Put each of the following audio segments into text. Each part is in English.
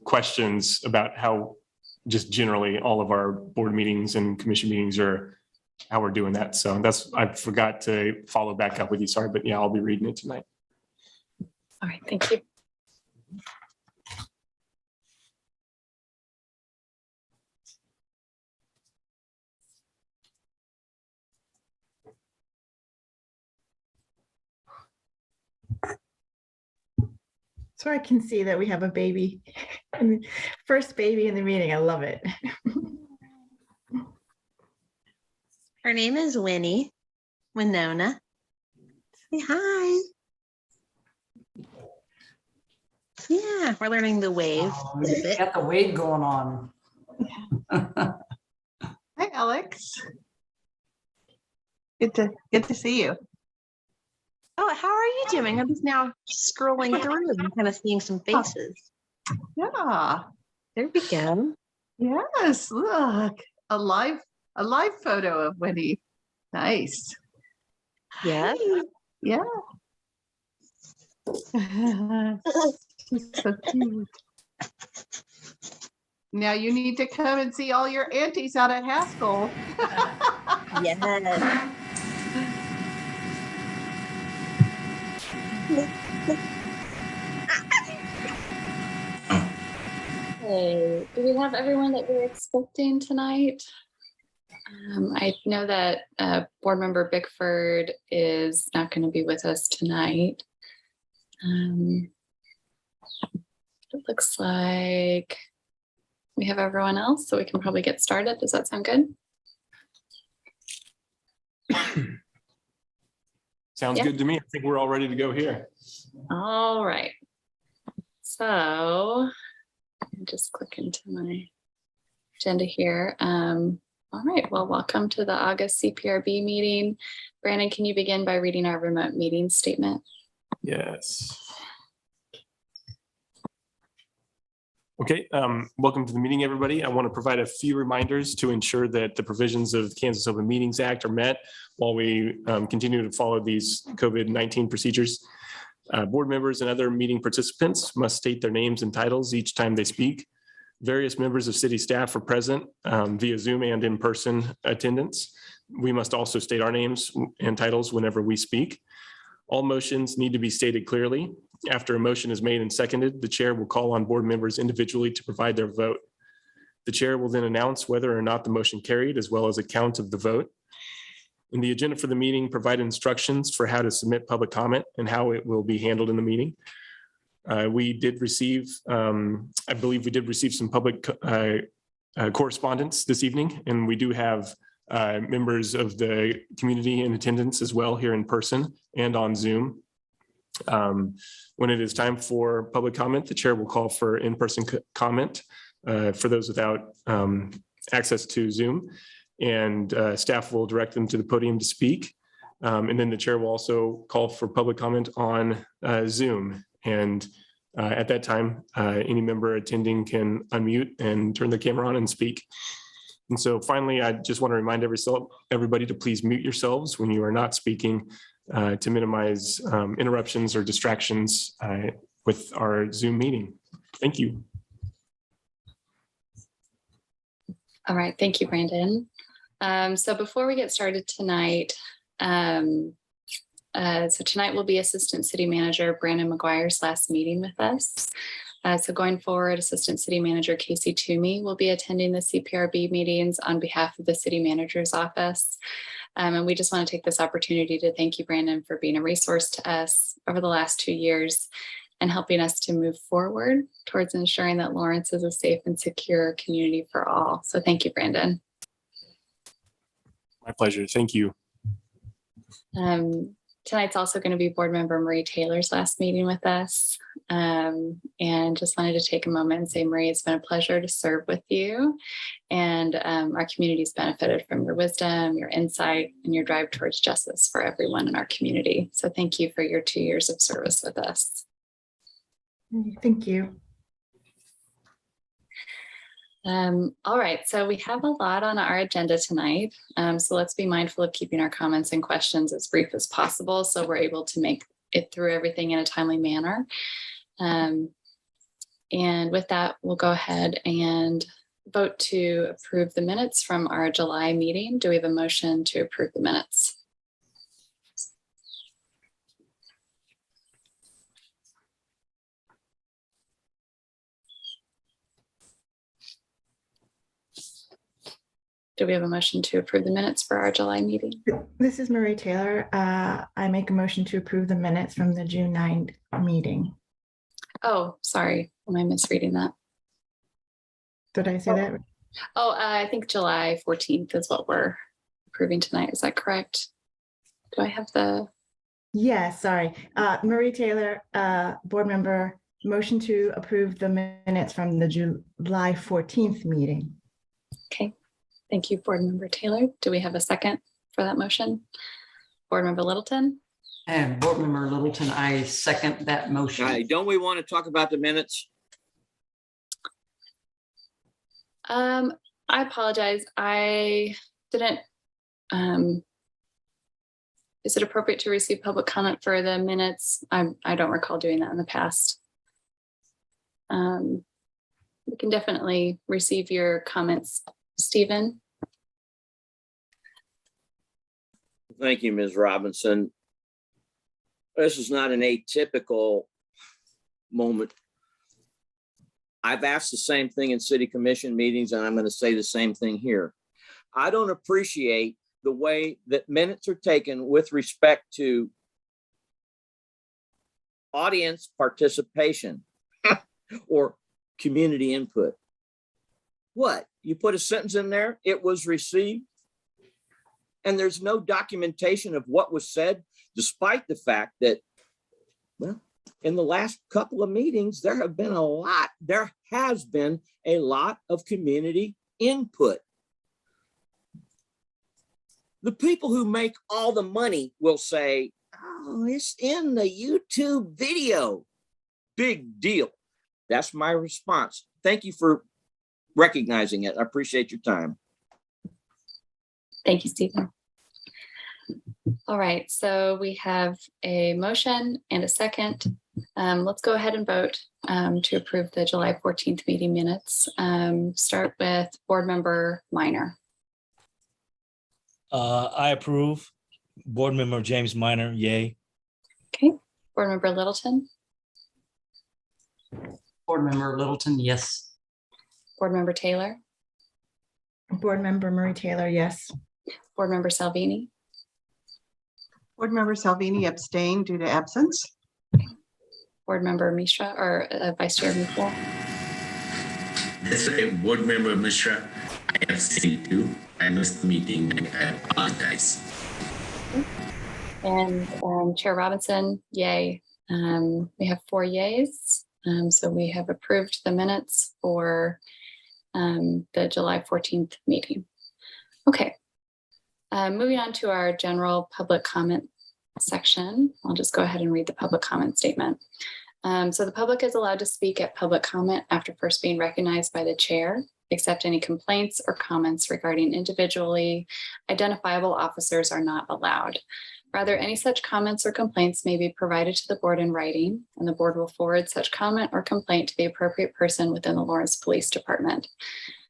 questions about how just generally all of our board meetings and commission meetings are, how we're doing that. So I forgot to follow back up with you. Sorry, but yeah, I'll be reading it tonight. All right, thank you. So I can see that we have a baby, first baby in the meeting. I love it. Her name is Winona. Say hi. Yeah, we're learning the wave. Oh, you got the wave going on. Hi, Alex. Good to see you. Oh, how are you doing? I'm just now scrolling through and kind of seeing some faces. Yeah. There we go. Yes. Look, a live photo of Winnie. Nice. Yeah. Yeah. She's so cute. Now you need to come and see all your aunties out at Haskell. Yes. Hey, do we have everyone that we're expecting tonight? I know that board member Bickford is not going to be with us tonight. It looks like we have everyone else, so we can probably get started. Does that sound good? Sounds good to me. I think we're all ready to go here. All right. So I'm just click into my agenda here. All right. Well, welcome to the August CPRB meeting. Brandon, can you begin by reading our remote meeting statement? Yes. Okay, welcome to the meeting, everybody. I want to provide a few reminders to ensure that the provisions of the Kansas Open Meetings Act are met while we continue to follow these COVID-19 procedures. Board members and other meeting participants must state their names and titles each time they speak. Various members of city staff are present via Zoom and in-person attendance. We must also state our names and titles whenever we speak. All motions need to be stated clearly. After a motion is made and seconded, the chair will call on board members individually to provide their vote. The chair will then announce whether or not the motion carried, as well as a count of the vote. In the agenda for the meeting, provide instructions for how to submit public comment and how it will be handled in the meeting. We did receive, I believe we did receive some public correspondence this evening, and we do have members of the community in attendance as well here in person and on Zoom. When it is time for public comment, the chair will call for in-person comment for those without access to Zoom, and staff will direct them to the podium to speak. And then the chair will also call for public comment on Zoom. And at that time, any member attending can unmute and turn their camera on and speak. And so finally, I just want to remind everybody to please mute yourselves when you are not speaking to minimize interruptions or distractions with our Zoom meeting. Thank you. All right. Thank you, Brandon. So before we get started tonight, so tonight will be Assistant City Manager Brandon McGuire's last meeting with us. So going forward, Assistant City Manager Casey Toomey will be attending the CPRB meetings on behalf of the City Manager's Office. And we just want to take this opportunity to thank you, Brandon, for being a resource to us over the last 2 years and helping us to move forward towards ensuring that Lawrence is a safe and secure community for all. So thank you, Brandon. My pleasure. Thank you. Tonight's also going to be board member Marie Taylor's last meeting with us. And just wanted to take a moment and say, Marie, it's been a pleasure to serve with you. And our community's benefited from your wisdom, your insight, and your drive towards justice for everyone in our community. So thank you for your 2 years of service with us. Thank you. All right, so we have a lot on our agenda tonight. So let's be mindful of keeping our comments and questions as brief as possible so we're able to make it through everything in a timely manner. And with that, we'll go ahead and vote to approve the minutes from our July meeting. Do we have a motion to approve the minutes? Do we have a motion to approve the minutes for our July meeting? This is Marie Taylor. I make a motion to approve the minutes from the June 9th meeting. Oh, sorry. Am I misreading that? Did I say that? Oh, I think July 14th is what we're approving tonight. Is that correct? Do I have the, Yes, sorry. Marie Taylor, board member, motion to approve the minutes from the July 14th meeting. okay. Thank you, Board Member Taylor. Do we have a second for that motion? Board Member Littleton? And Board Member Littleton, I second that motion. Hi, don't we want to talk about the minutes? I apologize. I didn't, is it appropriate to receive public comment for the minutes? I don't recall doing that in the past. We can definitely receive your comments. Stephen? Thank you, Ms. Robinson. This is not an atypical moment. I've asked the same thing in city commission meetings, and I'm going to say the same thing here. I don't appreciate the way that minutes are taken with respect to audience participation or community input. What? You put a sentence in there, it was received, and there's no documentation of what was said, despite the fact that, well, in the last couple of meetings, there has been a lot of community input. The people who make all the money will say, oh, it's in the YouTube video. Big deal. That's my response. Thank you for recognizing it. I appreciate your time. Thank you, Stephen. All right, so we have a motion and a second. Let's go ahead and vote to approve the July 14th meeting minutes. Start with Board Member Minor. I approve. Board Member James Minor, yay. Okay, Board Member Littleton, Board Member Littleton, yes. Board Member Taylor, Board member Marie Taylor, yes. Board Member Salvini, Board Member Salvini abstained due to absence. Board Member Mishra, or Vice Chair Mishra. That's right, Board Member Mishra. I abstained too. I missed the meeting. I apologize. And Chair Robinson, yay. We have 4 yays. So we have approved the minutes for the July 14th meeting. Okay. Moving on to our general public comment section. I'll just go ahead and read the public comment statement. So the public is allowed to speak at public comment after first being recognized by the chair, except any complaints or comments regarding individually identifiable officers are not allowed. Rather, any such comments or complaints may be provided to the board in writing, and the board will forward such comment or complaint to the appropriate person within the Lawrence Police Department.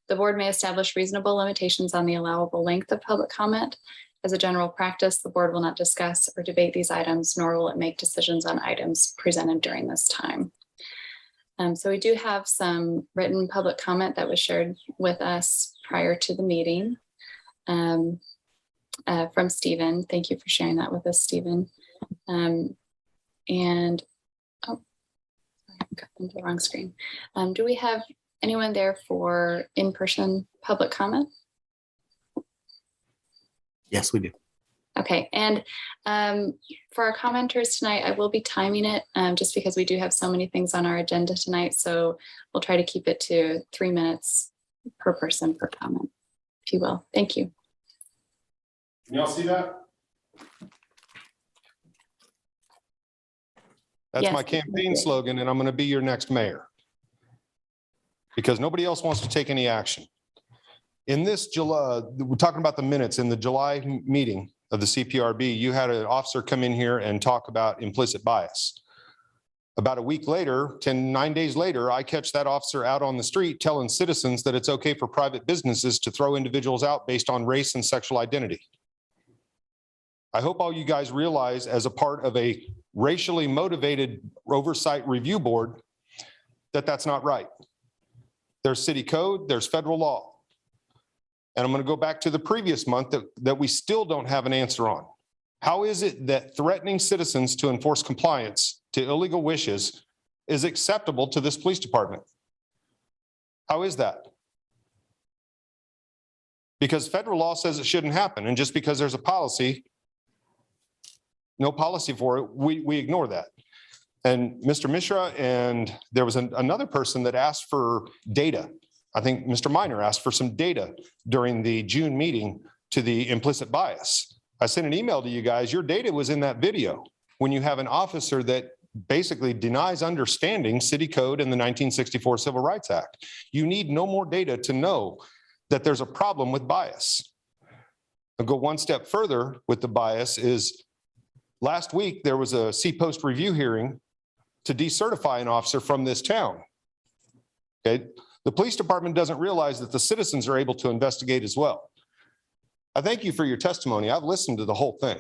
The board may establish reasonable limitations on the allowable length of public comment. As a general practice, the board will not discuss or debate these items, nor will it make decisions on items presented during this time. So we do have some written public comment that was shared with us prior to the meeting from Stephen. Thank you for sharing that with us, Stephen. And oh, I got into the wrong screen. Do we have anyone there for in-person public comment? Yes, we do. Okay, and for our commenters tonight, I will be timing it just because we do have so many things on our agenda tonight. So we'll try to keep it to 3 minutes per person per comment, if you will. Thank you. Can y'all see that? That's Yes. my campaign slogan, and I'm going to be your next mayor. Because nobody else wants to take any action. In this July, we're talking about the minutes in the July meeting of the CPRB, you had an officer come in here and talk about implicit bias. About a week later, 9 days later, I catch that officer out on the street telling citizens that it's okay for private businesses to throw individuals out based on race and sexual identity. I hope all you guys realize, as a part of a racially motivated oversight review board, that that's not right. There's city code, there's federal law. And I'm going to go back to the previous month that we still don't have an answer on. How is it that threatening citizens to enforce compliance to illegal wishes is acceptable to this police department? How is that? Because federal law says it shouldn't happen. And just because there's a policy, no policy for it, we ignore that. And Mr. Mishra, and there was another person that asked for data. I think Mr. Minor asked for some data during the June meeting to the implicit bias. I sent an email to you guys. Your data was in that video. When you have an officer that basically denies understanding city code and the 1964 Civil Rights Act, you need no more data to know that there's a problem with bias. I'll go one step further with the bias is last week, there was a C-post review hearing to decertify an officer from this town. Okay, the police department doesn't realize that the citizens are able to investigate as well. I thank you for your testimony. I've listened to the whole thing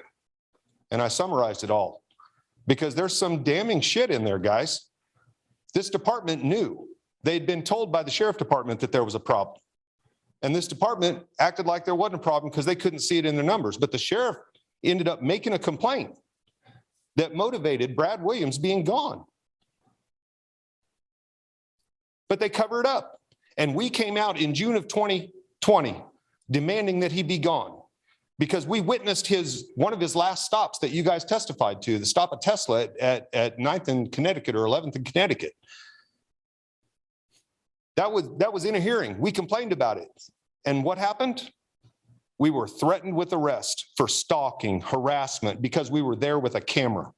and I summarized it all because there's some damning shit in there, guys. This department knew. They'd been told by the sheriff department that there was a problem. And this department acted like there wasn't a problem because they couldn't see it in their numbers. But the sheriff ended up making a complaint that motivated Brad Williams being gone. But they cover it up. And we came out in June of 2020 demanding that he be gone because we witnessed one of his last stops that you guys testified to, the stop at Tesla at 9th in Connecticut or 11th in Connecticut. That was in a hearing. We complained about it. And what happened? We were threatened with arrest for stalking, harassment, because we were there with a camera.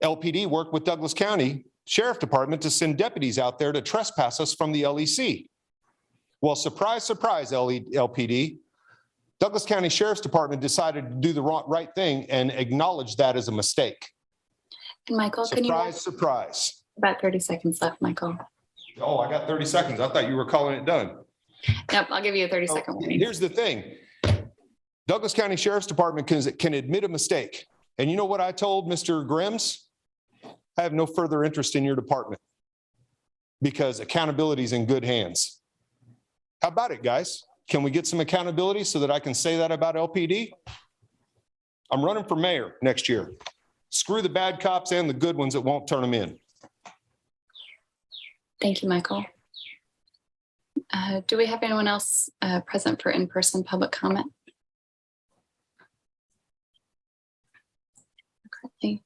LPD worked with Douglas County Sheriff Department to send deputies out there to trespass us from the LEC. Well, surprise, surprise, LPD. Douglas County Sheriff's Department decided to do the right thing and acknowledge that as a mistake. And Michael, can you? Surprise, surprise. About 30 seconds left, Michael. Oh, I got 30 seconds. I thought you were calling it done. Yep, I'll give you a 30-second warning. Here's the thing. Douglas County Sheriff's Department can admit a mistake. And you know what I told Mr. Grims? I have no further interest in your department because accountability is in good hands. How about it, guys? Can we get some accountability so that I can say that about LPD? I'm running for mayor next year. Screw the bad cops and the good ones that won't turn them in. Thank you, Michael. Do we have anyone else present for in-person public comment? Currently.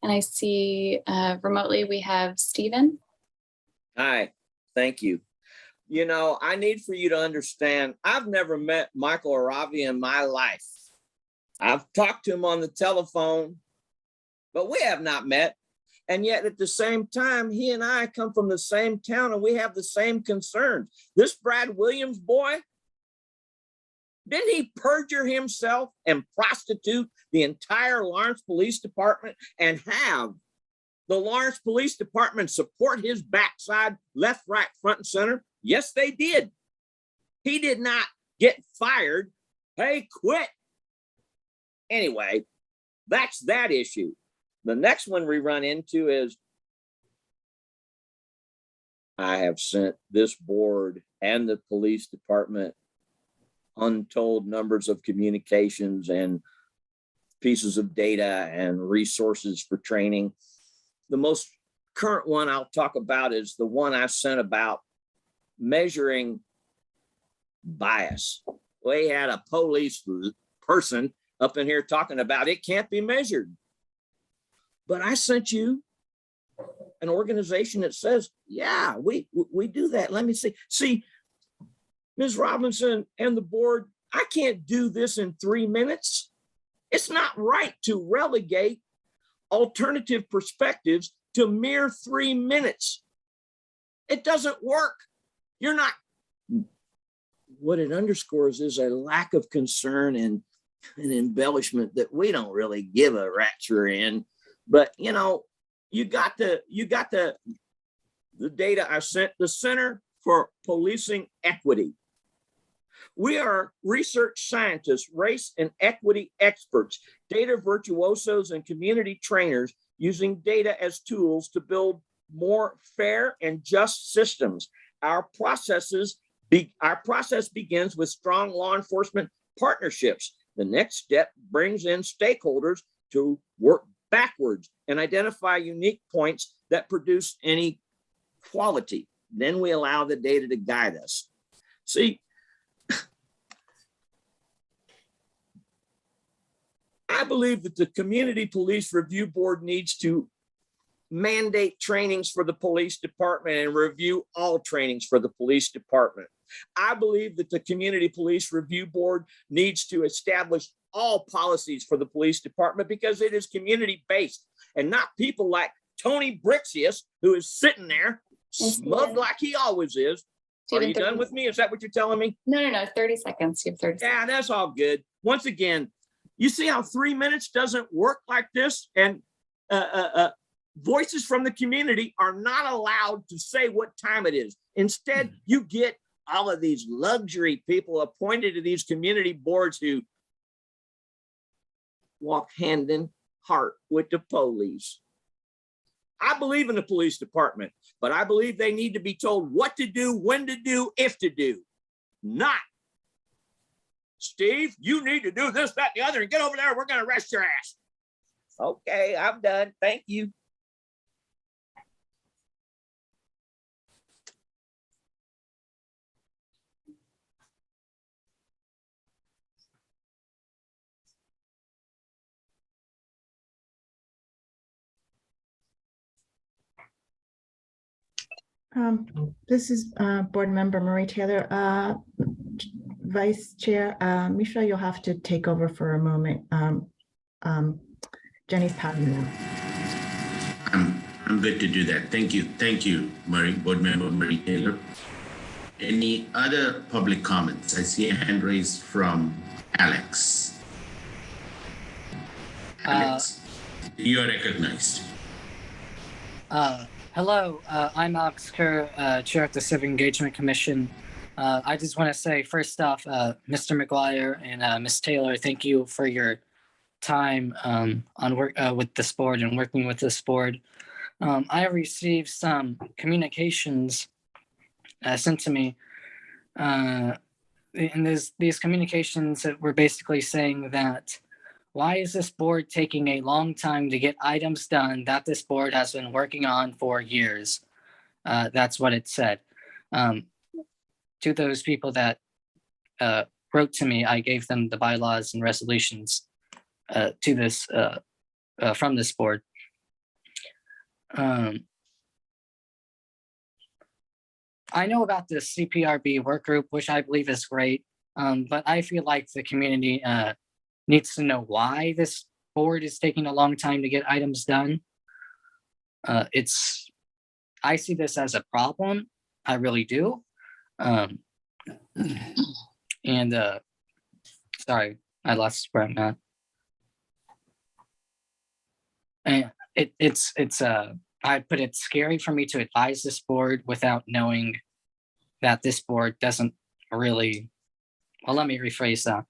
And I see remotely we have Stephen. Hi, thank you. You know, I need for you to understand, I've never met Michael Aravi in my life. I've talked to him on the telephone, but we have not met. And yet at the same time, he and I come from the same town and we have the same concerns. This Brad Williams boy, didn't he perjure himself and prostitute the entire Lawrence Police Department and have the Lawrence Police Department support his backside, left, right, front, and center? Yes, they did. He did not get fired. Hey, quit. Anyway, that's that issue. The next one we run into is I have sent this board and the police department untold numbers of communications and pieces of data and resources for training. The most current one I'll talk about is the one I sent about measuring bias. We had a police person up in here talking about it can't be measured. But I sent you an organization that says, yeah, we do that. Let me see. See, Ms. Robinson and the board, I can't do this in 3 minutes. It's not right to relegate alternative perspectives to mere 3 minutes. It doesn't work. You're not. What it underscores is a lack of concern and an embellishment that we don't really give a rat's rear end. But, you know, you got the data I sent, the Center for Policing Equity. We are research scientists, race and equity experts, data virtuosos, and community trainers using data as tools to build more fair and just systems. Our process begins with strong law enforcement partnerships. The next step brings in stakeholders to work backwards and identify unique points that produce any quality. Then we allow the data to guide us. See, I believe that the Community Police Review Board needs to mandate trainings for the police department and review all trainings for the police department. I believe that the Community Police Review Board needs to establish all policies for the police department because it is community-based and not people like Tony Brixius, who is sitting there smug like he always is. Are you done with me? Is that what you're telling me? No, 30 seconds. You have 30 seconds. Yeah, that's all good. Once again, you see how 3 minutes doesn't work like this? And voices from the community are not allowed to say what time it is. Instead, you get all of these luxury people appointed to these community boards who walk hand in heart with the police. I believe in the police department, but I believe they need to be told what to do, when to do, if to do. Not, Steve, you need to do this, that, and the other, and get over there. We're going to arrest your ass. Okay, I'm done. Thank you. This is Board Member Marie Taylor. Vice Chair Mishra, you'll have to take over for a moment. Jenny's pouting now. I'm good to do that. Thank you, Marie, Board Member Marie Taylor. Any other public comments? I see a hand raised from Alex. Alex, you are recognized. Hello, I'm Alex Kerr, Chair of the Civic Engagement Commission. I just want to say, first off, Mr. McGuire and Ms. Taylor, thank you for your time on work with this board and working with this board. I have received some communications sent to me, and these communications that were basically saying that, why is this board taking a long time to get items done that this board has been working on for years? That's what it said. To those people that wrote to me, I gave them the bylaws and resolutions to this from this board. I know about the CPRB work group, which I believe is great, but I feel like the community needs to know why this board is taking a long time to get items done. I see this as a problem. I really do. Sorry, I lost where I'm at. And it's scary for me to advise this board without knowing that this board doesn't really, well, let me rephrase that.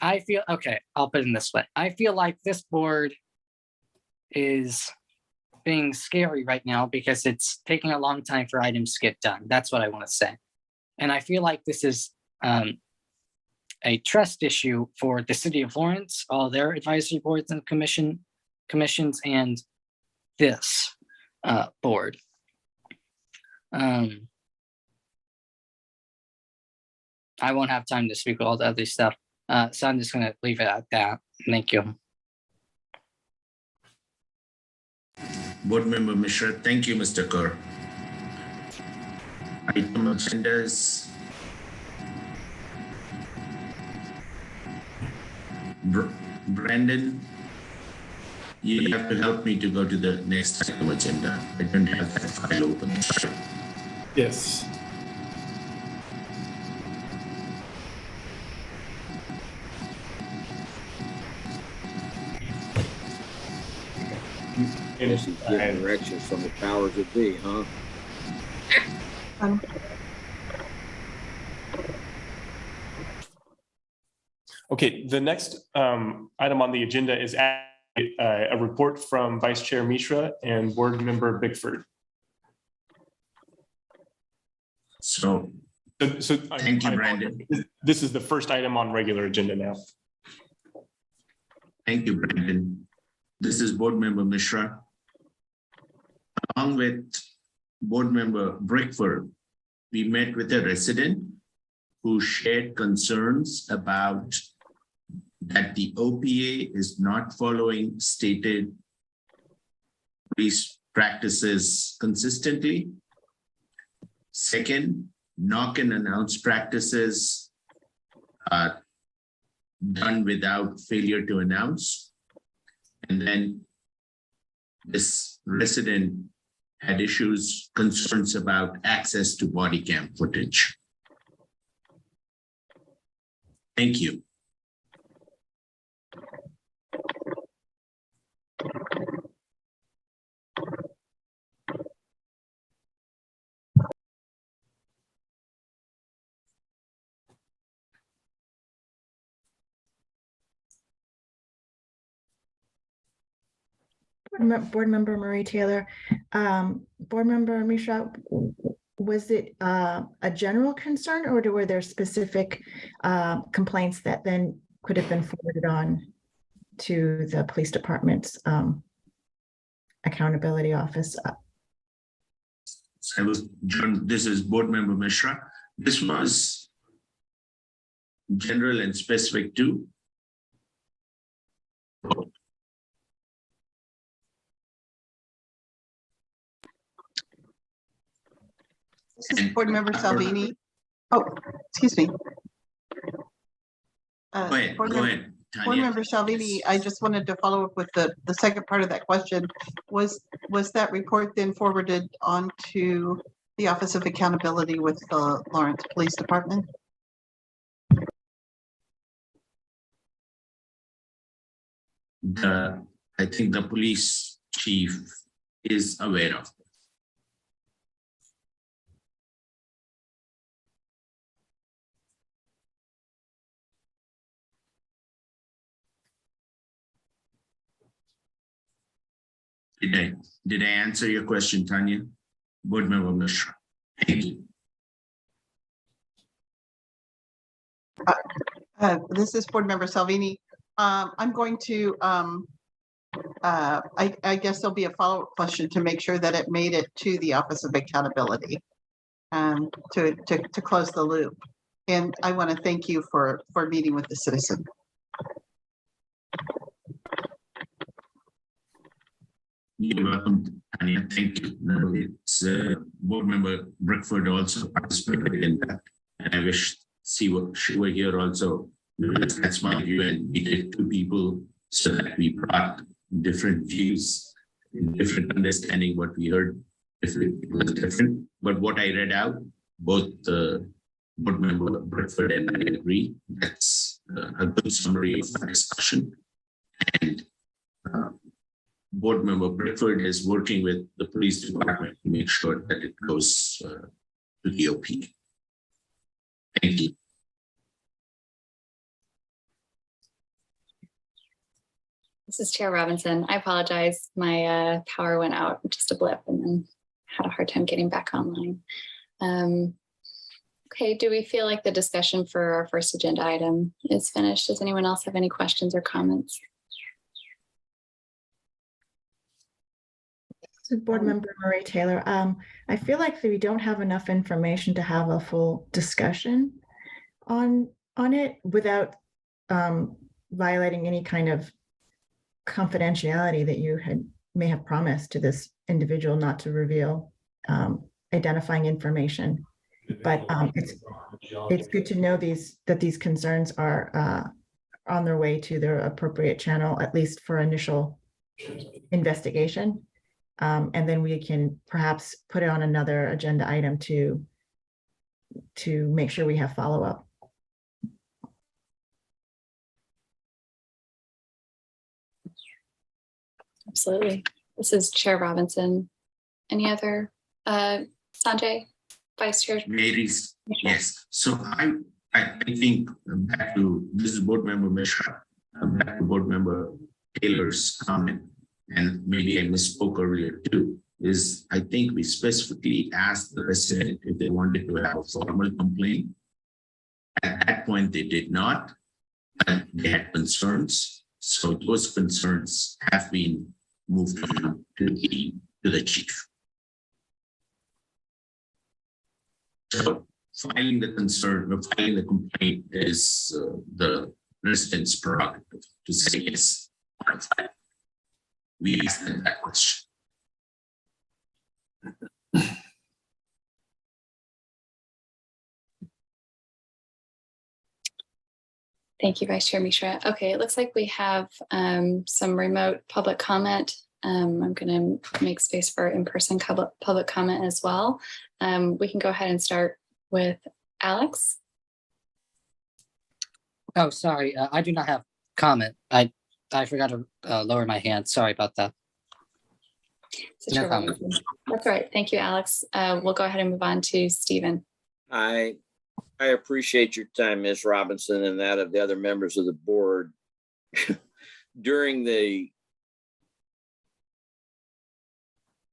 I feel, okay, I'll put it in this way. I feel like this board is being scary right now because it's taking a long time for items to get done. That's what I want to say. And I feel like this is a trust issue for the city of Lawrence, all their advisory boards and commissions, and this board. I won't have time to speak all the other stuff, so I'm just going to leave it at that. Thank you. Board Member Mishra, thank you, Mr. Kerr. Item agendas. Brandon, you have to help me to go to the next item agenda. I don't have that file open. Yes. Guess he's getting directions from the powers that be, huh? Okay, the next item on the agenda is a report from Vice Chair Mishra and Board Member Bickford. So thank you, Brandon. This is the first item on regular agenda now. Thank you, Brandon. This is Board Member Mishra. Along with Board Member Bickford, we met with a resident who shared concerns about that the OPA is not following stated police practices consistently. Second, knock and announce practices are done without failure to announce. And then this resident had concerns about access to body cam footage. Thank you. Board Member Marie Taylor, Board Member Mishra, was it a general concern, or were there specific complaints that then could have been forwarded on to the police department's accountability office? This is Board Member Mishra. This was general and specific too. This is Board Member Salvini. Oh, excuse me. Go ahead, Board Tanya. Member Salvini, I just wanted to follow up with the second part of that question. Was that report then forwarded on to the Office of Accountability with the Lawrence Police Department? I think the police chief is aware of. Did I answer your question, Tanya? Board Member Mishra. Thank you. This is Board Member Salvini. I'm going to, I guess there'll be a follow-up question to make sure that it made it to the Office of Accountability to close the loop. And I want to thank you for meeting with the citizen. You're welcome, Tanya. Thank you. No, it's Board Member Bickford also participated in that, and I wish she were here also. That's my view, and we did two people so that we brought different views, different understanding. What we heard, if it was different, but what I read out, both Board Member Bickford and I agree. That's a good summary of our discussion, and. Board Member Bickford is working with the police department to make sure that it goes to the OP. Thank you. This is Chair Robinson. I apologize. My power went out, just a blip, and then had a hard time getting back online. Okay, do we feel like the discussion for our first agenda item is finished? Does anyone else have any questions or comments? Board Member Marie Taylor, I feel like we don't have enough information to have a full discussion on it without violating any kind of confidentiality that you may have promised to this individual not to reveal identifying information. But it's good to know that these concerns are on their way to their appropriate channel, at least for initial investigation. And then we can perhaps put it on another agenda item to make sure we have follow-up. Absolutely. This is Chair Robinson. Any other, Sanjay, Vice Chair? Mary's, yes. So I think back to, this is Board Member Mishra, back to Board Member Taylor's comment, and maybe I misspoke earlier too, is I think we specifically asked the resident if they wanted to have a formal complaint. At that point, they did not, and they had concerns. So those concerns have been moved on to the chief. So filing the concern or filing the complaint is the resident's prerogative to say yes. We asked them that question. Thank you, Vice Chair Mishra. Okay, it looks like we have some remote public comment. I'm going to make space for in-person public comment as well. We can go ahead and start with Alex. Oh, sorry. I do not have comment. I forgot to lower my hand. Sorry about that. So No Chair comment. Robinson. That's all right. Thank you, Alex. We'll go ahead and move on to Stephen. I appreciate your time, Ms. Robinson, and that of the other members of the board. During the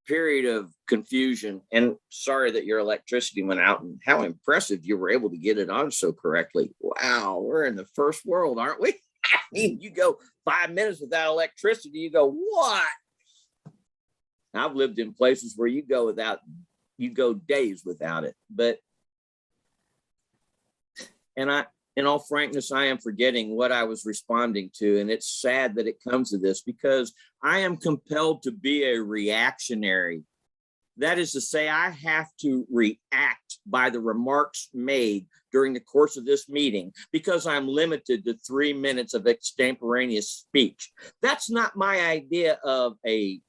period of confusion, and sorry that your electricity went out, and how impressive you were able to get it on so correctly. Wow, we're in the first world, aren't we? I mean, you go 5 minutes without electricity, you go, what? I've lived in places where you go days without it. But in all frankness, I am forgetting what I was responding to. And it's sad that it comes to this, because I am compelled to be a reactionary. That is to say, I have to react by the remarks made during the course of this meeting, because I'm limited to 3 minutes of extemporaneous speech. That's not my idea of a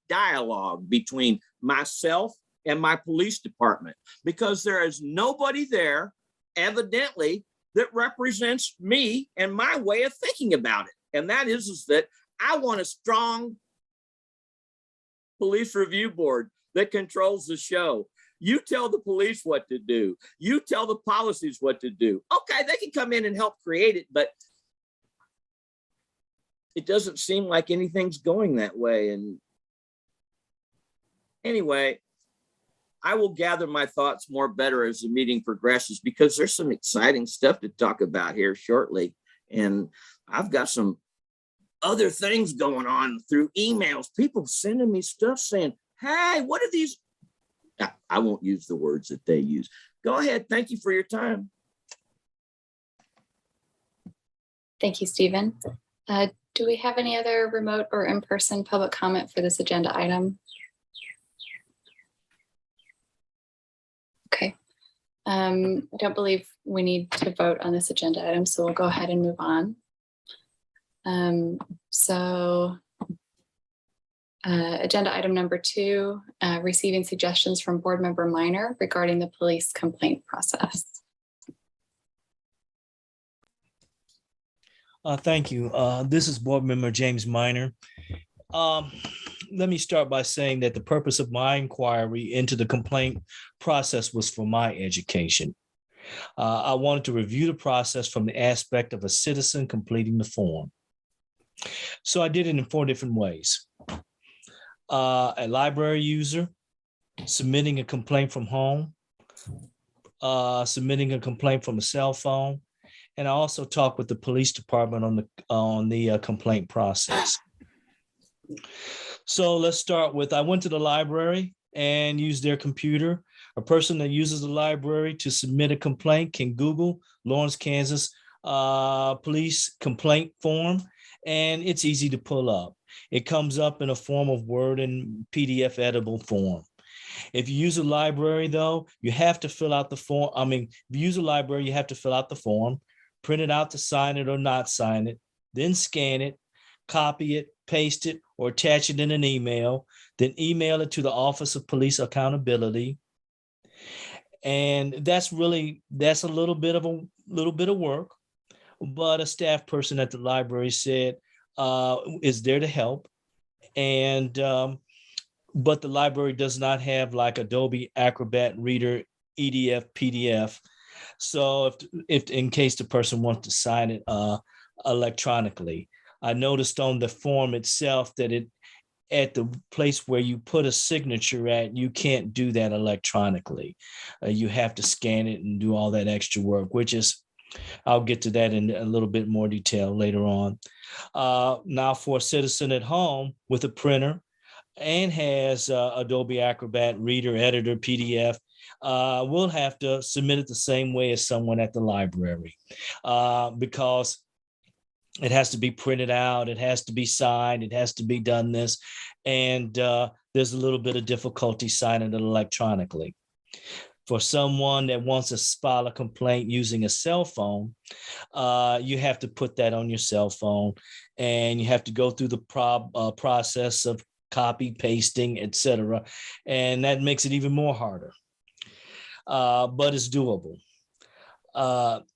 dialogue between myself and my police department, because there is nobody there, evidently, that represents me and my way of thinking about it. And that is that I want a strong police review board that controls the show. You tell the police what to do. You tell the policies what to do. Okay, they can come in and help create it, but it doesn't seem like anything's going that way. And anyway, I will gather my thoughts more better as the meeting progresses, because there's some exciting stuff to talk about here shortly. And I've got some other things going on through emails, people sending me stuff saying, hey, what are these? I won't use the words that they use. Go ahead. Thank you for your time. Thank you, Stephen. Do we have any other remote or in-person public comment for this agenda item? Okay. I don't believe we need to vote on this agenda item, so we'll go ahead and move on. Agenda item number 2, receiving suggestions from Board Member Minor regarding the police complaint process. Thank you. This is Board Member James Minor. Let me start by saying that the purpose of my inquiry into the complaint process was for my education. I wanted to review the process from the aspect of a citizen completing the form. So I did it in 4 different ways. A library user, submitting a complaint from home, submitting a complaint from a cell phone, and I also talked with the police department on the complaint process. So let's start with, I went to the library and used their computer. A person that uses the library to submit a complaint can Google Lawrence, Kansas police complaint form, and it's easy to pull up. It comes up in a form of Word and PDF editable form. If you use a library, though, you have to fill out the form. If you use a library, you have to fill out the form, print it out to sign it or not sign it, then scan it, copy it, paste it, or attach it in an email, then email it to the Office of Police Accountability. And that's a little bit of work, but a staff person at the library said is there to help. And but the library does not have like Adobe Acrobat Reader, EDF, PDF. So if in case the person wants to sign it electronically, I noticed on the form itself that at the place where you put a signature at, you can't do that electronically. You have to scan it and do all that extra work, which is, I'll get to that in a little bit more detail later on. Now for a citizen at home with a printer and has Adobe Acrobat Reader, Editor, PDF, we'll have to submit it the same way as someone at the library because it has to be printed out, it has to be signed, it has to be done this, and there's a little bit of difficulty signing it electronically. For someone that wants to file a complaint using a cell phone, you have to put that on your cell phone, and you have to go through the process of copy, pasting, etc., and that makes it even more harder. But it's doable.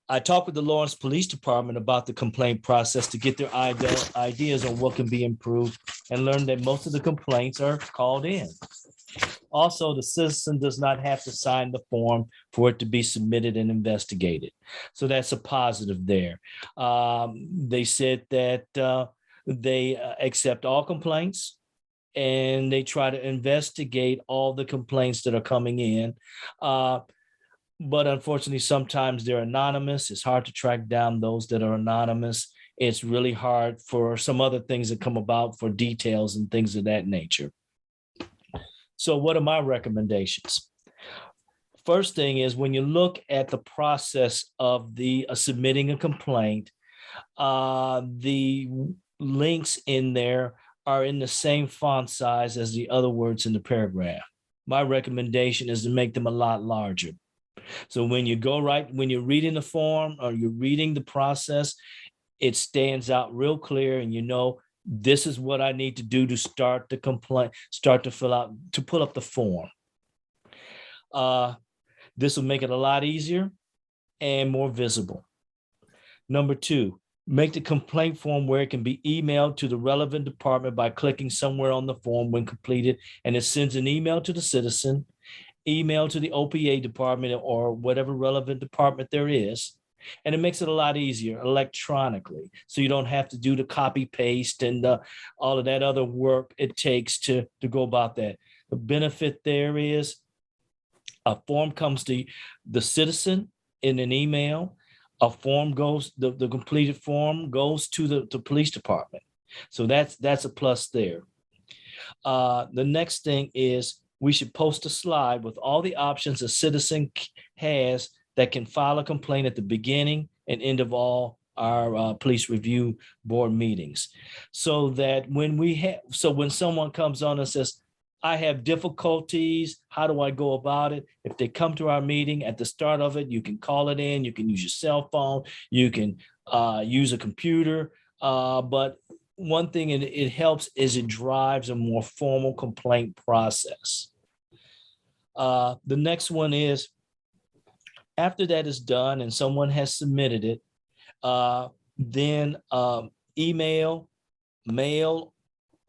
I talked with the Lawrence Police Department about the complaint process to get their ideas on what can be improved and learned that most of the complaints are called in. Also, the citizen does not have to sign the form for it to be submitted and investigated. So that's a positive there. They said that they accept all complaints and they try to investigate all the complaints that are coming in. But unfortunately, sometimes they're anonymous. It's hard to track down those that are anonymous. It's really hard for some other things that come about for details and things of that nature. So what are my recommendations? First thing is when you look at the process of the submitting a complaint, the links in there are in the same font size as the other words in the paragraph. My recommendation is to make them a lot larger. So when you when you're reading the form or you're reading the process, it stands out real clear and you know, this is what I need to do to start the complaint, start to pull up the form. This will make it a lot easier and more visible. Number two, make the complaint form where it can be emailed to the relevant department by clicking somewhere on the form when completed, and it sends an email to the citizen, email to the OPA department or whatever relevant department there is. And it makes it a lot easier electronically. So you don't have to do the copy paste and all of that other work it takes to go about that. The benefit there is a form comes to the citizen in an email. A form goes, the completed form goes to the police department. So that's a plus there. The next thing is we should post a slide with all the options a citizen has that can file a complaint at the beginning and end of all our police review board meetings. So that when someone comes on and says, I have difficulties, how do I go about it? If they come to our meeting at the start of it, you can call it in, you can use your cell phone, you can use a computer. But one thing it helps is it drives a more formal complaint process. The next one is, after that is done and someone has submitted it, then email, mail,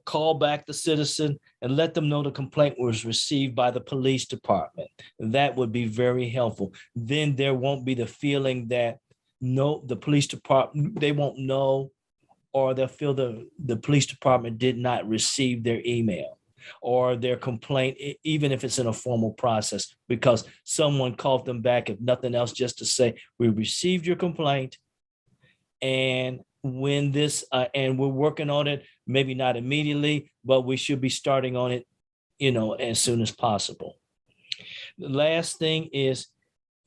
call back the citizen and let them know the complaint was received by the police department. That would be very helpful. Then there won't be the feeling that the police department, they won't know, or they'll feel the police department did not receive their email or their complaint, even if it's in a formal process, because someone called them back, if nothing else, just to say, we received your complaint and when this, and we're working on it, maybe not immediately, but we should be starting on it, as soon as possible. The last thing is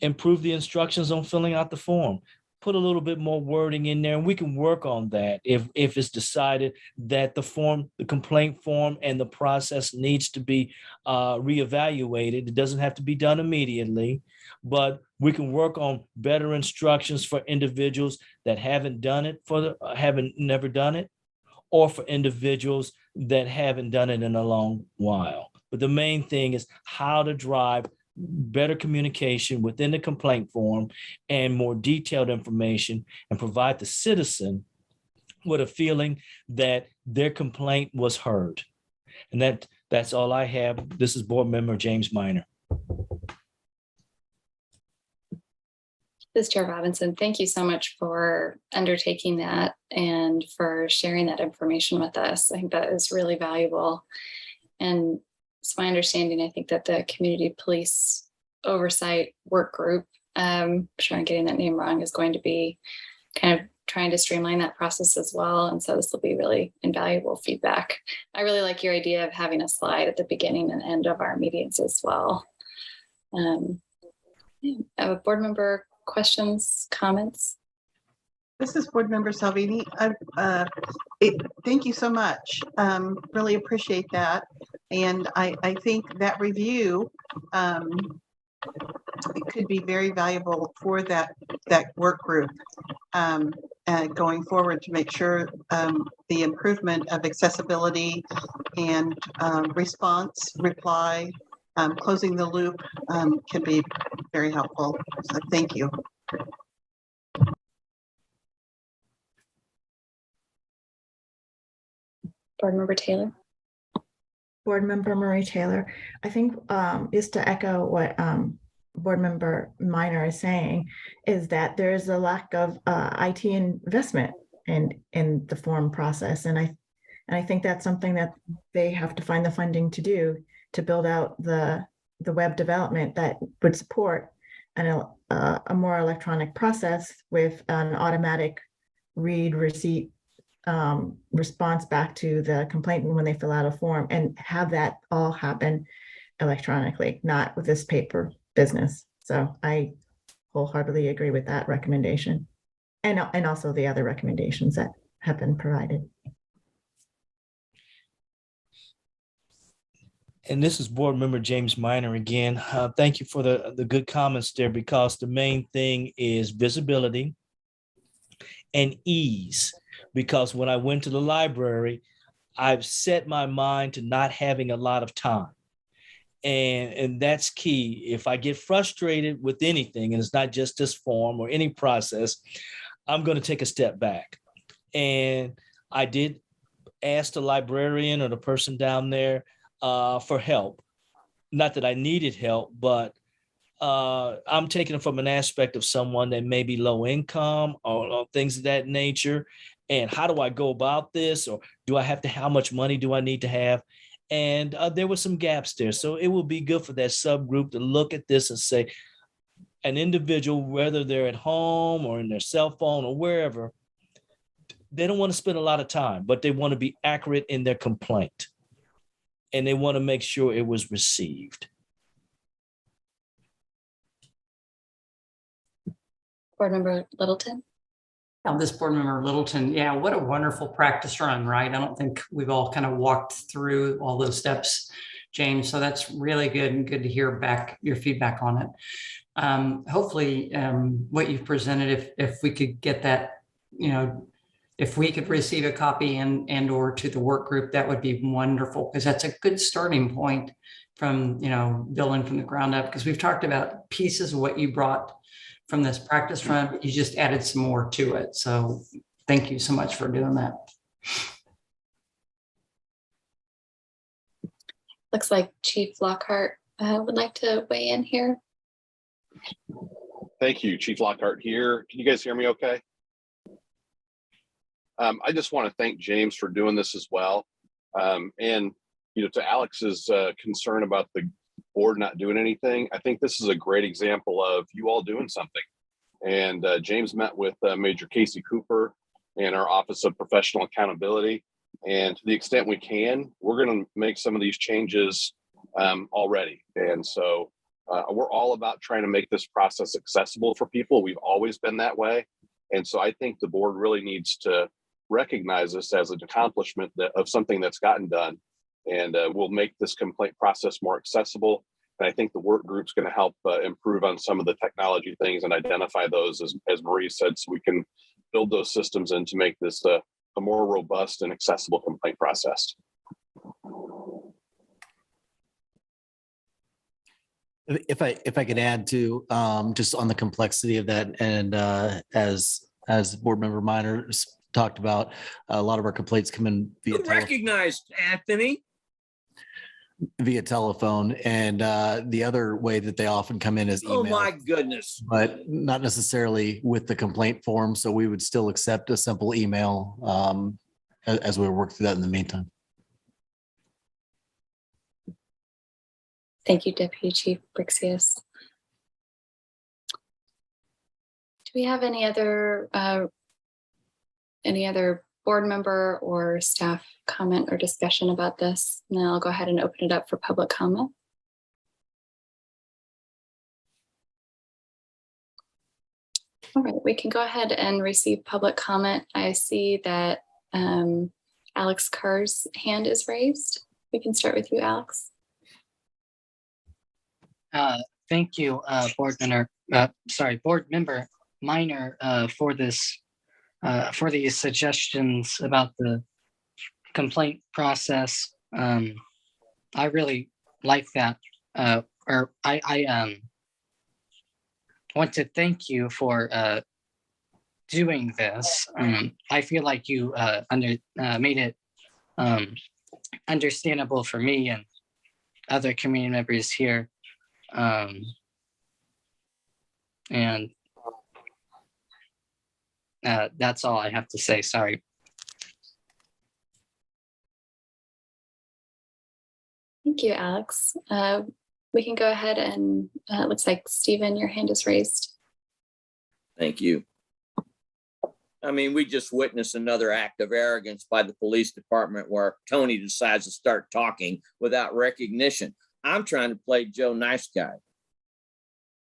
improve the instructions on filling out the form. Put a little bit more wording in there and we can work on that if it's decided that the complaint form and the process needs to be reevaluated. It doesn't have to be done immediately, but we can work on better instructions for individuals that haven't done it, never done it, or for individuals that haven't done it in a long while. But the main thing is how to drive better communication within the complaint form and more detailed information, and provide the citizen with a feeling that their complaint was heard and that That's all I have. This is Board Member James Minor. This is Chair Robinson. Thank you so much for undertaking that and for sharing that information with us. I think that is really valuable. And it's my understanding, I think that the Community Police Oversight Work Group, I'm sure I'm getting that name wrong, is going to be kind of trying to streamline that process as well. And so this will be really invaluable feedback. I really like your idea of having a slide at the beginning and end of our meetings as well. Board member questions, comments? This is Board Member Salvini. Thank you so much. Really appreciate that. And I think that review it could be very valuable for that work group going forward to make sure the improvement of accessibility and reply, closing the loop can be very helpful. So thank you. Board Member Taylor. Board Member Marie Taylor. I think just to echo what Board Member Minor is saying, is that there is a lack of IT investment in the form process, and I think that's something that they have to find the funding to do, to build out the web development that would support a more electronic process with an automatic read receipt response back to the complainant when they fill out a form, and have that all happen electronically, not with this paper business. So I wholeheartedly agree with that recommendation, and also the other recommendations that have been provided. And this is Board Member James Minor again. Thank you for the good comments there, because the main thing is visibility and ease. Because when I went to the library, I've set my mind to not having a lot of time. And that's key. If I get frustrated with anything, and it's not just this form or any process, I'm going to take a step back. And I did ask the librarian or the person down there for help. Not that I needed help, but I'm taking it from an aspect of someone that may be low income or things of that nature. And how do I go about this? Or how much money do I need to have? And there were some gaps there. So it will be good for that subgroup to look at this and say, an individual, whether they're at home or in their cell phone or wherever, they don't want to spend a lot of time, but they want to be accurate in their complaint. And they want to make sure it was received. Board Member Littleton. This Board Member Littleton, yeah, what a wonderful practice run, right? I don't think we've all kind of walked through all those steps, James. So that's really good, and good to hear back your feedback on it. Hopefully, what you've presented, if we could get that, if we could receive a copy and or to the work group, that would be wonderful, because that's a good starting point from, building from the ground up, because we've talked about pieces of what you brought from this practice run, but you just added some more to it. So thank you so much for doing that. Looks like Chief Lockhart would like to weigh in here. Thank you, Chief Lockhart here. Can you guys hear me okay? I just want to thank James for doing this as well. And, to Alex's concern about the board not doing anything, I think this is a great example of you all doing something. And James met with Major Casey Cooper and our Office of Professional Accountability. And to the extent we can, we're going to make some of these changes already. And so we're all about trying to make this process accessible for people. We've always been that way. And so I think the board really needs to recognize this as an accomplishment of something that's gotten done. And we'll make this complaint process more accessible. And I think the work group's going to help improve on some of the technology things and identify those, as Marie said, so we can build those systems in to make this a more robust and accessible complaint process. If I could add to just on the complexity of that, and as Board Member Minor talked about, a lot of our complaints come in via Recognized, Anthony. via telephone. And the other way that they often come in is Oh, email, my goodness. but not necessarily with the complaint form. So we would still accept a simple email as we work through that in the meantime. Thank you, Deputy Chief Brixius. Do we have any other board member or staff comment or discussion about this? And then I'll go ahead and open it up for public comment. All right, we can go ahead and receive public comment. I see that Alex Carr's hand is raised. We can start with you, Alex. Thank you, board member Minor, for these suggestions about the complaint process. I really like that. I want to thank you for doing this. I feel like you made it understandable for me and other community members here. And that's all I have to say. Sorry. Thank you, Alex. We can go ahead and it looks like Stephen, your hand is raised. Thank you. I mean, we just witnessed another act of arrogance by the police department where Tony decides to start talking without recognition. I'm trying to play Joe Nice Guy.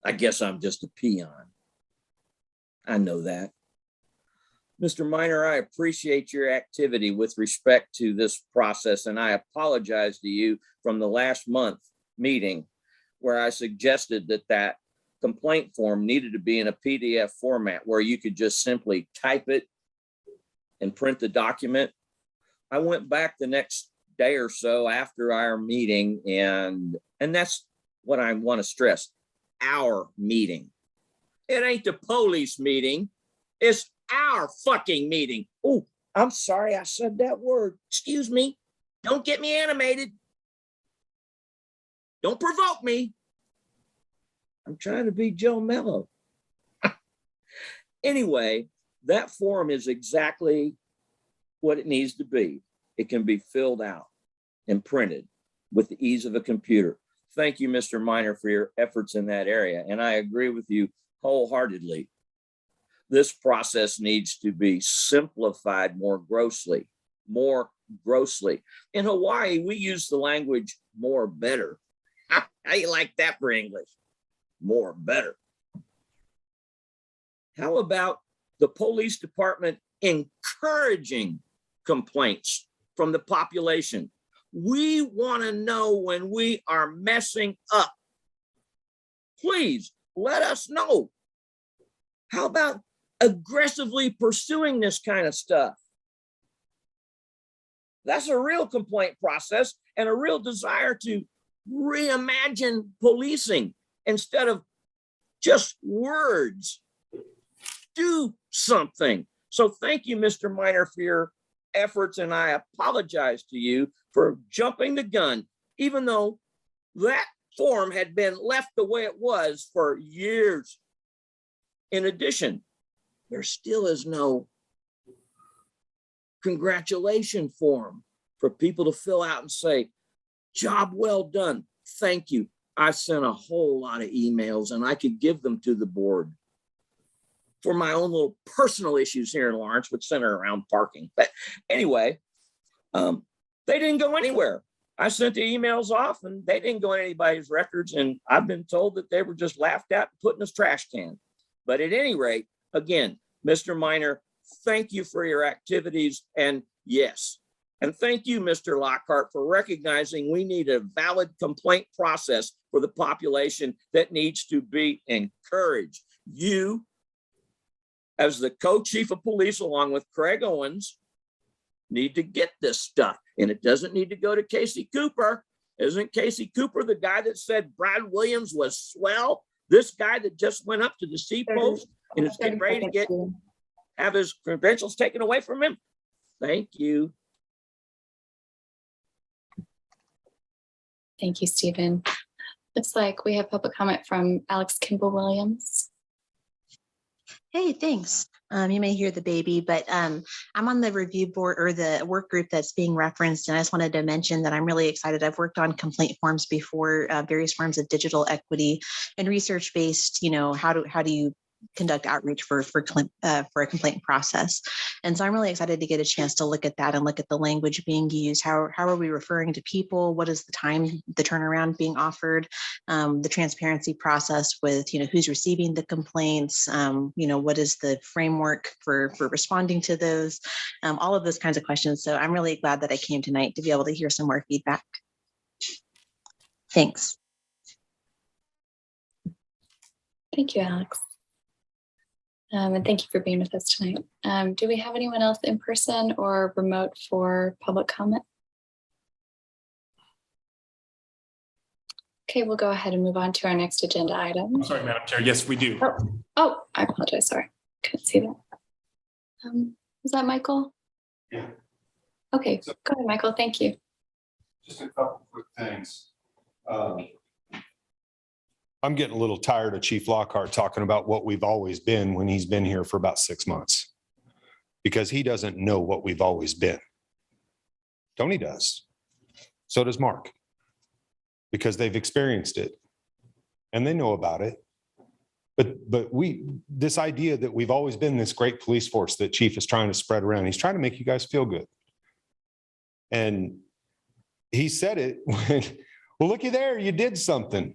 I guess I'm just a peon. I know that. Mr. Minor, I appreciate your activity with respect to this process, and I apologize to you from the last month meeting where I suggested that complaint form needed to be in a PDF format where you could just simply type it and print the document. I went back the next day or so after our meeting, and that's what I want to stress, our meeting. It ain't the police meeting, it's our fucking meeting. Oh, I'm sorry I said that word. Excuse me. Don't get me animated. Don't provoke me. I'm trying to be Joe Mello. Anyway, that form is exactly what it needs to be. It can be filled out and printed with the ease of a computer. Thank you, Mr. Minor, for your efforts in that area. And I agree with you wholeheartedly. This process needs to be simplified more grossly. In Hawaii, we use the language more better. How you like that for English? More better. How about the police department encouraging complaints from the population? We want to know when we are messing up. Please let us know. How about aggressively pursuing this kind of stuff? That's a real complaint process and a real desire to reimagine policing instead of just words. Do something. So thank you, Mr. Minor, for your efforts, and I apologize to you for jumping the gun, even though that form had been left the way it was for years. In addition, there still is no congratulation form for people to fill out and say, job well done, thank you. I sent a whole lot of emails and I could give them to the board for my own little personal issues here in Lawrence, which center around parking. But anyway, they didn't go anywhere. I sent the emails off and they didn't go in anybody's records. And I've been told that they were just laughed at and put in this trash can. But at any rate, again, Mr. Minor, thank you for your activities. And yes, and thank you, Mr. Lockhart, for recognizing we need a valid complaint process for the population that needs to be encouraged. You, as the co-chief of police, along with Craig Owens, need to get this stuff. And it doesn't need to go to Casey Cooper. Isn't Casey Cooper the guy that said Brad Williams was swell? This guy that just went up to the C post and is getting ready to have his credentials taken away from him? Thank you. Thank you, Stephen. Looks like we have public comment from Alex Kimball Williams. Hey, thanks. You may hear the baby, but I'm on the review board or the work group that's being referenced. And I just wanted to mention that I'm really excited. I've worked on complaint forms before, various forms of digital equity and research-based, how do you conduct outreach for a complaint process. And so I'm really excited to get a chance to look at that and look at the language being used. How are we referring to people? What is the turnaround being offered? The transparency process with, who's receiving the complaints? What is the framework for responding to those? All of those kinds of questions. So I'm really glad that I came tonight to be able to hear some more feedback. Thanks. Thank you, Alex. And thank you for being with us tonight. Do we have anyone else in person or remote for public comment? Okay, we'll go ahead and move on to our next agenda item. I'm sorry, Madam Chair. Yes, we do. Oh, I apologize. Sorry, couldn't see that. Was that Michael? Yeah. Okay, go ahead, Michael. Thank you. Just a couple quick things. I'm getting a little tired of Chief Lockhart talking about what we've always been when he's been here for about 6 months. Because he doesn't know what we've always been. Tony does. So does Mark. Because they've experienced it. And they know about it. But this idea that we've always been this great police force that Chief is trying to spread around, he's trying to make you guys feel good. And he said it when, well, looky there, you did something.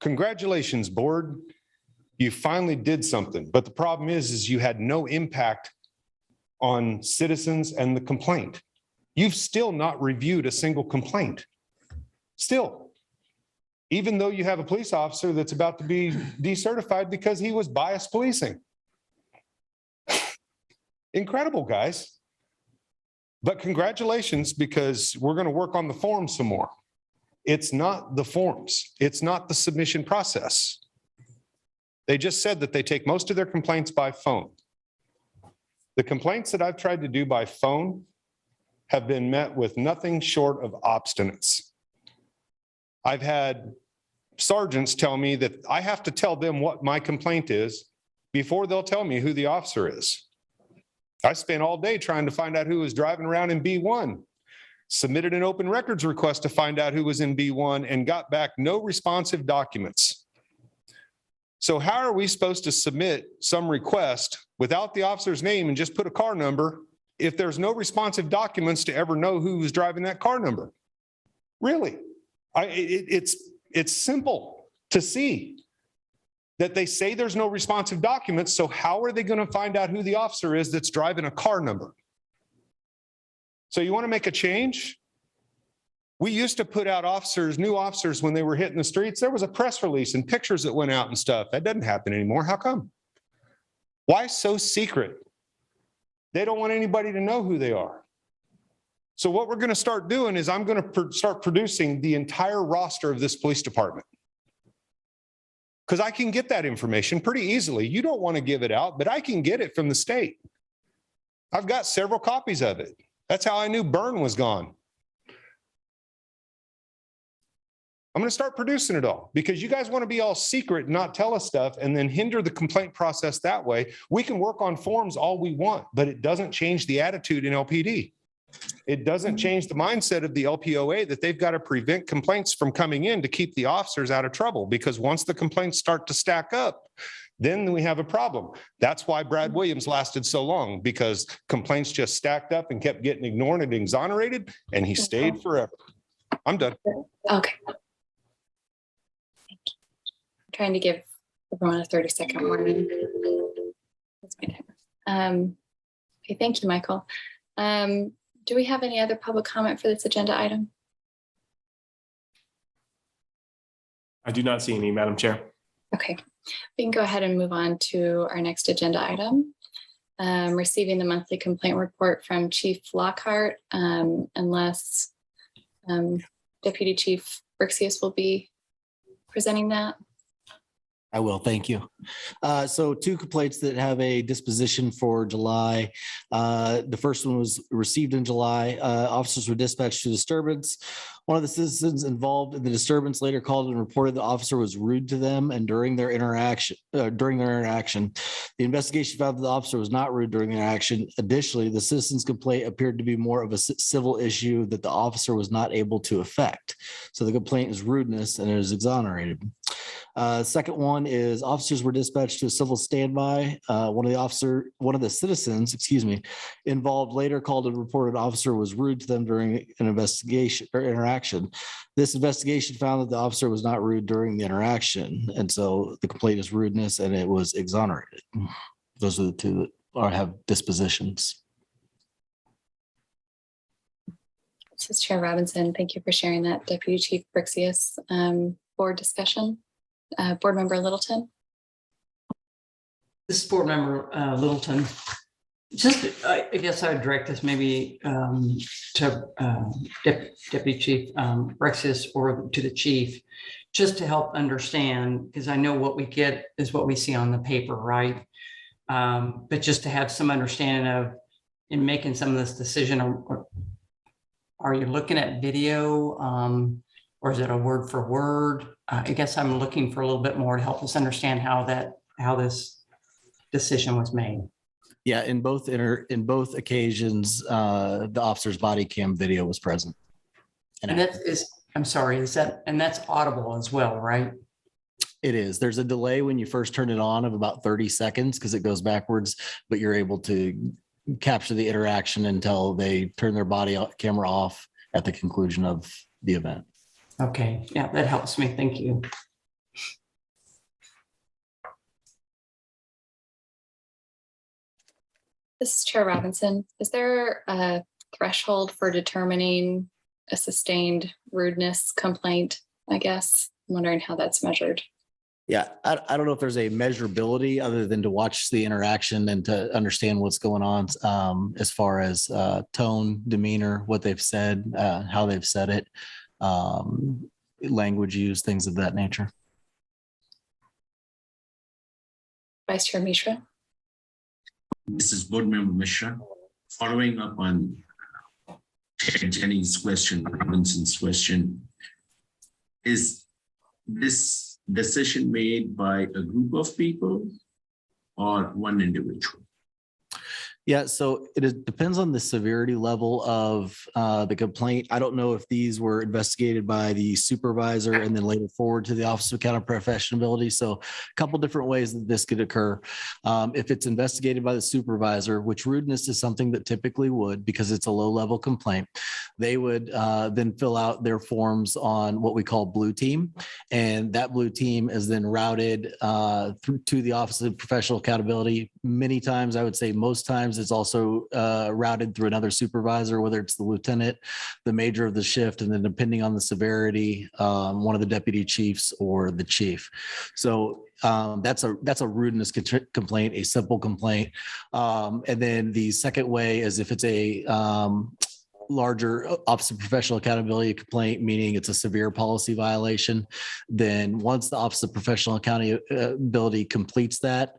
Congratulations, board. You finally did something. But the problem is you had no impact on citizens and the complaint. You've still not reviewed a single complaint. Still. Even though you have a police officer that's about to be decertified because he was biased policing. Incredible, guys. But congratulations, because we're going to work on the form some more. It's not the forms. It's not the submission process. They just said that they take most of their complaints by phone. The complaints that I've tried to do by phone have been met with nothing short of obstinance. I've had sergeants tell me that I have to tell them what my complaint is before they'll tell me who the officer is. I spent all day trying to find out who was driving around in B1. Submitted an open records request to find out who was in B1 and got back no responsive documents. So how are we supposed to submit some request without the officer's name and just put a car number if there's no responsive documents to ever know who was driving that car number? Really? It's simple to see that they say there's no responsive documents. So how are they going to find out who the officer is that's driving a car number? So you want to make a change? We used to put out new officers when they were hitting the streets. There was a press release and pictures that went out and stuff. That doesn't happen anymore. How come? Why so secret? They don't want anybody to know who they are. So what we're going to start doing is I'm going to start producing the entire roster of this police department. Because I can get that information pretty easily. You don't want to give it out, but I can get it from the state. I've got several copies of it. That's how I knew Byrne was gone. I'm going to start producing it all because you guys want to be all secret, not tell us stuff and then hinder the complaint process that way. We can work on forms all we want, but it doesn't change the attitude in LPD. It doesn't change the mindset of the LPOA that they've got to prevent complaints from coming in to keep the officers out of trouble, because once the complaints start to stack up, then we have a problem. That's why Brad Williams lasted so long, because complaints just stacked up and kept getting ignored and exonerated, and he stayed forever. I'm done. Okay. Thank you. I'm trying to give everyone a 30-second warning. That's my timer. Okay, thank you, Michael. Do we have any other public comment for this agenda item? I do not see any, Madam Chair. Okay, we can go ahead and move on to our next agenda item. Receiving the monthly complaint report from Chief Lockhart, unless Deputy Chief Brixius will be presenting that. I will, thank you. So 2 complaints that have a disposition for July. The first one was received in July. Officers were dispatched to disturbance. One of the citizens involved in the disturbance later called and reported the officer was rude to them and during their interaction. The investigation found that the officer was not rude during the interaction. Additionally, the citizen's complaint appeared to be more of a civil issue that the officer was not able to effect. So the complaint is rudeness and it is exonerated. Second one is officers were dispatched to a civil standby. One of the citizens, involved later called and reported an officer was rude to them during an investigation or interaction. This investigation found that the officer was not rude during the interaction. And so the complaint is rudeness and it was exonerated. Those are the 2 that have dispositions. This is Chair Robinson. Thank you for sharing that, Deputy Chief Brixius. Board discussion. Board Member Littleton. This is Board Member Littleton. Just, I guess I would direct this maybe to Deputy Chief Brixius or to the chief, just to help understand, because I know what we get is what we see on the paper, right? But just to have some understanding of, in making some of this decision, are you looking at video or is it a word for word? I guess I'm looking for a little bit more to help us understand how this decision was made. Yeah, in both occasions, the officer's body cam video was present. And that is, I'm sorry, and that's audible as well, right? It is. There's a delay when you first turn it on of about 30 seconds because it goes backwards, but you're able to capture the interaction until they turn their body camera off at the conclusion of the event. Okay, yeah, that helps me. Thank you. This is Chair Robinson. Is there a threshold for determining a sustained rudeness complaint? I guess I'm wondering how that's measured. Yeah, I don't know if there's a measurability other than to watch the interaction and to understand what's going on as far as tone, demeanor, what they've said, how they've said it, language use, things of that nature. Vice Chair Mishra. This is Board Member Mishra. Following up on Chair Jennings' question, Robinson's question, is this decision made by a group of people or one individual? Yeah, so depends on the severity level of the complaint. I don't know if these were investigated by the supervisor and then later forward to the Office of Accountability and Professionability. So a couple different ways that this could occur. If it's investigated by the supervisor, which rudeness is something that typically would because it's a low-level complaint, they would then fill out their forms on what we call Blue Team. And that Blue Team is then routed through to the Office of Professional Accountability. Many times, I would say most times, it's also routed through another supervisor, whether it's the lieutenant, the major of the shift, and then depending on the severity, one of the deputy chiefs or the chief. So that's a rudeness complaint, a simple complaint. And then the second way is if it's a larger Office of Professional Accountability complaint, meaning it's a severe policy violation, then once the Office of Professional Accountability completes that,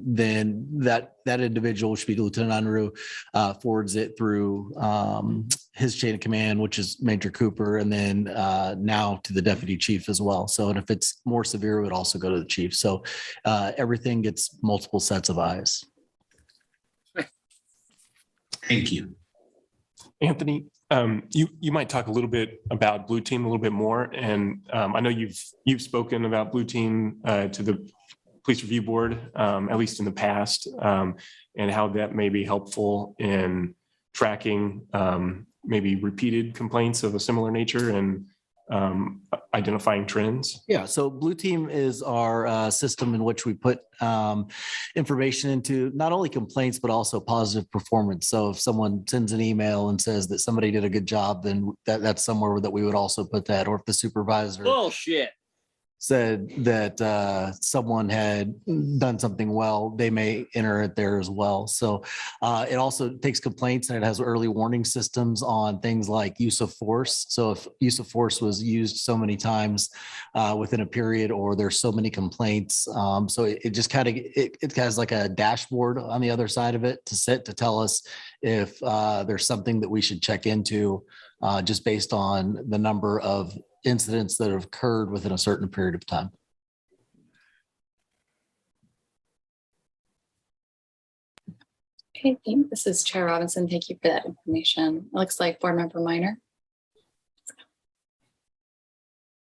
then that individual, which would be Lieutenant Unruh, forwards it through his chain of command, which is Major Cooper, and then now to the deputy chief as well. So, and if it's more severe, it would also go to the chief. So everything gets multiple sets of eyes. Thank you. Anthony, you might talk a little bit about Blue Team a little bit more, and I know you've spoken about Blue Team to the Police Review Board, at least in the past, and how that may be helpful in tracking maybe repeated complaints of a similar nature and identifying trends. Yeah, so Blue Team is our system in which we put information into not only complaints, but also positive performance. So if someone sends an email and says that somebody did a good job, then that's somewhere that we would also put that, or if the supervisor Bullshit. said that someone had done something well, they may enter it there as well. So it also takes complaints, and it has early warning systems on things like use of force. So if use of force was used so many times within a period, or there's so many complaints, so it just kind of it has like a dashboard on the other side of it to tell us if there's something that we should check into, just based on the number of incidents that have occurred within a certain period of time. Okay, this is Chair Robinson. Thank you for that information. It looks like Board Member Minor.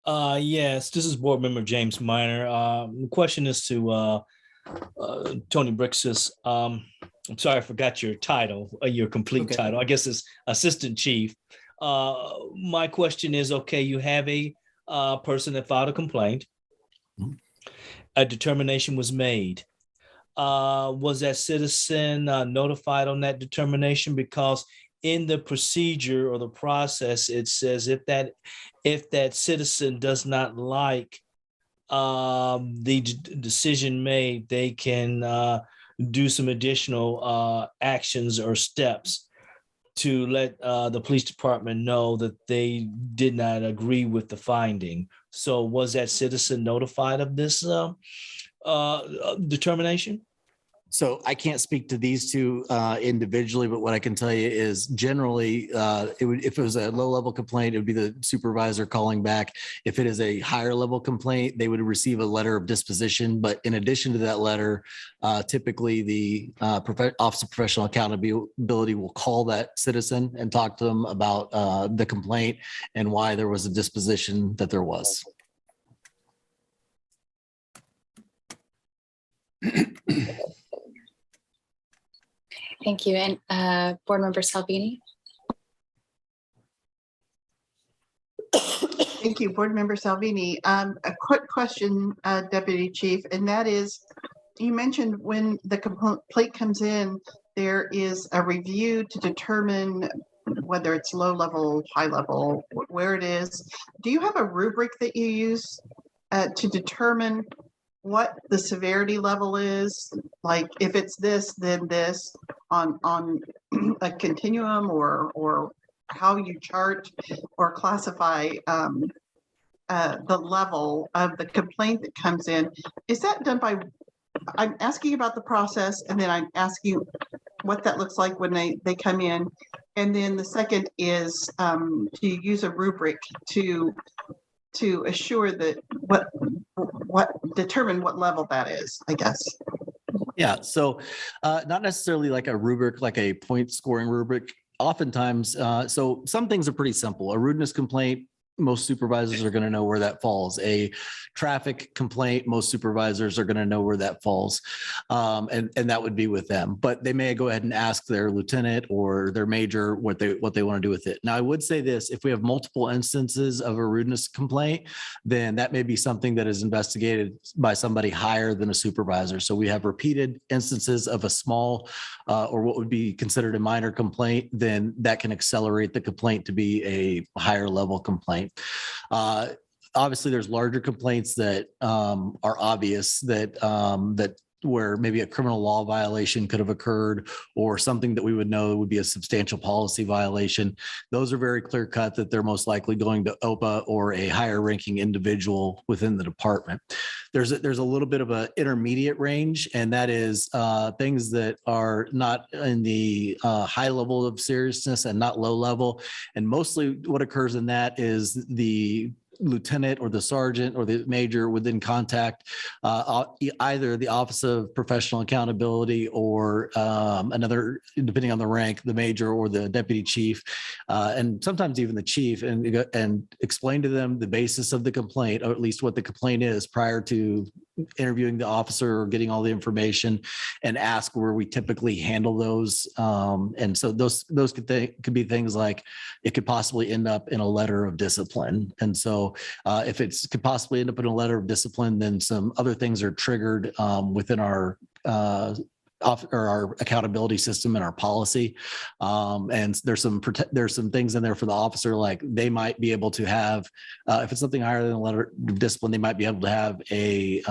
Yes, this is Board Member James Minor. The question is to Tony Brixis. I'm sorry, I forgot your title, your complete title. I guess it's Assistant Chief. My question is, okay, you have a person that filed a complaint. A determination was made. Was that citizen notified on that determination? Because in the procedure or the process, it says if that citizen does not like the decision made, they can do some additional actions or steps to let the police department know that they did not agree with the finding. So was that citizen notified of this determination? So I can't speak to these two individually, but what I can tell you is generally, if it was a low-level complaint, it would be the supervisor calling back. If it is a higher-level complaint, they would receive a letter of disposition. But in addition to that letter, typically the Office of Professional Accountability will call that citizen and talk to them about the complaint and why there was a disposition that there was. Thank you. And Board Member Salvini. Thank you, Board Member Salvini. A quick question, Deputy Chief, and that is, you mentioned when the complaint comes in, there is a review to determine whether it's low level, high level, where it is. Do you have a rubric that you use to determine what the severity level is? Like if it's this, then this, on a continuum, or how you chart or classify the level of the complaint that comes in? Is that done by, I'm asking about the process, and then I'm asking what that looks like when they come in. And then the second is to use a rubric to assure that determine what level that is, I guess. Yeah, so not necessarily like a rubric, like a point scoring rubric. Oftentimes, so some things are pretty simple. A rudeness complaint, most supervisors are going to know where that falls. A traffic complaint, most supervisors are going to know where that falls. And that would be with them. But they may go ahead and ask their lieutenant or their major what they want to do with it. Now, I would say this, if we have multiple instances of a rudeness complaint, then that may be something that is investigated by somebody higher than a supervisor. So we have repeated instances of a small or what would be considered a minor complaint, then that can accelerate the complaint to be a higher level complaint. Obviously, there's larger complaints that are obvious that where maybe a criminal law violation could have occurred, or something that we would know would be a substantial policy violation. Those are very clear cut that they're most likely going to OPA or a higher ranking individual within the department. There's a little bit of an intermediate range, and that is things that are not in the high level of seriousness and not low level. And mostly what occurs in that is the lieutenant or the sergeant or the major would then contact either the Office of Professional Accountability or another, depending on the rank, the major or the deputy chief, and sometimes even the chief, and explain to them the basis of the complaint, or at least what the complaint is, prior to interviewing the officer or getting all the information, and ask where we typically handle those. And so those could be things like it could possibly end up in a letter of discipline. And so if it could possibly end up in a letter of discipline, then some other things are triggered within our or our accountability system and our policy. And there's some things in there for the officer, like they might be able to have, if it's something higher than a letter of discipline, they might be able to have a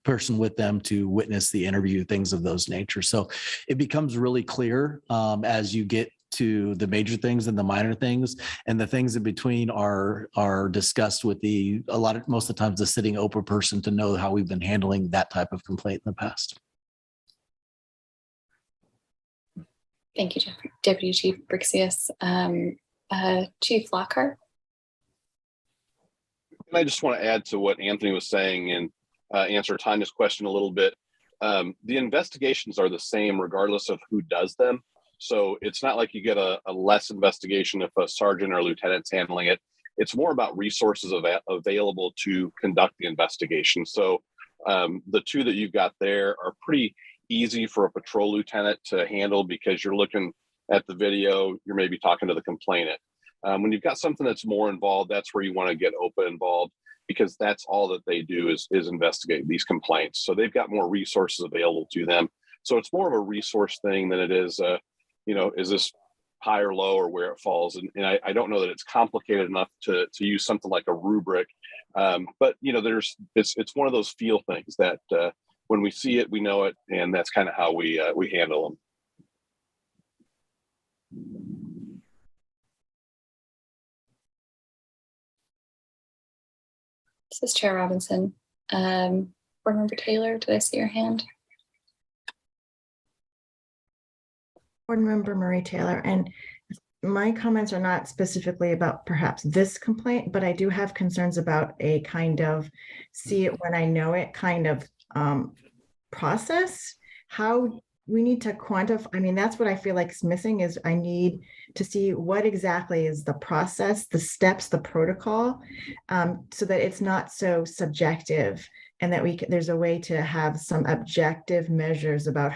person with them to witness the interview, things of those nature. So it becomes really clear as you get to the major things and the minor things, and the things in between are discussed with most of the times the sitting OPA person to know how we've been handling that type of complaint in the past. Thank you, Deputy Chief Brixius. Chief Lockhart. And I just want to add to what Anthony was saying and answer Tanya's question a little bit. The investigations are the same regardless of who does them. So it's not like you get a less investigation if a sergeant or lieutenant's handling it. It's more about resources available to conduct the investigation. So the two that you've got there are pretty easy for a patrol lieutenant to handle because you're looking at the video, you're maybe talking to the complainant. When you've got something that's more involved, that's where you want to get OPA involved, because that's all that they do is investigate these complaints. So they've got more resources available to them. So it's more of a resource thing than it is, is this high or low or where it falls? And I don't know that it's complicated enough to use something like a rubric. But it's one of those feel things that when we see it, we know it, and that's kind of how we handle them. This is Chair Robinson. Board Member Taylor, did I see your hand? Board Member Marie Taylor, and my comments are not specifically about perhaps this complaint, but I do have concerns about a kind of see it when I know it kind of process. How we need to quantify, I mean, that's what I feel like is missing, is I need to see what exactly is the process, the steps, the protocol, so that it's not so subjective, and that there's a way to have some objective measures about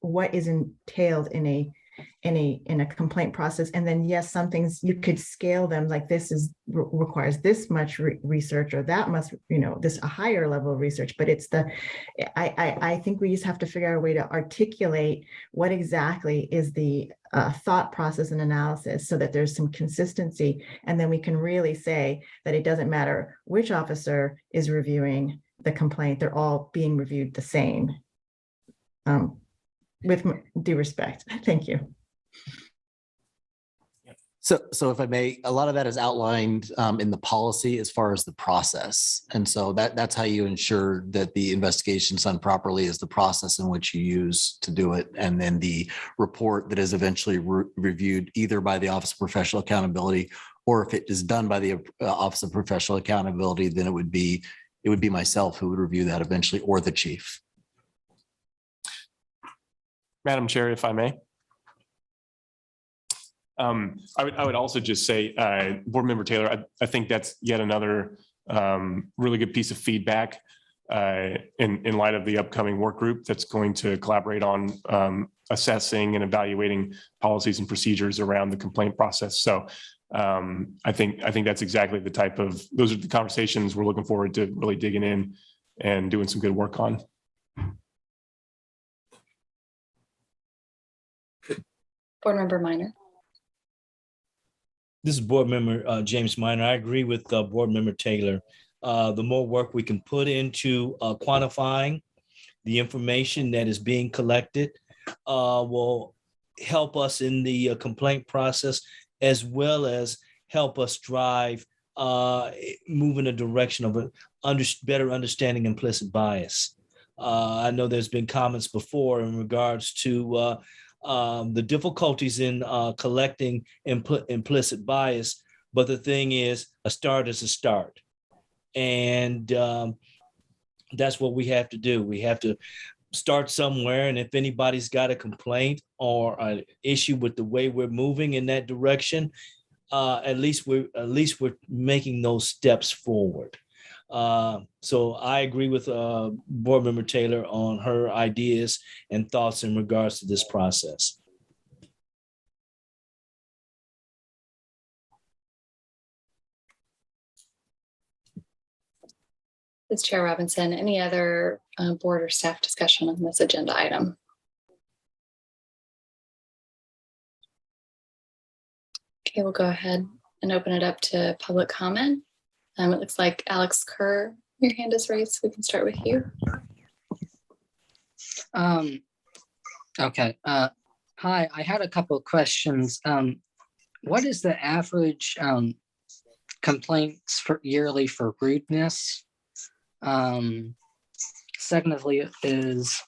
what is entailed in a complaint process. And then, yes, some things you could scale them, like this requires this much research, or that must, this a higher level of research. But it's I think we just have to figure out a way to articulate what exactly is the thought process and analysis, so that there's some consistency. And then we can really say that it doesn't matter which officer is reviewing the complaint, they're all being reviewed the same. With due respect. Thank you. So if I may, a lot of that is outlined in the policy as far as the process. And so that's how you ensure that the investigation is done properly, is the process in which you use to do it. And then the report that is eventually reviewed either by the Office of Professional Accountability, or if it is done by the Office of Professional Accountability, then it would be myself who would review that eventually, or the chief. Madam Chair, if I may. I would also just say, Board Member Taylor, I think that's yet another really good piece of feedback in light of the upcoming work group that's going to collaborate on assessing and evaluating policies and procedures around the complaint process. So I think that's exactly those are the conversations we're looking forward to really digging in and doing some good work on. Board Member Minor. This is Board Member James Minor. I agree with Board Member Taylor. The more work we can put into quantifying the information that is being collected will help us in the complaint process, as well as help us drive, move in a direction of better understanding implicit bias. I know there's been comments before in regards to the difficulties in collecting implicit bias, but the thing is, a start is a start. And that's what we have to do. We have to start somewhere. And if anybody's got a complaint or an issue with the way we're moving in that direction, at least we're making those steps forward. So I agree with Board Member Taylor on her ideas and thoughts in regards to this process. This is Chair Robinson. Any other board or staff discussion on this agenda item? Okay, we'll go ahead and open it up to public comment. It looks like Alex Kerr, your hand is raised. We can start with you. Okay. Hi, I had a couple of questions. What is the average complaints for yearly for rudeness? Secondly, is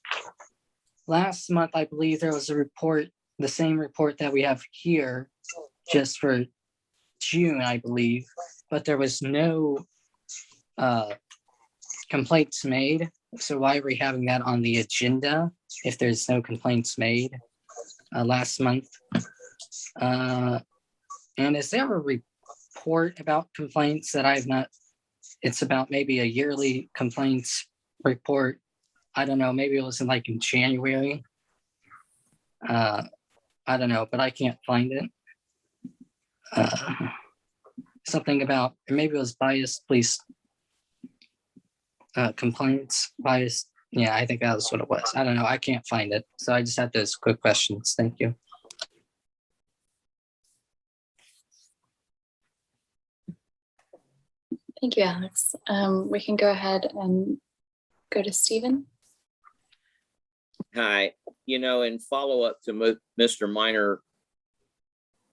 last month, I believe there was a report, the same report that we have here, just for June, I believe, but there was no complaints made. So why are we having that on the agenda if there's no complaints made last month? And is there a report about complaints that I've not, it's about maybe a yearly complaints report. I don't know, maybe it was in January. I don't know, but I can't find it. Something about, maybe it was biased police complaints, biased. Yeah, I think that was what it was. I don't know. I can't find it. So I just had those quick questions. Thank you. Thank you, Alex. We can go ahead and go to Stephen. Hi, in follow-up to Mr. Minor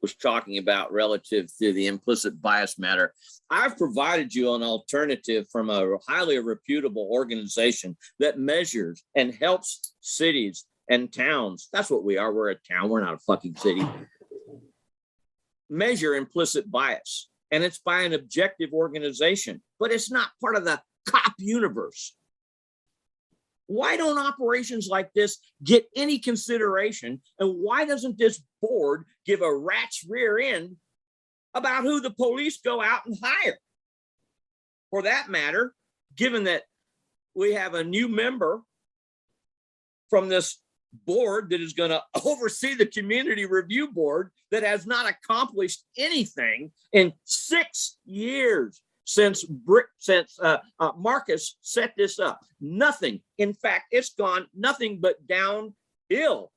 was talking about relative to the implicit bias matter, I've provided you an alternative from a highly reputable organization that measures and helps cities and towns. That's what we are. We're a town. We're not a fucking city. Measure implicit bias. And it's by an objective organization, but it's not part of the cop universe. Why don't operations like this get any consideration? And why doesn't this board give a rat's rear end about who the police go out and hire? For that matter, given that we have a new member from this board that is going to oversee the community review board that has not accomplished anything in 6 years since Marcus set this up. Nothing. In fact, it's gone nothing but downhill.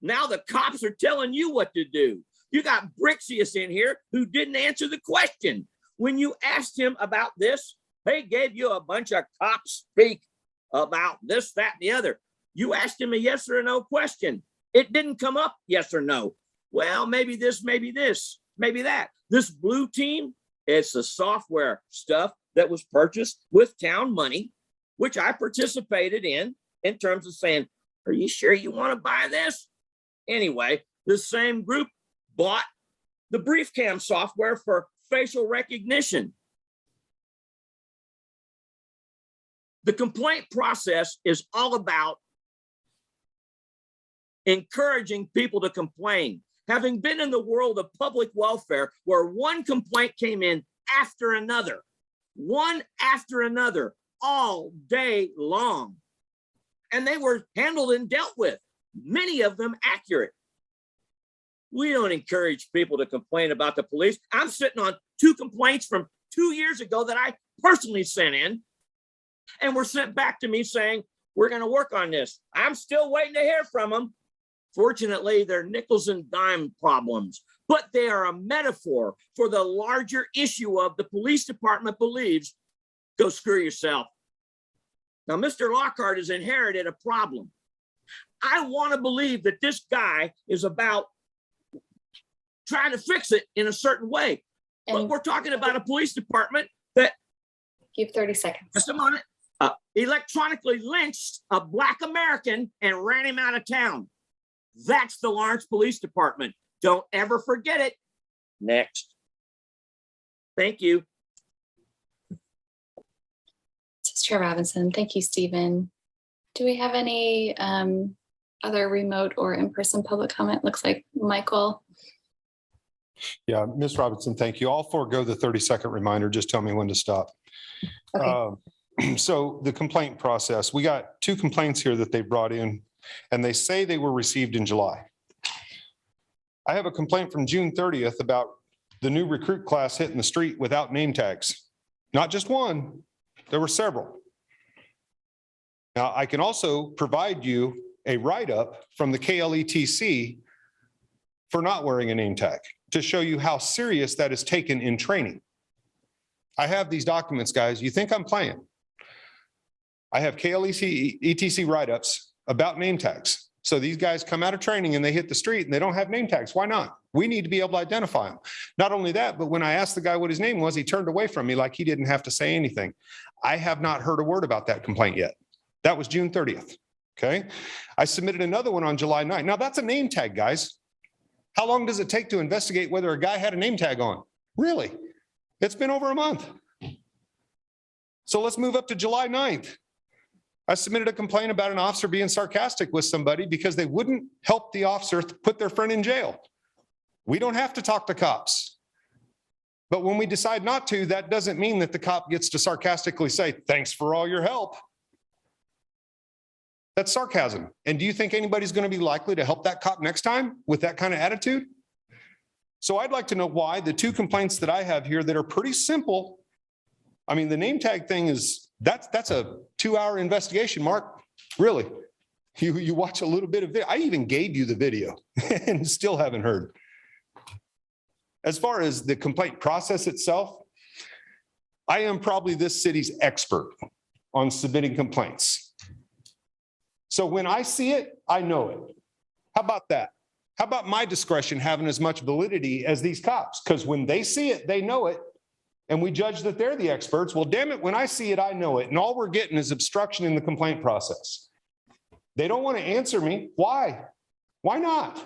Now the cops are telling you what to do. You got Brixius in here who didn't answer the question. When you asked him about this, they gave you a bunch of cops speak about this, that, and the other. You asked him a yes or a no question. It didn't come up yes or no. Well, maybe this, maybe that. This blue team, it's the software stuff that was purchased with town money, which I participated in terms of saying, are you sure you want to buy this? Anyway, the same group bought the brief cam software for facial recognition. The complaint process is all about encouraging people to complain. Having been in the world of public welfare, where one complaint came in after another, one after another, all day long, and they were handled and dealt with, many of them accurate. We don't encourage people to complain about the police. I'm sitting on 2 complaints from 2 years ago that I personally sent in, and were sent back to me saying, we're going to work on this. I'm still waiting to hear from them. Fortunately, they're nickels and dime problems, but they are a metaphor for the larger issue of the police department believes, go screw yourself. Now, Mr. Lockhart has inherited a problem. I want to believe that this guy is about trying to fix it in a certain way. But we're talking about a police department that, you have 30 seconds. Just a moment, electronically lynched a Black American and ran him out of town. That's the Lawrence Police Department. Don't ever forget it. Next. Thank you. This is Chair Robinson. Thank you, Stephen. Do we have any other remote or in-person public comment? Looks like Michael. Yeah, Ms. Robinson, thank you. I'll forego the 30-second reminder. Just tell me when to stop. Okay. So the complaint process, we got 2 complaints here that they brought in, and they say they were received in July. I have a complaint from June 30th about the new recruit class hitting the street without name tags. Not just one, there were several. Now, I can also provide you a write-up from the KLETC for not wearing a name tag. to show you how serious that is taken in training. I have these documents, guys. You think I'm playing? I have KLEC, ETC write-ups about name tags. So these guys come out of training and they hit the street and they don't have name tags. Why not? We need to be able to identify them. Not only that, but when I asked the guy what his name was, he turned away from me like he didn't have to say anything. I have not heard a word about that complaint yet. That was June 30th. Okay. I submitted another one on July 9th. Now that's a name tag, guys. How long does it take to investigate whether a guy had a name tag on? Really? It's been over a month. So let's move up to July 9th. I submitted a complaint about an officer being sarcastic with somebody because they wouldn't help the officer put their friend in jail. We don't have to talk to cops. But when we decide not to, that doesn't mean that the cop gets to sarcastically say, thanks for all your help. That's sarcasm. And do you think anybody's going to be likely to help that cop next time with that kind of attitude? So I'd like to know why the two complaints that I have here that are pretty simple. I mean, the name tag thing is, that's a 2-hour investigation, Mark. Really? You watch a little bit of it. I even gave you the video and still haven't heard. As far as the complaint process itself, I am probably this city's expert on submitting complaints. So when I see it, I know it. How about that? How about my discretion having as much validity as these cops? Because when they see it, they know it. And we judge that they're the experts. Well, damn it, when I see it, I know it. And all we're getting is obstruction in the complaint process. They don't want to answer me. Why? Why not?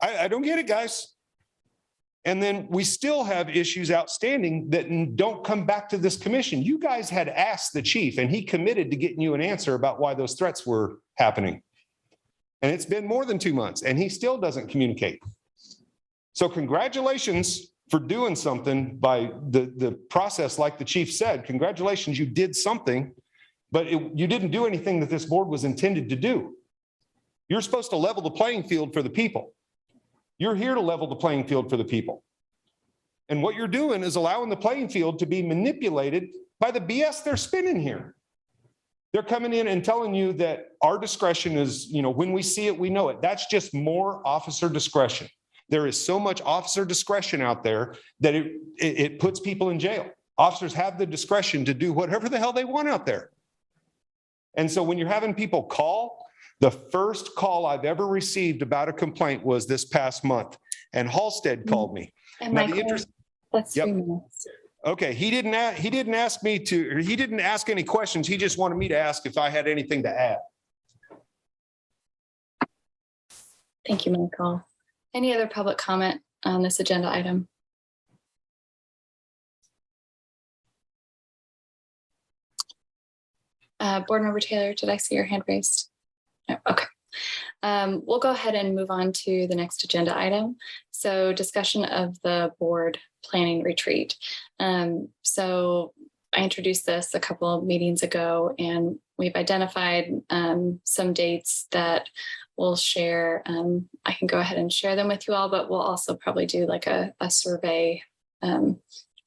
I don't get it, guys. And then we still have issues outstanding that don't come back to this commission. You guys had asked the chief and he committed to getting you an answer about why those threats were happening. And it's been more than 2 months and he still doesn't communicate. So congratulations for doing something by the process, like the chief said. Congratulations, you did something, but you didn't do anything that this board was intended to do. You're supposed to level the playing field for the people. You're here to level the playing field for the people. And what you're doing is allowing the playing field to be manipulated by the BS they're spinning here. They're coming in and telling you that our discretion is, when we see it, we know it. That's just more officer discretion. There is so much officer discretion out there that it puts people in jail. Officers have the discretion to do whatever the hell they want out there. And so when you're having people call, the first call I've ever received about a complaint was this past month, and Halstead called me. And Now, Michael, that's 3 minutes. Okay, he didn't ask me to, or he didn't ask any questions. He just wanted me to ask if I had anything to add. Thank you, Michael. Any other public comment on this agenda item? Board Member Taylor, did I see your hand raised? No, okay. We'll go ahead and move on to the next agenda item. So discussion of the board planning retreat. So I introduced this a couple of meetings ago, and we've identified some dates that we'll share. I can go ahead and share them with you all, but we'll also probably do like a survey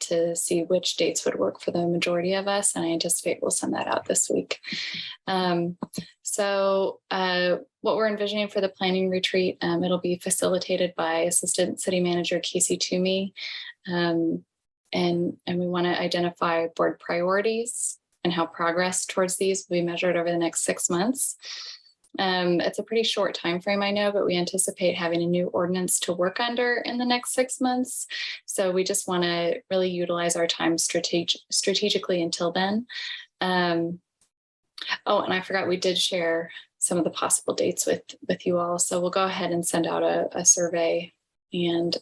to see which dates would work for the majority of us. And I anticipate we'll send that out this week. So what we're envisioning for the planning retreat, it'll be facilitated by Assistant City Manager Casey Toomey. And we want to identify board priorities and how progress towards these will be measured over the next 6 months. It's a pretty short time frame, I know, but we anticipate having a new ordinance to work under in the next 6 months. So we just want to really utilize our time strategically until then. Oh, and I forgot we did share some of the possible dates with you all. So we'll go ahead and send out a survey and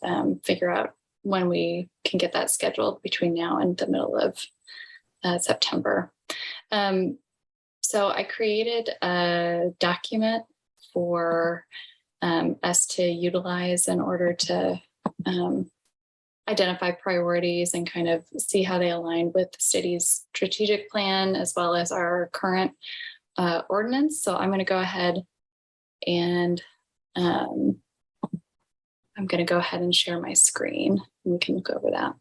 figure out when we can get that scheduled between now and the middle of September. So I created a document for us to utilize in order to identify priorities and kind of see how they align with the city's strategic plan as well as our current ordinance. So I'm going to go ahead and I'm going to go ahead and share my screen and we can look over that.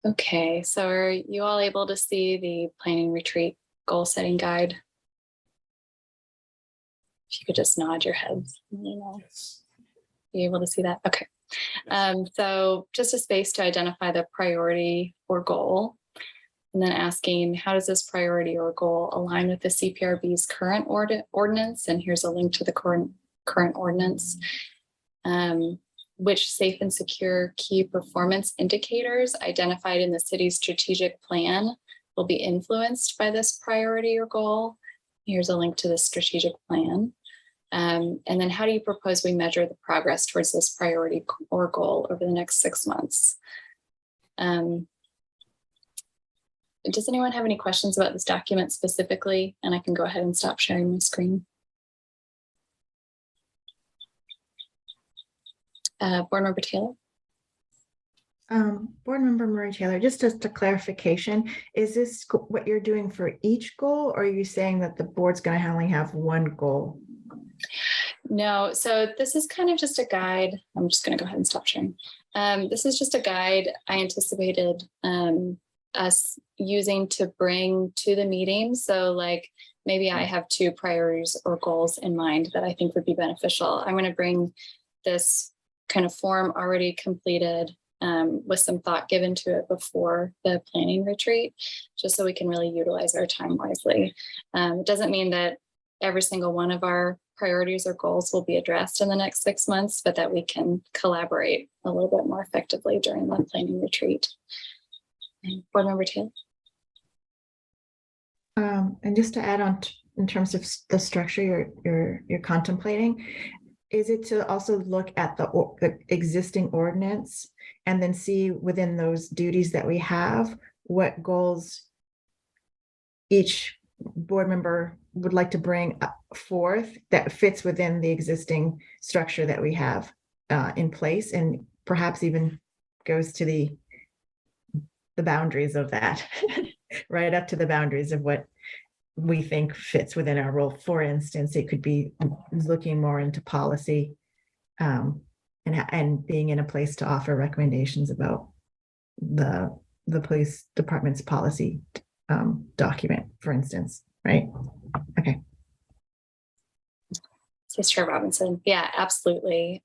Okay, so are you all able to see the planning retreat goal setting guide? If you could just nod your heads. You able to see that? Okay. So just a space to identify the priority or goal, and then asking, how does this priority or goal align with the CPRB's current ordinance? And here's a link to the current ordinance. Which safe and secure key performance indicators identified in the city's strategic plan will be influenced by this priority or goal? Here's a link to the strategic plan. And then how do you propose we measure the progress towards this priority or goal over the next 6 months? Does anyone have any questions about this document specifically? And I can go ahead and stop sharing my screen. Board Member Taylor. Board Member Murray Taylor, just as a clarification, is this what you're doing for each goal, or are you saying that the board's going to only have one goal? No, so this is kind of just a guide. I'm just going to go ahead and stop sharing. This is just a guide I anticipated us using to bring to the meeting. So like maybe I have 2 priorities or goals in mind that I think would be beneficial. I'm going to bring this kind of form already completed with some thought given to it before the planning retreat, just so we can really utilize our time wisely. It doesn't mean that every single one of our priorities or goals will be addressed in the next 6 months, but that we can collaborate a little bit more effectively during the planning retreat. Board Member Taylor. And just to add on in terms of the structure you're contemplating, is it to also look at the existing ordinance and then see within those duties that we have what goals each board member would like to bring forth that fits within the existing structure that we have in place, and perhaps even goes to the boundaries of that, right up to the boundaries of what we think fits within our role. For instance, it could be looking more into policy and being in a place to offer recommendations about the police department's policy document, for instance, right? Okay. Yes, Chair Robinson. Yeah, absolutely.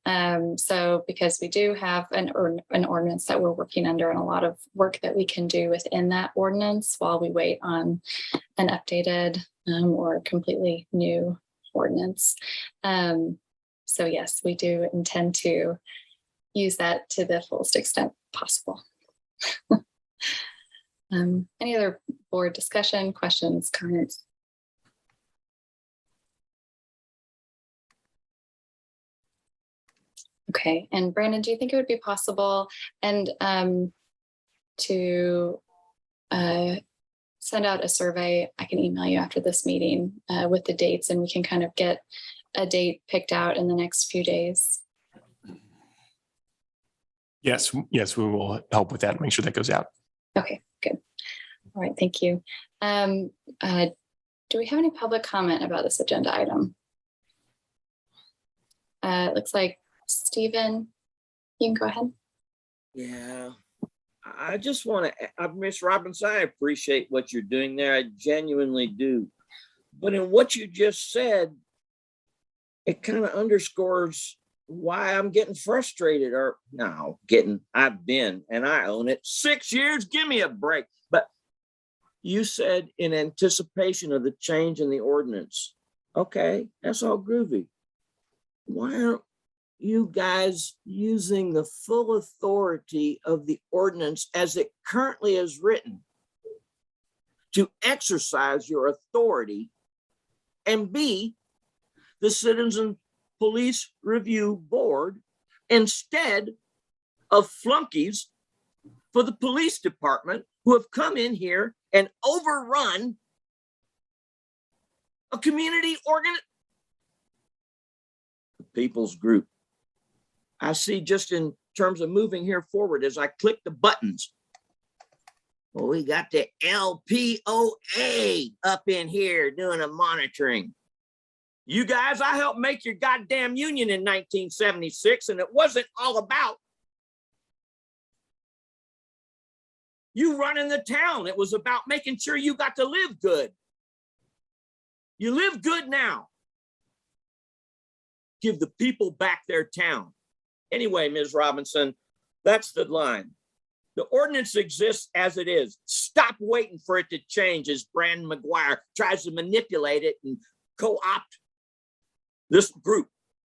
So because we do have an ordinance that we're working under, and a lot of work that we can do within that ordinance while we wait on an updated or completely new ordinance. So yes, we do intend to use that to the fullest extent possible. Any other board discussion, questions, comments? Okay, and Brandon, do you think it would be possible and to send out a survey? I can email you after this meeting with the dates, and we can kind of get a date picked out in the next few days. Yes, we will help with that and make sure that goes out. Okay, good. All right, thank you. Do we have any public comment about this agenda item? It looks like Stephen, you can go ahead. Yeah, I just want to, Ms. Robinson, I appreciate what you're doing there. I genuinely do. But in what you just said, it kind of underscores why I'm getting frustrated, or no, I've been, and I own it, 6 years, give me a break. But you said in anticipation of the change in the ordinance. Okay, that's all groovy. Why aren't you guys using the full authority of the ordinance as it currently is written to exercise your authority and be the Citizen Police Review Board instead of flunkies for the police department who have come in here and overrun a community people's group? I see, just in terms of moving here forward, as I click the buttons, well, we got the LPOA up in here doing a monitoring. You guys, I helped make your goddamn union in 1976, and it wasn't all about you running the town. It was about making sure you got to live good. You live good now. Give the people back their town. Anyway, Ms. Robinson, that's the line. The ordinance exists as it is. Stop waiting for it to change as Brandon McGuire tries to manipulate it and co-opt this group.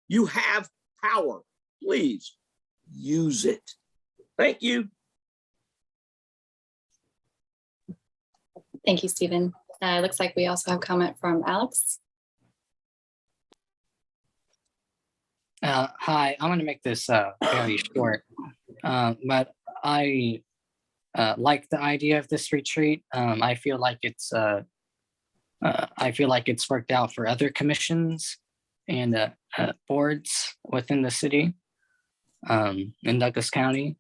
You have power. Please use it. Thank you. Thank you, Stephen. Looks like we also have comment from Alex. Hi, I'm going to make this very short, but I like the idea of this retreat. I feel like it's worked out for other commissions and boards within the city in Douglas County.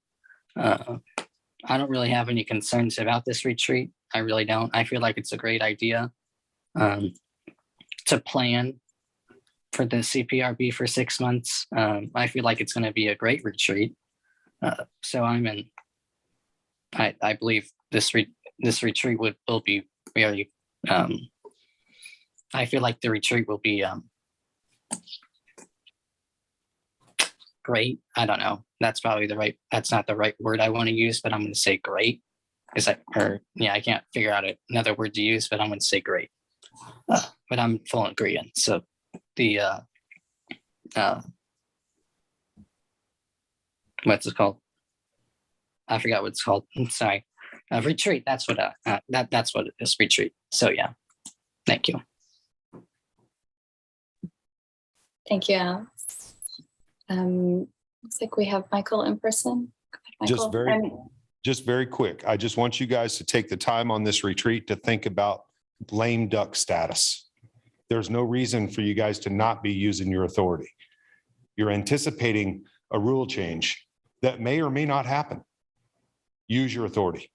I don't really have any concerns about this retreat. I really don't. I feel like it's a great idea to plan for the CPRB for 6 months. I feel like it's going to be a great retreat. So I believe this retreat will be very, I feel like the retreat will be great. I don't know. That's not the right word I want to use, but I'm going to say great. I can't figure out another word to use, but I'm going to say great. But I'm full agreement. So the what's it called? I forgot what it's called. I'm sorry. Retreat. That's what it is. Retreat. So yeah. Thank you. Thank you, Alex. Looks like we have Michael in person. Just very quick. I just want you guys to take the time on this retreat to think about lame duck status. There's no reason for you guys to not be using your authority. You're anticipating a rule change that may or may not happen. Use your authority.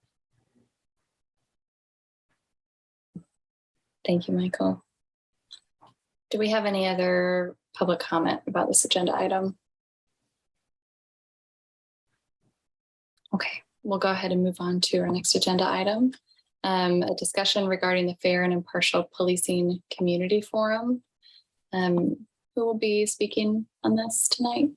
Thank you, Michael. Do we have any other public comment about this agenda item? Okay, we'll go ahead and move on to our next agenda item. A discussion regarding the Fair and Impartial Policing Community Forum. Who will be speaking on this tonight?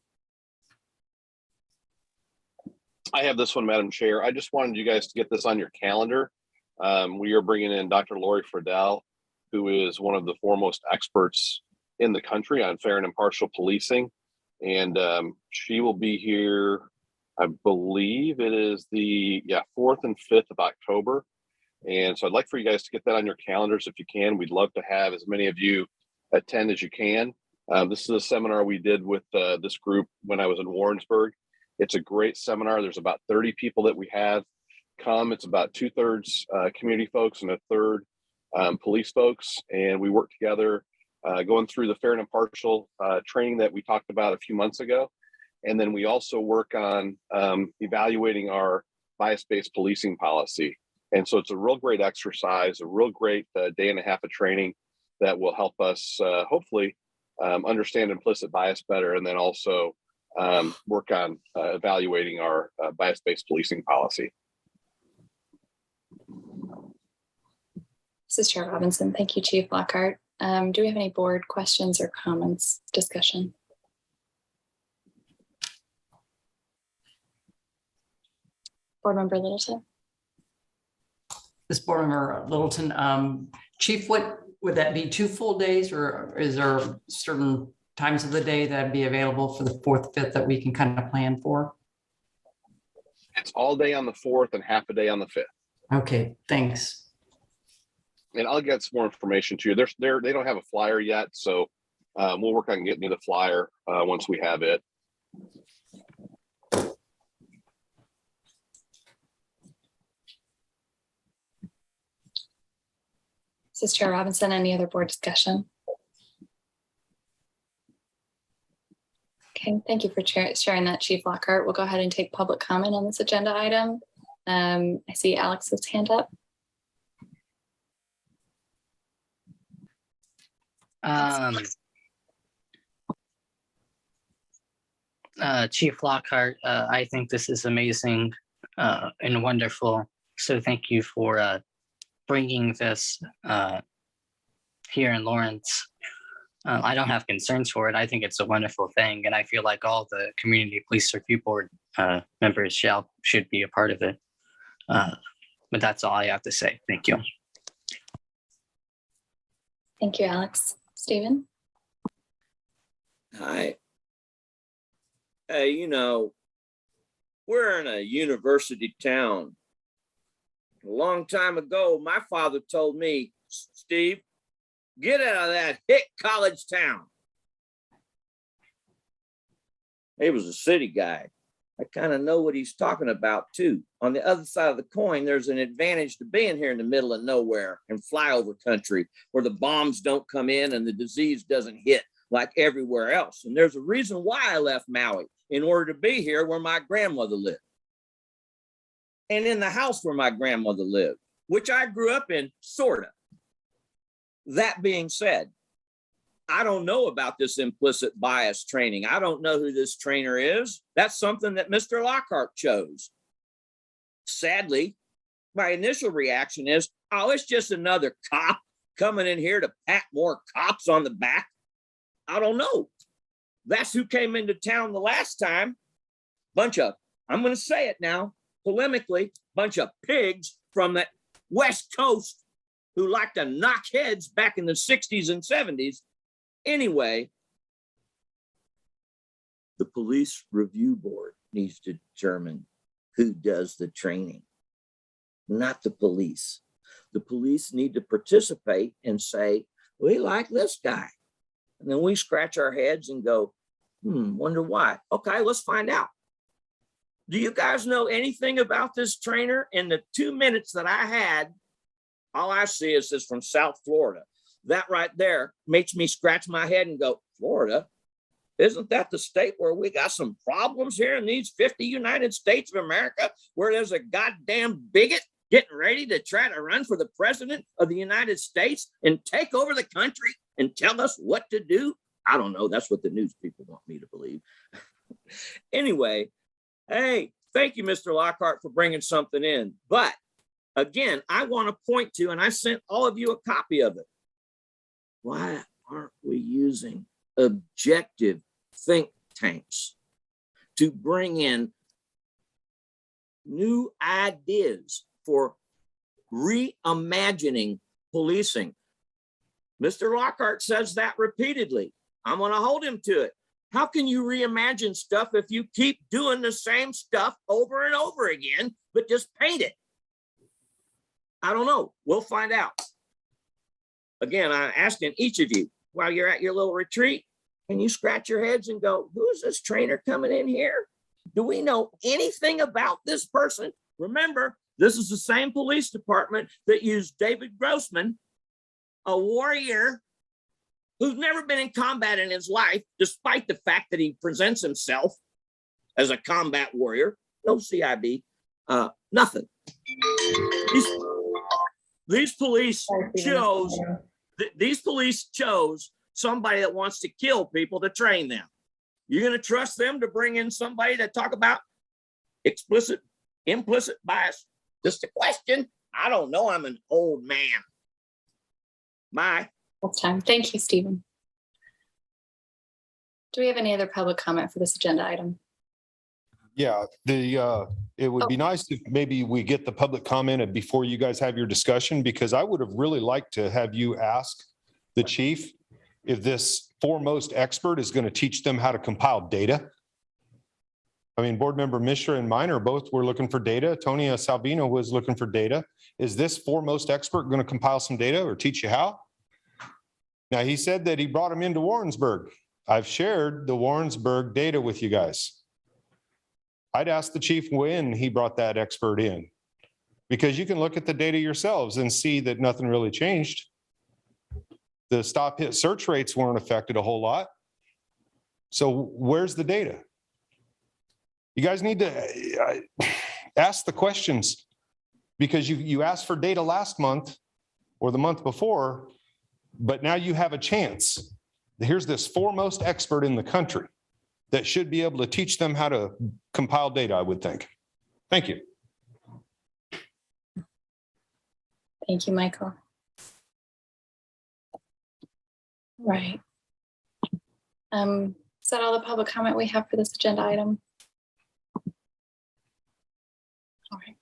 I have this one, Madam Chair. I just wanted you guys to get this on your calendar. We are bringing in Dr. Lori Friedel, who is one of the foremost experts in the country on fair and impartial policing. And she will be here, I believe it is the 4th and 5th of October. And so I'd like for you guys to get that on your calendars if you can. We'd love to have as many of you attend as you can. This is a seminar we did with this group when I was in Warrensburg. It's a great seminar. There's about 30 people that we have come. It's about 2/3 community folks and 1/3 police folks. And we work together going through the fair and impartial training that we talked about a few months ago. And then we also work on evaluating our bias-based policing policy. And so it's a real great exercise, a real great day and a half of training that will help us hopefully understand implicit bias better, and then also work on evaluating our bias-based policing policy. This is Chair Robinson. Thank you, Chief Lockhart. Do we have any board questions or comments, discussion? Board Member Littleton. This board member Littleton, Chief, what would that be? 2 full days, or is there certain times of the day that'd be available for the 4th, 5th that we can kind of plan for? It's all day on the 4th and half a day on the 5th. Okay, thanks. And I'll get some more information to you. They don't have a flyer yet, so we'll work on getting you the flyer once we have it. This is Chair Robinson. Any other board discussion? Okay, thank you for sharing that, Chief Lockhart. We'll go ahead and take public comment on this agenda item. I see Alex's hand up. Chief Lockhart, I think this is amazing and wonderful. So thank you for bringing this here in Lawrence. I don't have concerns for it. I think it's a wonderful thing, and I feel like all the Community Police Review Board members should be a part of it. But that's all I have to say. Thank you. Thank you, Alex. Stephen? Hi. Hey, you know, we're in a university town. A long time ago, my father told me, Steve, get out of that hick college town. He was a city guy. I kind of know what he's talking about too. On the other side of the coin, there's an advantage to being here in the middle of nowhere and flyover country where the bombs don't come in and the disease doesn't hit like everywhere else. And there's a reason why I left Maui, in order to be here where my grandmother lived. And in the house where my grandmother lived, which I grew up in, sort of. That being said, I don't know about this implicit bias training. I don't know who this trainer is. That's something that Mr. Lockhart chose. Sadly, my initial reaction is, oh, it's just another cop coming in here to pat more cops on the back. I don't know. That's who came into town the last time. Bunch of, I'm going to say it now, polemically, bunch of pigs from the West Coast who like to knock heads back in the 60s and 70s. Anyway, the Police Review Board needs to determine who does the training, not the police. The police need to participate and say, we like this guy. And then we scratch our heads and go, wonder why. Okay, let's find out. Do you guys know anything about this trainer? In the 2 minutes that I had, all I see is this from South Florida. That right there makes me scratch my head and go, Florida? Isn't that the state where we got some problems here in these 50 United States of America, where there's a goddamn bigot getting ready to try to run for the president of the United States and take over the country and tell us what to do? I don't know. That's what the news people want me to believe. Anyway, hey, thank you, Mr. Lockhart, for bringing something in. But again, I want to point to, and I sent all of you a copy of it. Why aren't we using objective think tanks to bring in new ideas for reimagining policing? Mr. Lockhart says that repeatedly. I'm going to hold him to it. How can you reimagine stuff if you keep doing the same stuff over and over again, but just paint it? I don't know. We'll find out. Again, I'm asking each of you, while you're at your little retreat, can you scratch your heads and go, who's this trainer coming in here? Do we know anything about this person? Remember, this is the same police department that used David Grossman, a warrior who's never been in combat in his life, despite the fact that he presents himself as a combat warrior. No CIB, nothing. These police chose somebody that wants to kill people to train them. You're going to trust them to bring in somebody to talk about explicit, implicit bias? Just a question. I don't know. I'm an old man. Bye. That's time. Thank you, Stephen. Do we have any other public comment for this agenda item? Yeah, it would be nice if maybe we get the public comment before you guys have your discussion, because I would have really liked to have you ask the chief if this foremost expert is going to teach them how to compile data. I mean, board member Mishra and Minor both were looking for data. Tonia Salvino was looking for data. Is this foremost expert going to compile some data or teach you how? Now, he said that he brought him into Warrensburg. I've shared the Warrensburg data with you guys. I'd ask the chief when he brought that expert in, because you can look at the data yourselves and see that nothing really changed. The stop hit search rates weren't affected a whole lot. So where's the data? You guys need to ask the questions, because you asked for data last month or the month before, but now you have a chance. Here's this foremost expert in the country that should be able to teach them how to compile data, I would think. Thank you. Thank you, Michael. Right. Is that all the public comment we have for this agenda item? All right.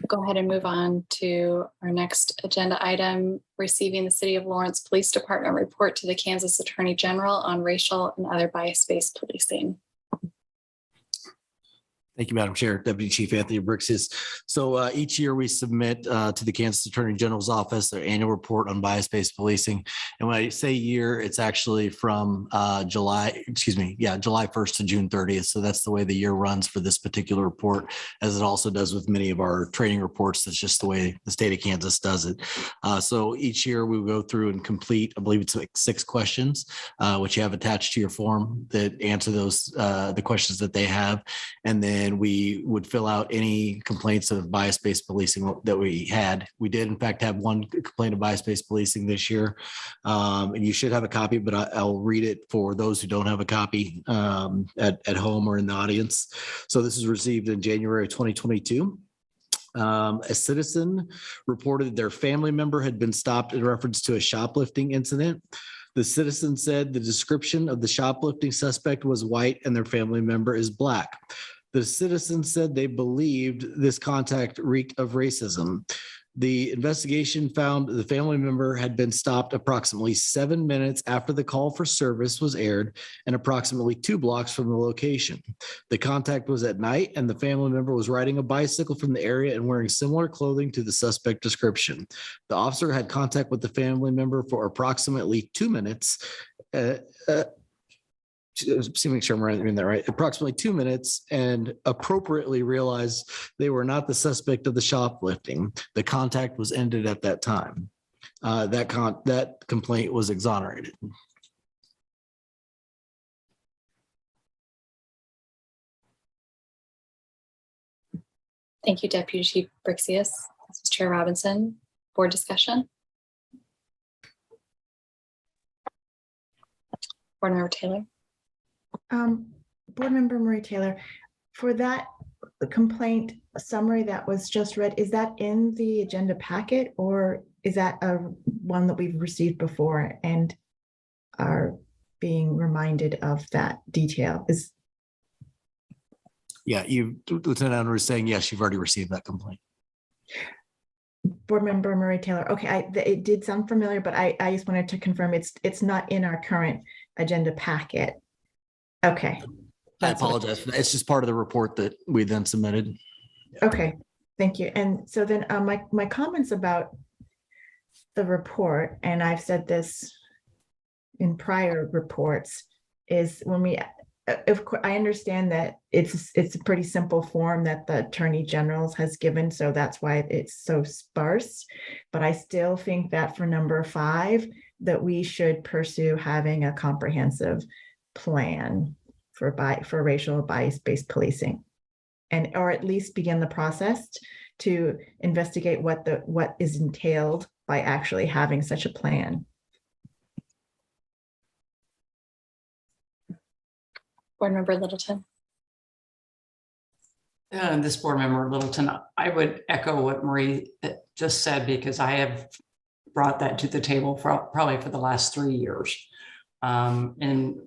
Go ahead and move on to our next agenda item, receiving the City of Lawrence Police Department report to the Kansas Attorney General on racial and other bias-based policing. Thank you, Madam Chair. Deputy Chief Anthony Brixius. So each year we submit to the Kansas Attorney General's office their annual report on bias-based policing. And when I say year, it's actually from July 1st to June 30th. So that's the way the year runs for this particular report, as it also does with many of our training reports. That's just the way the state of Kansas does it. So each year we go through and complete, I believe it's like 6 questions, which you have attached to your form that answer those, the questions that they have. And then we would fill out any complaints of bias-based policing that we had. We did, in fact, have one complaint of bias-based policing this year. And you should have a copy, but I'll read it for those who don't have a copy at home or in the audience. So this is received in January of 2022. A citizen reported their family member had been stopped in reference to a shoplifting incident. The citizen said the description of the shoplifting suspect was white and their family member is black. The citizen said they believed this contact reeked of racism. The investigation found the family member had been stopped approximately 7 minutes after the call for service was aired and approximately 2 blocks from the location. The contact was at night and the family member was riding a bicycle from the area and wearing similar clothing to the suspect description. The officer had contact with the family member for approximately 2 minutes. Make sure I'm reading that right. Approximately 2 minutes, and appropriately realized they were not the suspect of the shoplifting. The contact was ended at that time. That complaint was exonerated. Thank you, Deputy Chief Brixius. This is Chair Robinson. Board discussion. Board Member Taylor. Board Member Marie Taylor, for that complaint summary that was just read, is that in the agenda packet or is that a one that we've received before and are being reminded of that detail? Lieutenant Adler is saying, yes, you've already received that complaint. Board Member Marie Taylor, okay, it did sound familiar, but I just wanted to confirm it's not in our current agenda packet. Okay. I apologize for that. It's just part of the report that we then submitted. Okay, thank you. And so then my comments about the report, and I've said this in prior reports, is when I understand that it's a pretty simple form that the Attorney General has given, so that's why it's so sparse. But I still think that for number 5, that we should pursue having a comprehensive plan for racial bias-based policing, or at least begin the process to investigate what is entailed by actually having such a plan. Board Member Littleton. This Board Member Littleton, I would echo what Marie just said, because I have brought that to the table probably for the last 3 years. And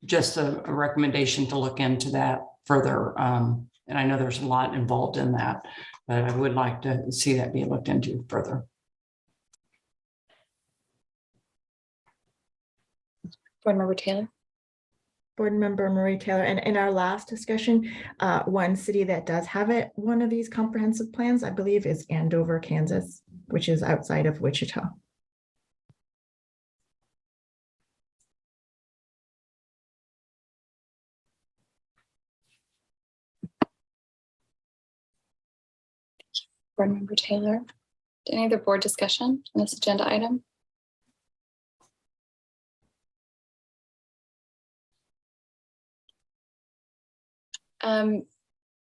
just a recommendation to look into that further. And I know there's a lot involved in that, but I would like to see that be looked into further. Board Member Taylor. Board Member Marie Taylor, and in our last discussion, one city that does have one of these comprehensive plans, I believe, is Andover, Kansas, which is outside of Wichita. Board Member Taylor. Any other board discussion on this agenda item?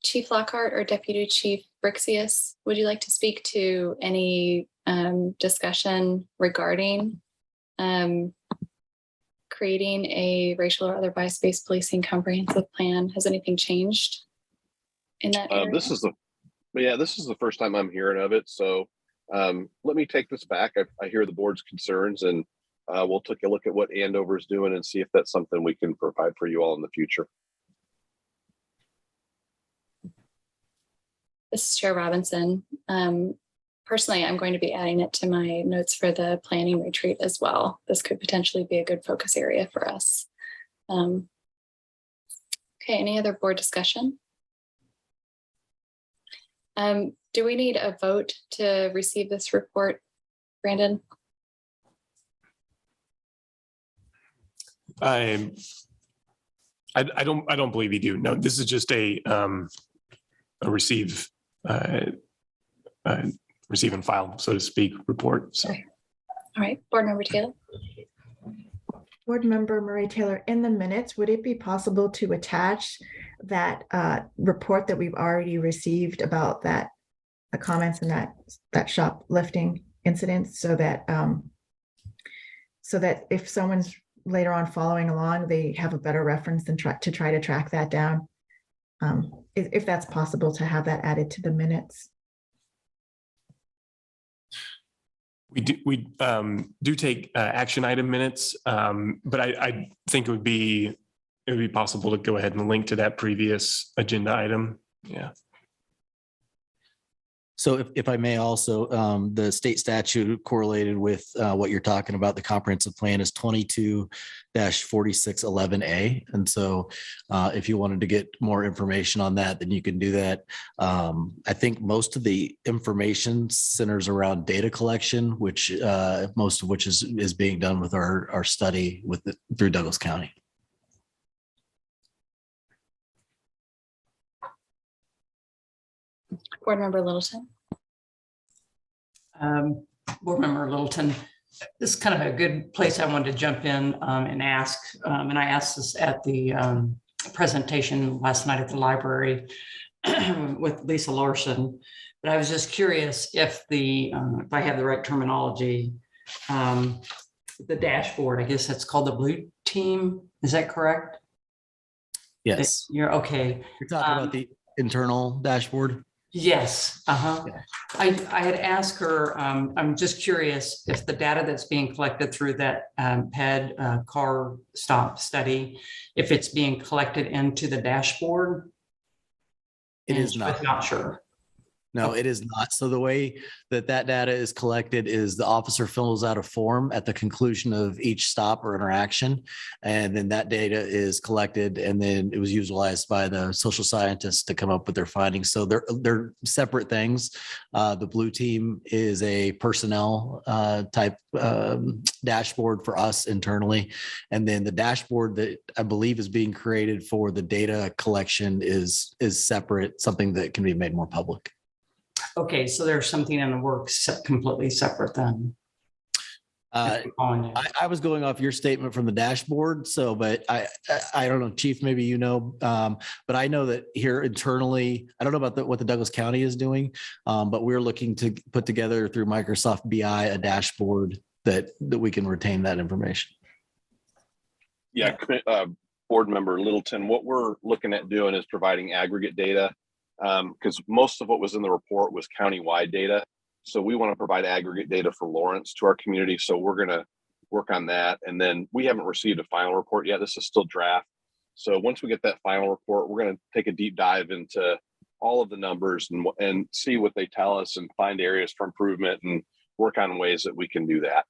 Chief Lockhart or Deputy Chief Brixius, would you like to speak to any discussion regarding creating a racial or other bias-based policing comprehensive plan? Has anything changed in that area? This is the first time I'm hearing of it. So let me take this back. I hear the board's concerns, and we'll take a look at what Andover is doing and see if that's something we can provide for you all in the future. This is Chair Robinson. Personally, I'm going to be adding it to my notes for the planning retreat as well. This could potentially be a good focus area for us. Okay, any other board discussion? Do we need a vote to receive this report, Brandon? I don't believe you do. No, this is just a receive and file, so to speak, report. So, okay. All right, Board Member Taylor. Board Member Marie Taylor, in the minutes, would it be possible to attach that report that we've already received about that, the comments in that shoplifting incident, so that if someone's later on following along, they have a better reference than try to track that down? If that's possible to have that added to the minutes. we do take action item minutes, but I think it would be possible to go ahead and link to that previous agenda item. Yeah. So if I may also, the state statute correlated with what you're talking about, the comprehensive plan is 22-4611A. And so if you wanted to get more information on that, then you can do that. I think most of the information centers around data collection, which most of which is being done with our study through Douglas County. Board Member Littleton. Board Member Littleton, this is kind of a good place I wanted to jump in and ask. And I asked this at the presentation last night at the library with Lisa Larson. But I was just curious if if I have the right terminology, the dashboard, I guess that's called the blue team. Is that correct? Yes. You're okay. You're talking about the internal dashboard? Yes. Yeah. I had asked her, I'm just curious if the data that's being collected through that PED car stop study, if it's being collected into the dashboard. It is not. I'm not sure. No, it is not. So the way that data is collected is the officer fills out a form at the conclusion of each stop or interaction. And then that data is collected, and then it was utilized by the social scientists to come up with their findings. So they're separate things. The blue team is a personnel type dashboard for us internally. And then the dashboard that I believe is being created for the data collection is separate, something that can be made more public. Okay, so there's something in the works completely separate then. I was going off your statement from the dashboard. So, but I don't know, Chief, maybe you know, but I know that here internally, I don't know about what the Douglas County is doing, but we're looking to put together through Microsoft BI a dashboard that we can retain that information. Yeah, Board Member Littleton, what we're looking at doing is providing aggregate data, because most of what was in the report was countywide data. So we want to provide aggregate data for Lawrence to our community. So we're going to work on that. And then we haven't received a final report yet. This is still draft. So once we get that final report, we're going to take a deep dive into all of the numbers and see what they tell us and find areas for improvement and work on ways that we can do that.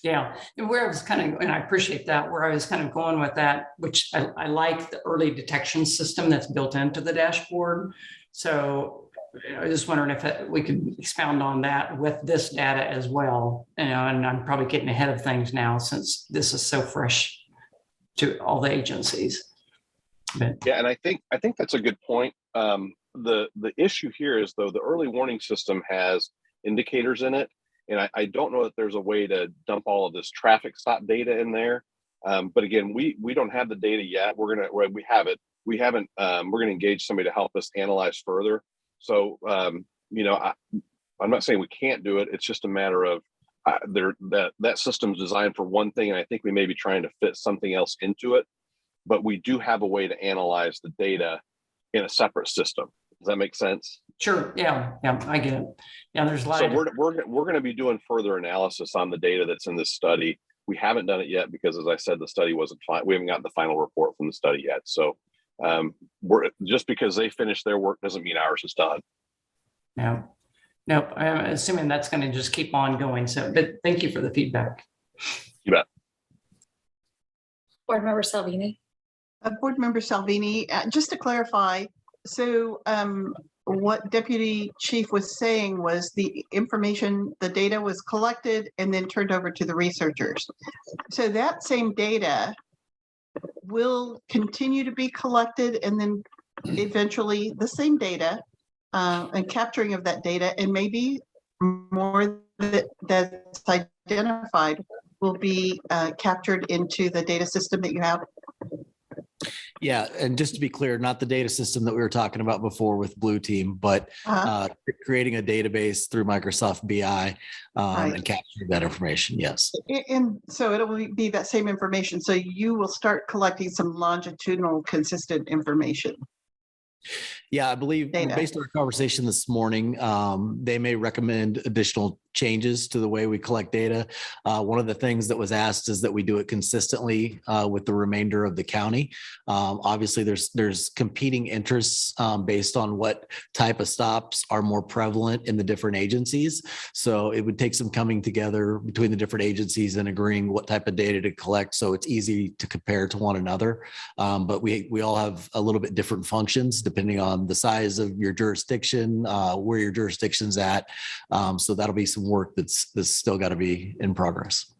Yeah, and where I was kind of, and I appreciate that, where I was kind of going with that, which I like the early detection system that's built into the dashboard. So I was just wondering if we could expound on that with this data as well. And I'm probably getting ahead of things now since this is so fresh to all the agencies. But yeah, and I think that's a good point. The issue here is, though, the early warning system has indicators in it. And I don't know that there's a way to dump all of this traffic stop data in there. But again, we don't have the data yet. We have it. We haven't. We're going to engage somebody to help us analyze further. So, I'm not saying we can't do it. It's just a matter of that system is designed for one thing, and I think we may be trying to fit something else into it. But we do have a way to analyze the data in a separate system. Does that make sense? Sure. Yeah. Yeah. I get it. Yeah. There's a lot So of. we're going to be doing further analysis on the data that's in this study. We haven't done it yet because, as I said, the study wasn't fine. We haven't gotten the final report from the study yet. So we're just because they finished their work doesn't mean ours is done. No, nope. I'm assuming that's going to just keep on going. So, but thank you for the feedback. You bet. Board Member Salvini. Board Member Salvini, just to clarify, so what Deputy Chief was saying was the information, the data was collected and then turned over to the researchers. So that same data will continue to be collected and then eventually the same data and capturing of that data and maybe more that's identified will be captured into the data system that you have. Yeah, and just to be clear, not the data system that we were talking about before with Blue Team, but creating a database through Microsoft BI and capturing that information. Yes. And so it'll be that same information. So you will start collecting some longitudinal consistent information. Yeah, I believe based on our conversation this morning, they may recommend additional changes to the way we collect data. One of the things that was asked is that we do it consistently with the remainder of the county. Obviously, there's competing interests based on what type of stops are more prevalent in the different agencies. So it would take some coming together between the different agencies and agreeing what type of data to collect so it's easy to compare to one another. But we all have a little bit different functions depending on the size of your jurisdiction, where your jurisdiction's at. So that'll be some work that's still got to be in progress.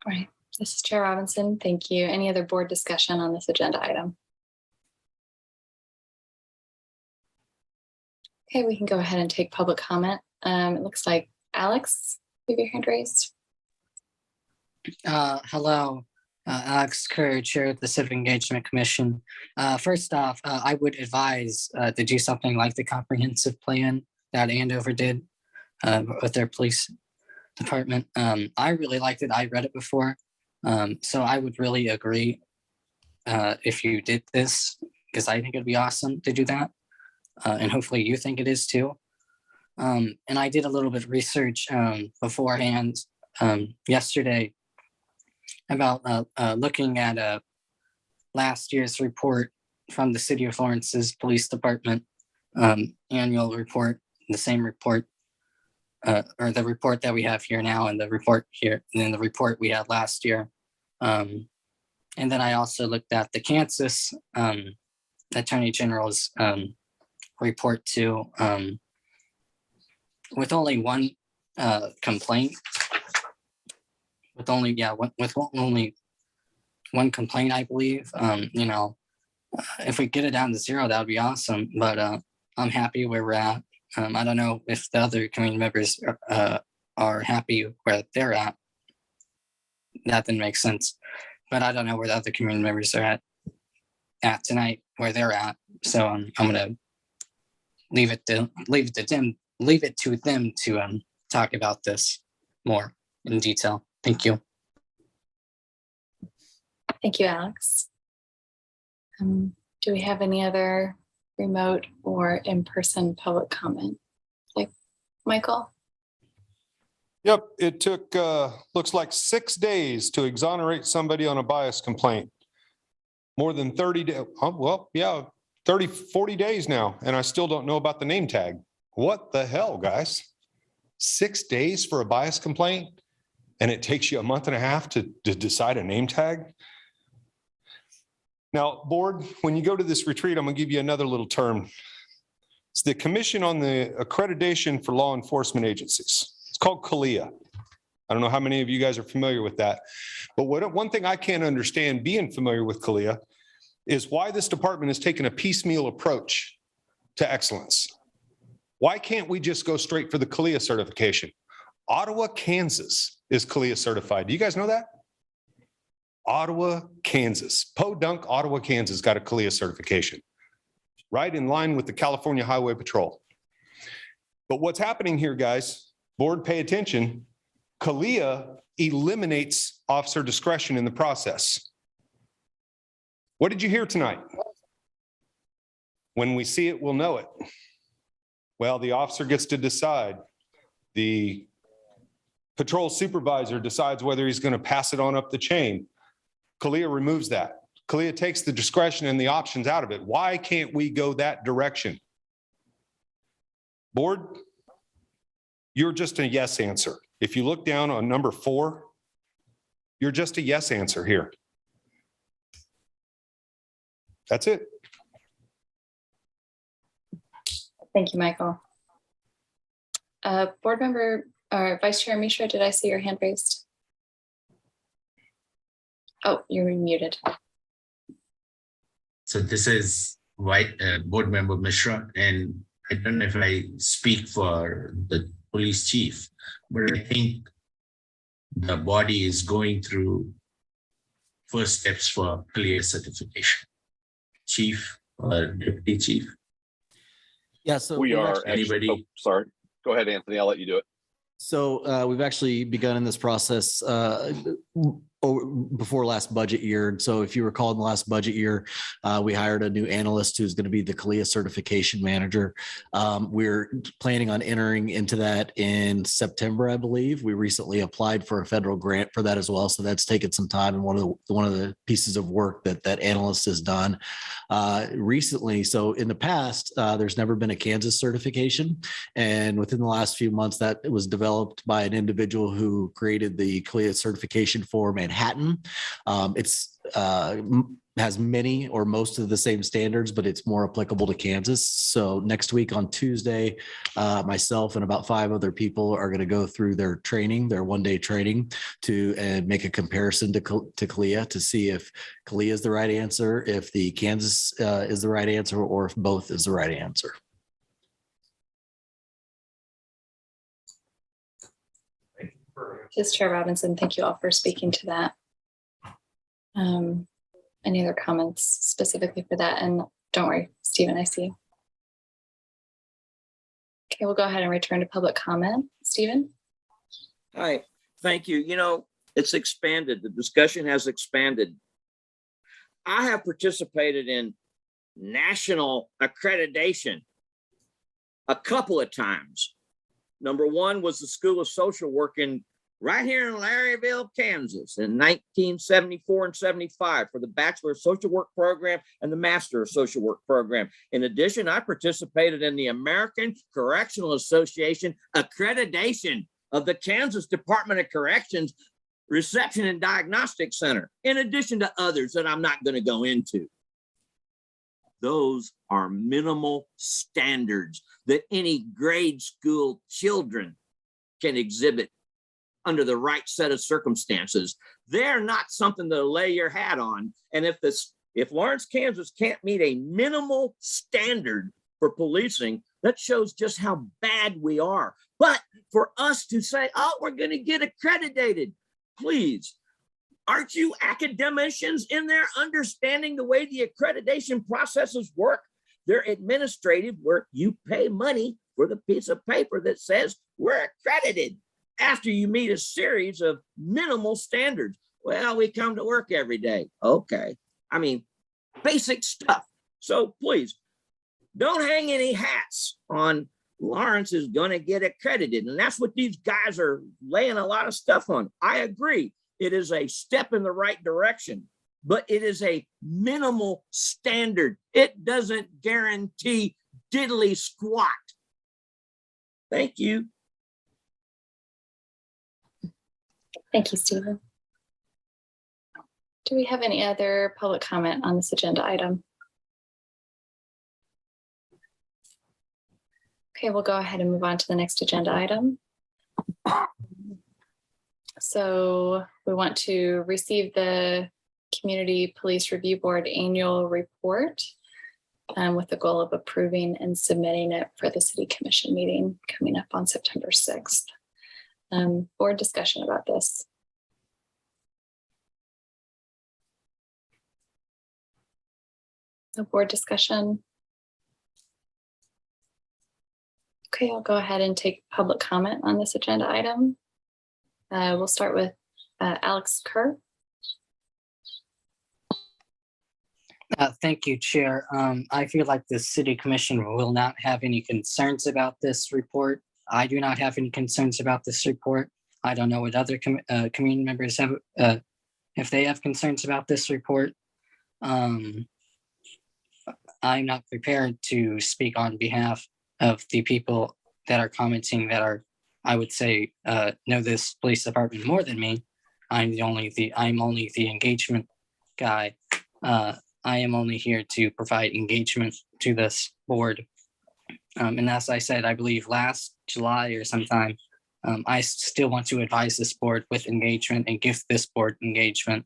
All right. This is Chair Robinson. Thank you. Any other board discussion on this agenda item? Okay, we can go ahead and take public comment. It looks like Alex, you have your hand raised. Hello, Alex Kerr, Chair of the Civic Engagement Commission. First off, I would advise to do something like the comprehensive plan that Andover did with their police department. I really liked it. I read it before. So I would really agree if you did this, because I think it'd be awesome to do that. And hopefully you think it is too. And I did a little bit of research beforehand yesterday about looking at last year's report from the City of Lawrence's Police Department annual report, the same report, or the report that we have here now and the report here, and then the report we had last year. And then I also looked at the Kansas Attorney General's report too, with only one complaint. With only one complaint, I believe. If we get it down to 0, that would be awesome. But I'm happy where we're at. I don't know if the other community members are happy where they're at. That didn't make sense. But I don't know where the other community members are at tonight, where they're at. So I'm gonna leave it to them to talk about this more in detail. Thank you. Thank you, Alex. Do we have any other remote or in-person public comment? Like Michael? Yep, it took, looks like 6 days to exonerate somebody on a bias complaint. More than 30 days, 40 days now, and I still don't know about the name tag. What the hell, guys? 6 days for a bias complaint? And it takes you a month and a half to decide a name tag? Now, board, when you go to this retreat, I'm gonna give you another little term. It's the Commission on the Accreditation for Law Enforcement Agencies. It's called CALEA. I don't know how many of you guys are familiar with that, but one thing I can't understand being familiar with CALEA is why this department has taken a piecemeal approach to excellence. Why can't we just go straight for the CALEA certification? Ottawa, Kansas is CALEA certified. Do you guys know that? Ottawa, Kansas. Podunk, Ottawa, Kansas got a CALEA certification, right in line with the California Highway Patrol. But what's happening here, guys, board, pay attention. CALEA eliminates officer discretion in the process. What did you hear tonight? When we see it, we'll know it. Well, the officer gets to decide. The patrol supervisor decides whether he's going to pass it on up the chain. CALEA removes that. CALEA takes the discretion and the options out of it. Why can't we go that direction? Board, you're just a yes answer. If you look down on number 4, you're just a yes answer here. That's it. Thank you, Michael. Board member or Vice Chair Mishra, did I see your hand raised? Oh, you're muted. So this is Board Member Mishra, and I don't know if I speak for the police chief, but I think the body is going through first steps for CALEA certification. Chief or Deputy Chief? Yeah, so We are anybody- actually, oh, sorry. Go ahead, Anthony. I'll let you do it. So we've actually begun in this process before last budget year. So if you recall, in the last budget year, we hired a new analyst who's going to be the CALEA certification manager. We're planning on entering into that in September, I believe. We recently applied for a federal grant for that as well. So that's taken some time, and one of the pieces of work that analyst has done recently. So in the past, there's never been a Kansas certification, and within the last few months, that was developed by an individual who created the CALEA certification for Manhattan. It's has many or most of the same standards, but it's more applicable to Kansas. So next week on Tuesday, myself and about 5 other people are going to go through their training, their one-day training, to make a comparison to CALEA to see if CALEA is the right answer, if the Kansas is the right answer, or if both is the right answer. Just Chair Robinson, thank you all for speaking to that. Any other comments specifically for that? And don't worry, Stephen, I see you. Okay, we'll go ahead and return to public comment. Stephen? Hi, thank you. You know, it's expanded. The discussion has expanded. I have participated in national accreditation a couple of times. Number one was the School of Social Work right here in Larryville, Kansas in 1974 and 75 for the Bachelor of Social Work program and the Master of Social Work program. In addition, I participated in the American Correctional Association accreditation of the Kansas Department of Corrections Reception and Diagnostic Center, in addition to others that I'm not going to go into. Those are minimal standards that any grade school children can exhibit under the right set of circumstances. They're not something to lay your hat on. And if Lawrence, Kansas can't meet a minimal standard for policing, that shows just how bad we are. But for us to say, oh, we're going to get accredited, please, aren't you academicians in there understanding the way the accreditation processes work? They're administrative, where you pay money for the piece of paper that says we're accredited after you meet a series of minimal standards. Well, we come to work every day. Okay. I mean, basic stuff. So please, don't hang any hats on Lawrence is going to get accredited. And that's what these guys are laying a lot of stuff on. I agree. It is a step in the right direction, but it is a minimal standard. It doesn't guarantee diddly squat. Thank you. Thank you, Stephen. Do we have any other public comment on this agenda item? Okay, we'll go ahead and move on to the next agenda item. So we want to receive the Community Police Review Board annual report with the goal of approving and submitting it for the City Commission meeting coming up on September 6th. Board discussion about this. No board discussion. Okay, I'll go ahead and take public comment on this agenda item. We'll start with Alex Kerr. Thank you, Chair. I feel like the City Commission will not have any concerns about this report. I do not have any concerns about this report. I don't know what other community members have, if they have concerns about this report. I'm not prepared to speak on behalf of the people that are commenting that are, I would say, know this police department more than me. I'm only the engagement guy. I am only here to provide engagement to this board. And as I said, I believe last July or sometime, I still want to advise this board with engagement and give this board engagement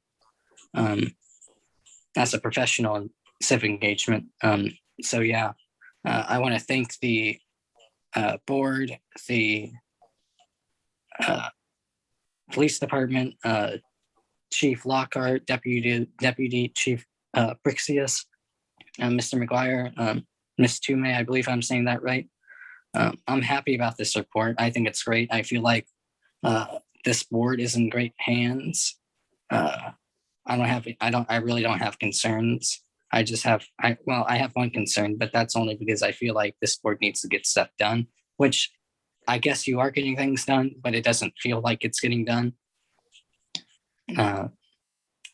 as a professional and civic engagement. So yeah, I want to thank the board, the police department, Chief Lockhart, Deputy Chief Brixius, Mr. McGuire, Ms. Toomey, I believe I'm saying that right. I'm happy about this report. I think it's great. I feel like this board is in great hands. I really don't have concerns. I have one concern, but that's only because I feel like this board needs to get stuff done, which I guess you are getting things done, but it doesn't feel like it's getting done.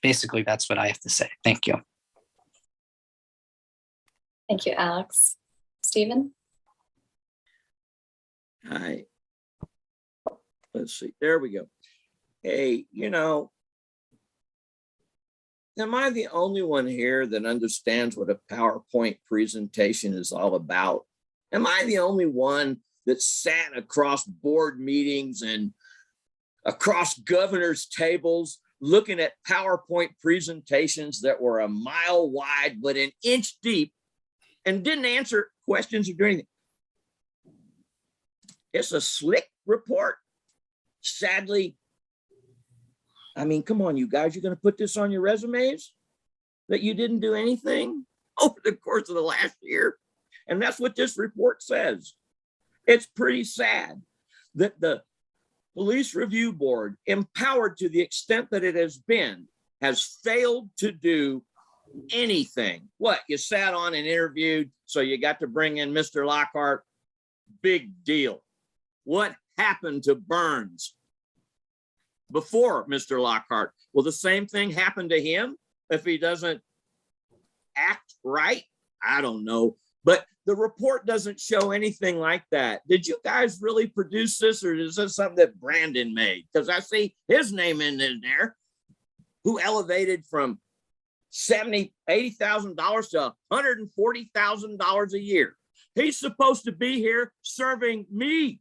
Basically, that's what I have to say. Thank you. Thank you, Alex. Stephen? Hi. Let's see. There we go. Hey, am I the only one here that understands what a PowerPoint presentation is all about? Am I the only one that sat across board meetings and across governors' tables looking at PowerPoint presentations that were a mile wide but an inch deep and didn't answer questions or do anything? It's a slick report. Sadly, I mean, come on, you guys, you're going to put this on your resumes that you didn't do anything over the course of the last year. And that's what this report says. It's pretty sad that the Police Review Board, empowered to the extent that it has been, has failed to do anything. What? You sat on and interviewed, so you got to bring in Mr. Lockhart. Big deal. What happened to Burns before Mr. Lockhart? Will the same thing happen to him if he doesn't act right? I don't know. But the report doesn't show anything like that. Did you guys really produce this, or is this something that Brandon made? Because I see his name in there, who elevated from $70,000, $80,000 to $140,000 a year. He's supposed to be here serving me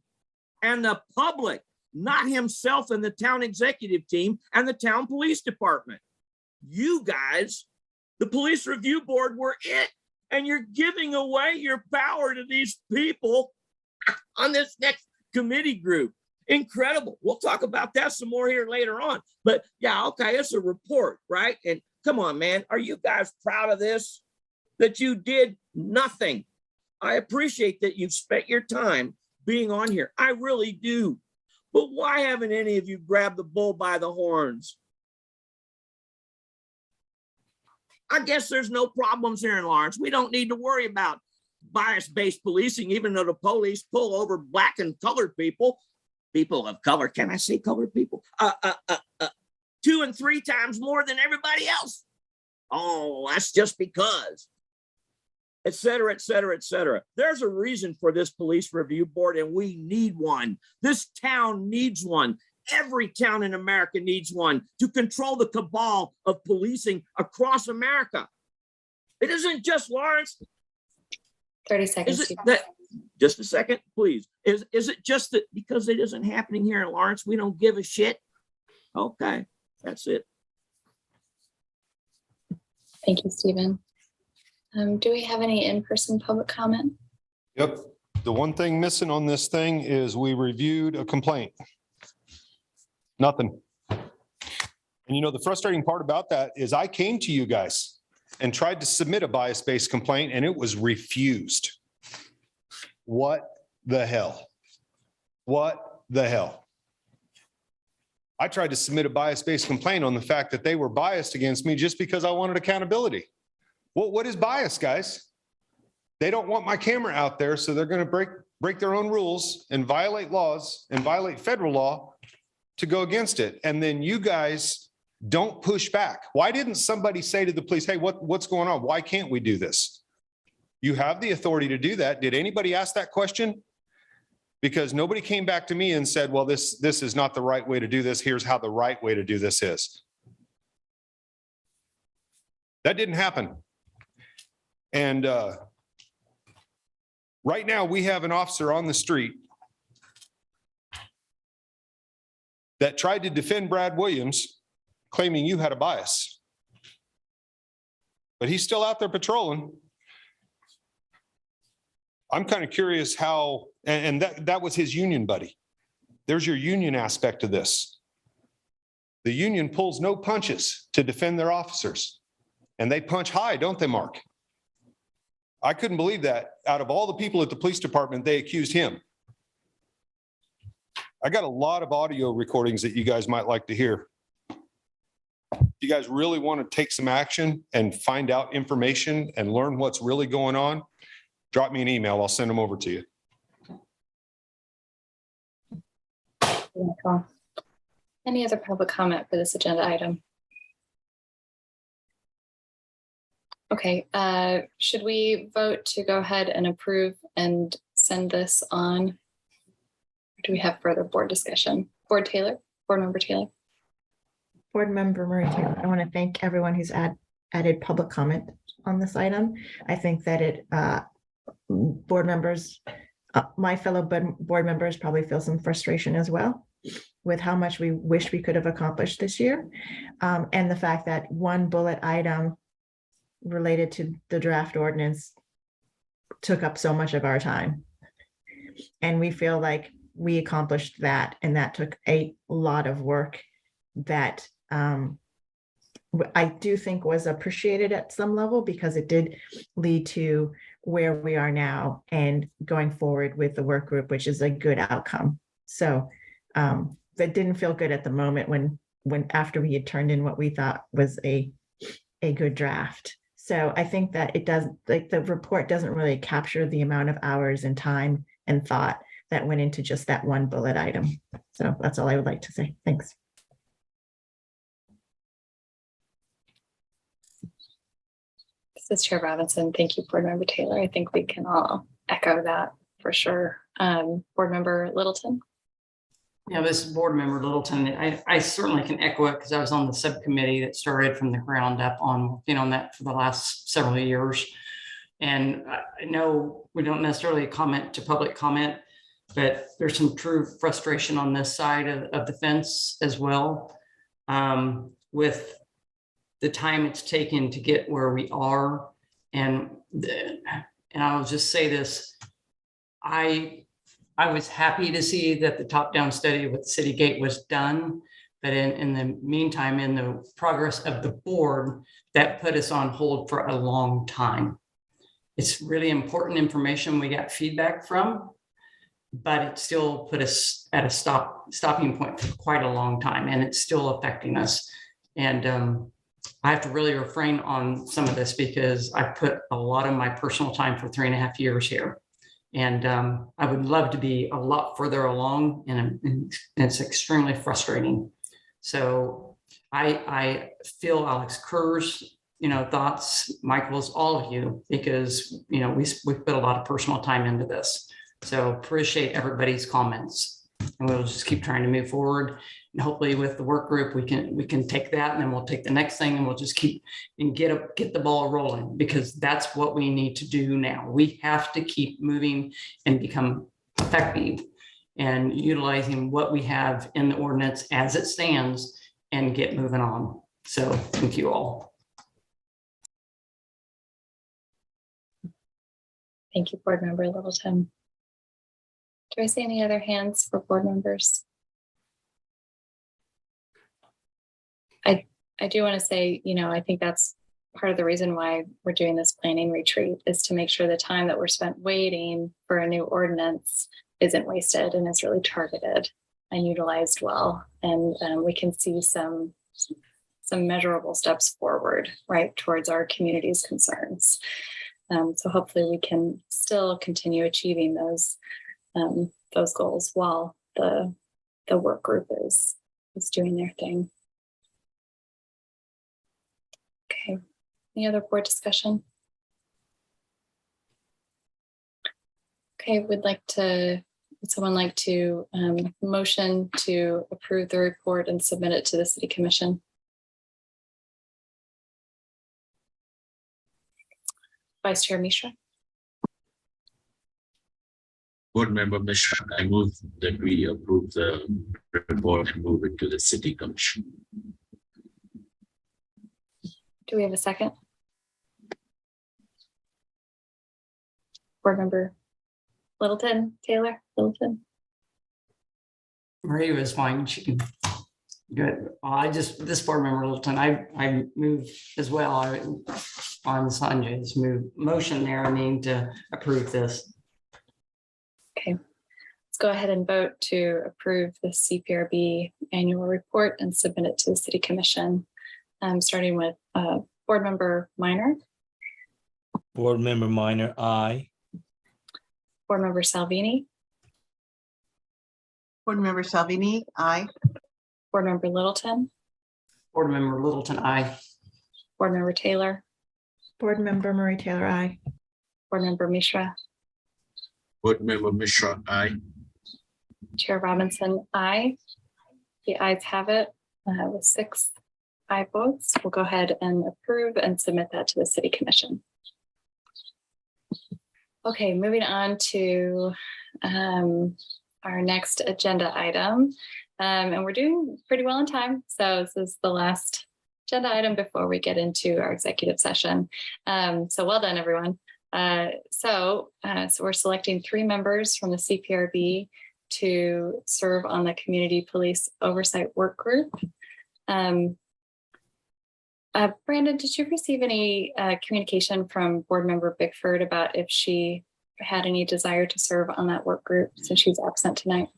and the public, not himself and the town executive team and the town police department. You guys, the Police Review Board, were it, and you're giving away your power to these people on this next committee group. Incredible. We'll talk about that some more here later on. But yeah, okay, it's a report, right? And come on, man, are you guys proud of this? That you did nothing. I appreciate that you've spent your time being on here. I really do. But why haven't any of you grabbed the bull by the horns? I guess there's no problems here in Lawrence. We don't need to worry about bias-based policing, even though the police pull over black and colored people. People of color, can I say colored people? 2 and 3 times more than everybody else. Oh, that's just because. Et cetera, et cetera, et cetera. There's a reason for this Police Review Board, and we need one. This town needs one. Every town in America needs one to control the cabal of policing across America. It isn't just Lawrence. 30 seconds. Is it that, just a second, please. Is it just that because it isn't happening here in Lawrence, we don't give a shit? Okay, that's it. Thank you, Stephen. Do we have any in-person public comment? Yep. The one thing missing on this thing is we reviewed a complaint. Nothing. And the frustrating part about that is I came to you guys and tried to submit a bias-based complaint and it was refused. What the hell? What the hell? I tried to submit a bias-based complaint on the fact that they were biased against me just because I wanted accountability. What is bias, guys? They don't want my camera out there, so they're going to break their own rules and violate laws and violate federal law to go against it. And then you guys don't push back. Why didn't somebody say to the police, hey, what's going on? Why can't we do this? You have the authority to do that. Did anybody ask that question? Because nobody came back to me and said, well, this is not the right way to do this. Here's how the right way to do this is. That didn't happen. And right now we have an officer on the street that tried to defend Brad Williams, claiming you had a bias. But he's still out there patrolling. I'm kind of curious how, and that was his union buddy. There's your union aspect of this. The union pulls no punches to defend their officers. And they punch high, don't they, Mark? I couldn't believe that. Out of all the people at the police department, they accused him. I got a lot of audio recordings that you guys might like to hear. You guys really want to take some action and find out information and learn what's really going on? Drop me an email. I'll send them over to you. Wonderful. Any other public comment for this agenda item? Okay, should we vote to go ahead and approve and send this on? Or do we have further board discussion? Board Member Taylor. Board Member Murray Taylor, I want to thank everyone who's added public comment on this item. I think that board members, my fellow board members probably feel some frustration as well with how much we wish we could have accomplished this year. And the fact that one bullet item related to the draft ordinance took up so much of our time. And we feel like we accomplished that, and that took a lot of work that I do think was appreciated at some level, because it did lead to where we are now and going forward with the work group, which is a good outcome. So that didn't feel good at the moment when after we had turned in what we thought was a good draft. So I think that it doesn't, like, the report doesn't really capture the amount of hours and time and thought that went into just that one bullet item. So that's all I would like to say. Thanks. This is Chair Robinson. Thank you, Board Member Taylor. I think we can all echo that for sure. Board Member Littleton. Yeah, this is Board Member Littleton. I certainly can echo it because I was on the subcommittee that started from the ground up on working on that for the last several years. And I know we don't necessarily comment to public comment, but there's some true frustration on this side of the fence as well, with the time it's taken to get where we are. And I'll just say this, I was happy to see that the top-down study with City Gate was done, but in the meantime, in the progress of the board, that put us on hold for a long time. It's really important information we got feedback from, but it still put us at a stopping point for quite a long time, and it's still affecting us. And I have to really refrain on some of this because I put a lot of my personal time for 3.5 years here. And I would love to be a lot further along, and it's extremely frustrating. So I feel Alex Kerr's, thoughts, Michael's, all of you, because, we put a lot of personal time into this. So appreciate everybody's comments, and we'll just keep trying to move forward. And hopefully with the work group, we can take that, and then we'll take the next thing, and we'll just keep and get the ball rolling, because that's what we need to do now. We have to keep moving and become effective and utilizing what we have in the ordinance as it stands and get moving on. So thank you all. Thank you, Board Member Littleton. Do I see any other hands for board members? I do want to say, I think that's part of the reason why we're doing this planning retreat, is to make sure the time that we're spent waiting for a new ordinance isn't wasted and is really targeted and utilized well. And we can see some some measurable steps forward, right, towards our community's concerns. So hopefully we can still continue achieving those goals while the work group is doing their thing. Okay, any other board discussion? Okay, would someone like to motion to approve the report and submit it to the City Commission? Vice Chair Mishra. Board Member Mishra, I move that we approve the report and move it to the City Commission. Do we have a second? Board Member Littleton, Taylor, Littleton. Maria was fine. She can. Good. Well, this board member Littleton, I moved as well on Sanjay's motion there. I mean, to approve this. Okay, let's go ahead and vote to approve the CPRB annual report and submit it to the City Commission. Starting with Board Member Minor. Board Member Minor, aye. Board Member Salvini. Board Member Salvini, aye. Board Member Littleton. Board Member Littleton, aye. Board Member Taylor. Board Member Marie Taylor, aye. Board Member Mishra. Board Member Mishra, aye. Chair Robinson, aye. The ayes have it with 6 aye votes. We'll go ahead and approve and submit that to the City Commission. Okay, moving on to our next agenda item. And we're doing pretty well in time. So this is the last agenda item before we get into our executive session. So well done, everyone. So we're selecting 3 members from the CPRB to serve on the Community-Police Oversight Work Group. Brandon, did you receive any communication from Board Member Bickford about if she had any desire to serve on that work group since she's absent tonight?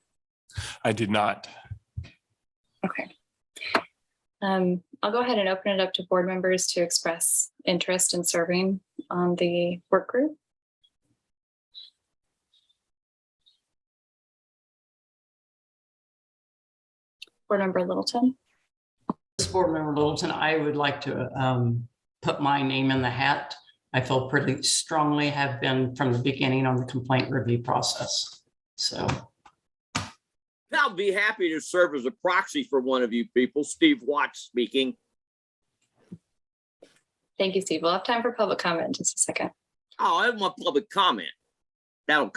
I did not. Okay. I'll go ahead and open it up to board members to express interest in serving on the work group. Board Member Littleton. This board member Littleton, I would like to put my name in the hat. I feel pretty strongly, have been from the beginning on the complaint review process. So I'll be happy to serve as a proxy for one of you people. Steve Watts speaking. Thank you, Steve. We'll have time for public comment in just a second. Oh, I want public comment. That'll.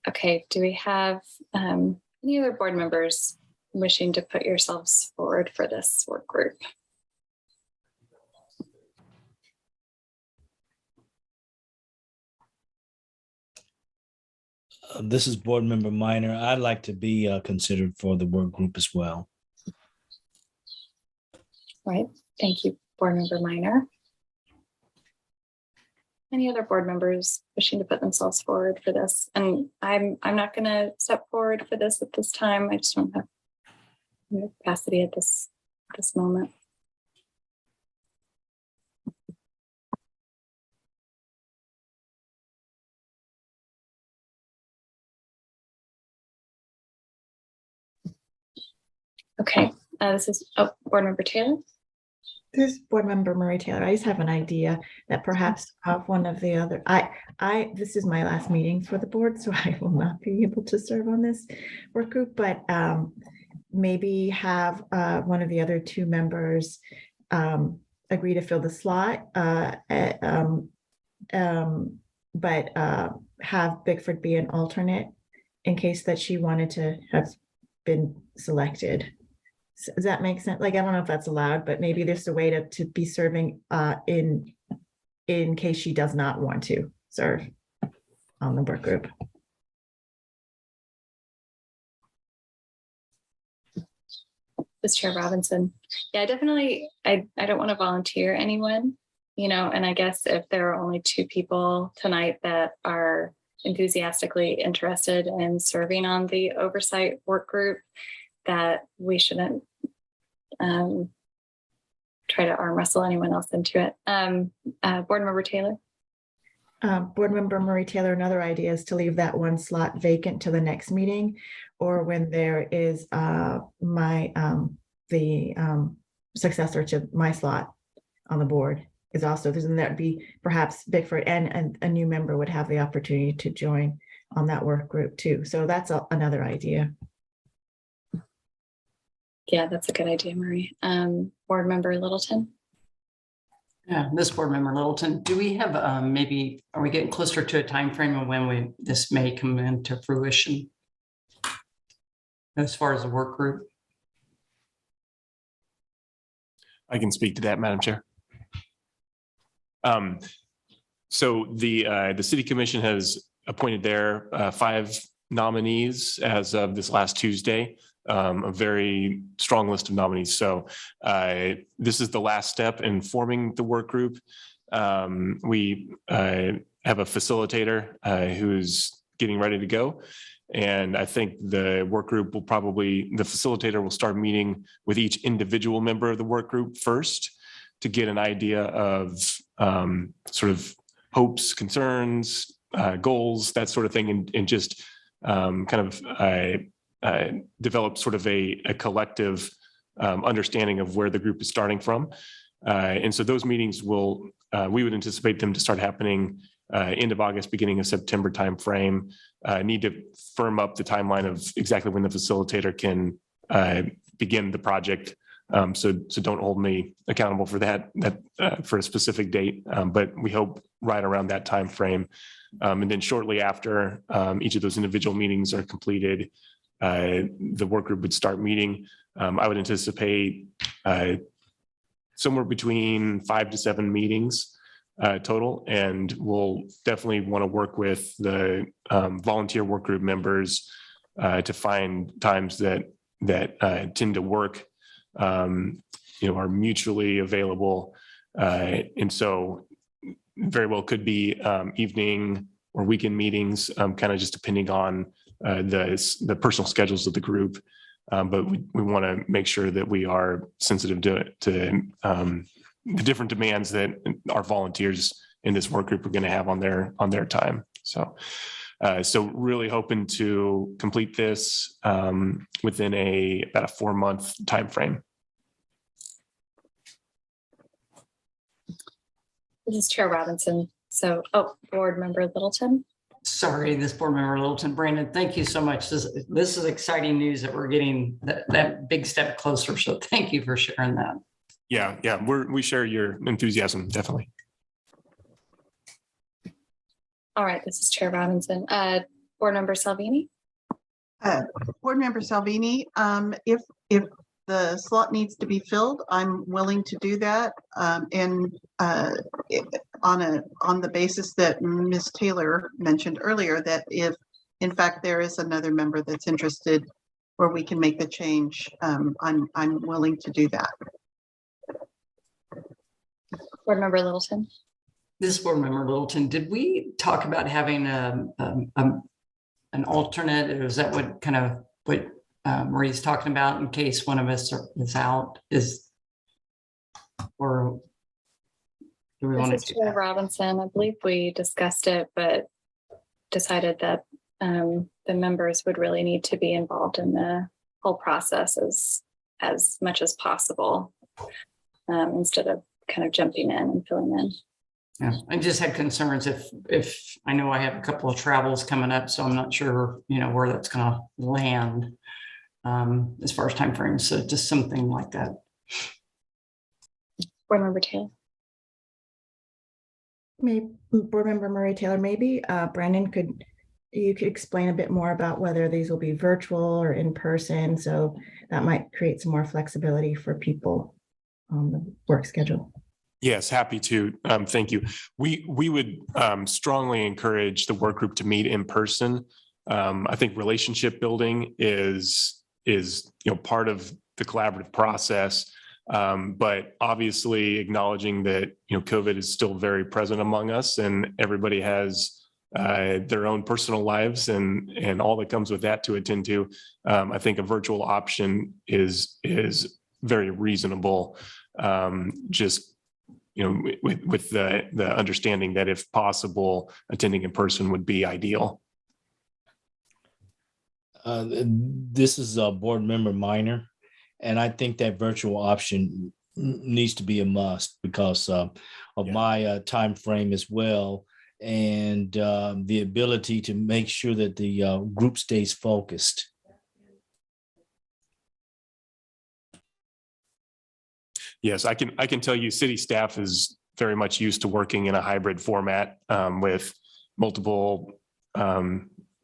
Okay, do we have any other board members wishing to put yourselves forward for this work group? This is Board Member Minor. I'd like to be considered for the work group as well. Right. Thank you, Board Member Minor. Any other board members wishing to put themselves forward for this? And I'm not going to step forward for this at this time. I just don't have capacity at this moment. Okay, this is Board Member Taylor. This is Board Member Marie Taylor. I just have an idea that perhaps one of the other, this is my last meeting for the board, so I will not be able to serve on this work group, but maybe have one of the other 2 members agree to fill the slot, but have Bickford be an alternate in case that she wanted to have been selected. Does that make sense? Like, I don't know if that's allowed, but maybe there's a way to be serving in case she does not want to serve on the work group. This Chair Robinson. Yeah, definitely. I don't want to volunteer anyone, and I guess if there are only 2 people tonight that are enthusiastically interested in serving on the oversight work group, that we shouldn't try to arm wrestle anyone else into it. Board Member Taylor. Board Member Marie Taylor, another idea is to leave that one slot vacant to the next meeting, or when there is the successor to my slot on the board is also, then that'd be perhaps Bickford and a new member would have the opportunity to join on that work group too. So that's another idea. Yeah, that's a good idea, Marie. Board Member Littleton. Yeah, this Board Member Littleton, do we have maybe, are we getting closer to a time frame of when this may come into fruition as far as the work group? I can speak to that, Madam Chair. So the City Commission has appointed their 5 nominees as of this last Tuesday. A very strong list of nominees. So this is the last step in forming the work group. We have a facilitator who's getting ready to go. And I think the work group will the facilitator will start meeting with each individual member of the work group first to get an idea of sort of hopes, concerns, goals, that sort of thing, and just kind of develop sort of a collective understanding of where the group is starting from. And so those meetings we would anticipate them to start happening end of August, beginning of September timeframe. Need to firm up the timeline of exactly when the facilitator can begin the project. So don't hold me accountable for that for a specific date, but we hope right around that time frame. And then shortly after each of those individual meetings are completed, the work group would start meeting. I would anticipate somewhere between 5 to 7 meetings total, and we'll definitely want to work with the volunteer work group members to find times that tend to work, are mutually available, and so very well could be evening or weekend meetings, kind of just depending on the personal schedules of the group. But we want to make sure that we are sensitive to the different demands that our volunteers in this work group are going to have on their time. So really hoping to complete this within about a 4-month time frame. This is Chair Robinson. So, Board Member Littleton. Sorry, this Board Member Littleton. Brandon, thank you so much. This is exciting news that we're getting that big step closer. So thank you for sharing that. Yeah, we share your enthusiasm, definitely. All right, this is Chair Robinson. Board Member Salvini. Board Member Salvini, if the slot needs to be filled, I'm willing to do that. And on the basis that Ms. Taylor mentioned earlier, that if in fact there is another member that's interested where we can make the change, I'm willing to do that. Board Member Littleton. This Board Member Littleton, did we talk about having an alternate? Or is that what Marie's talking about in case one of us is out? Or do we want to do that? Robinson, I believe we discussed it, but decided that the members would really need to be involved in the whole process as much as possible, instead of kind of jumping in and filling in. Yeah, I just had concerns if I know I have a couple of travels coming up, so I'm not sure, where that's going to land as far as timeframes. So just something like that. Board Member Taylor. Board Member Marie Taylor, maybe Brandon, you could explain a bit more about whether these will be virtual or in person, so that might create some more flexibility for people on the work schedule. Yes, happy to. Thank you. We would strongly encourage the work group to meet in person. I think relationship building is part of the collaborative process, but obviously acknowledging that COVID is still very present among us, and everybody has their own personal lives and all that comes with that to attend to. I think a virtual option is very reasonable. Just, with the understanding that if possible, attending in person would be ideal. This is a board member minor, and I think that virtual option needs to be a must because of my time frame as well, and the ability to make sure that the group stays focused. Yes, I can tell you city staff is very much used to working in a hybrid format with multiple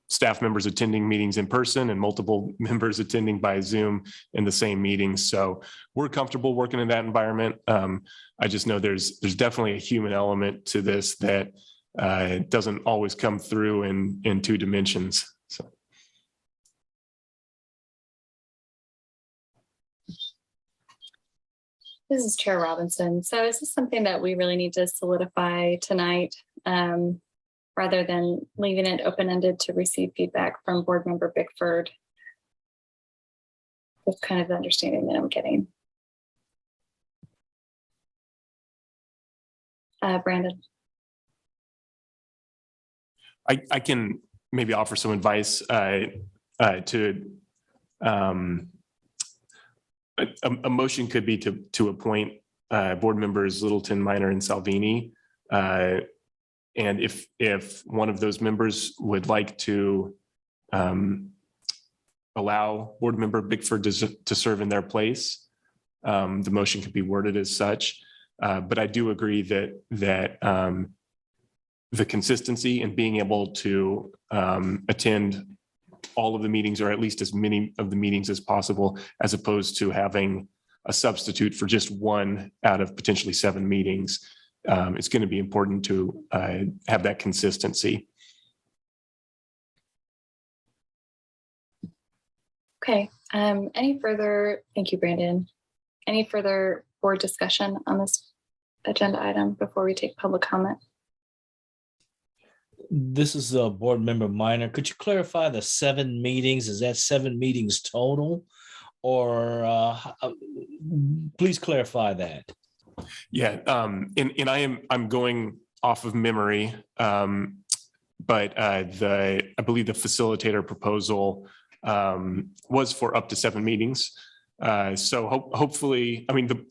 staff members attending meetings in person and multiple members attending by Zoom in the same meeting. So we're comfortable working in that environment. I just know there's definitely a human element to this that doesn't always come through in two dimensions. So. This is Chair Robinson. So is this something that we really need to solidify tonight rather than leaving it open-ended to receive feedback from Board Member Bickford? That's kind of the understanding that I'm getting. Brandon. I can maybe offer some advice to a motion could be to appoint board members Littleton, Minor, and Salvini. And if one of those members would like to allow board member Bickford to serve in their place, the motion could be worded as such. But I do agree that the consistency and being able to attend all of the meetings, or at least as many of the meetings as possible, as opposed to having a substitute for just one out of potentially 7 meetings. It's going to be important to have that consistency. Okay. Any further, thank you, Brandon. Any further board discussion on this agenda item before we take public comment? This is a board member minor. Could you clarify the 7 meetings? Is that 7 meetings total? Or please clarify that. Yeah, and I'm going off of memory, but I believe the facilitator proposal was for up to 7 meetings. So hopefully, I mean,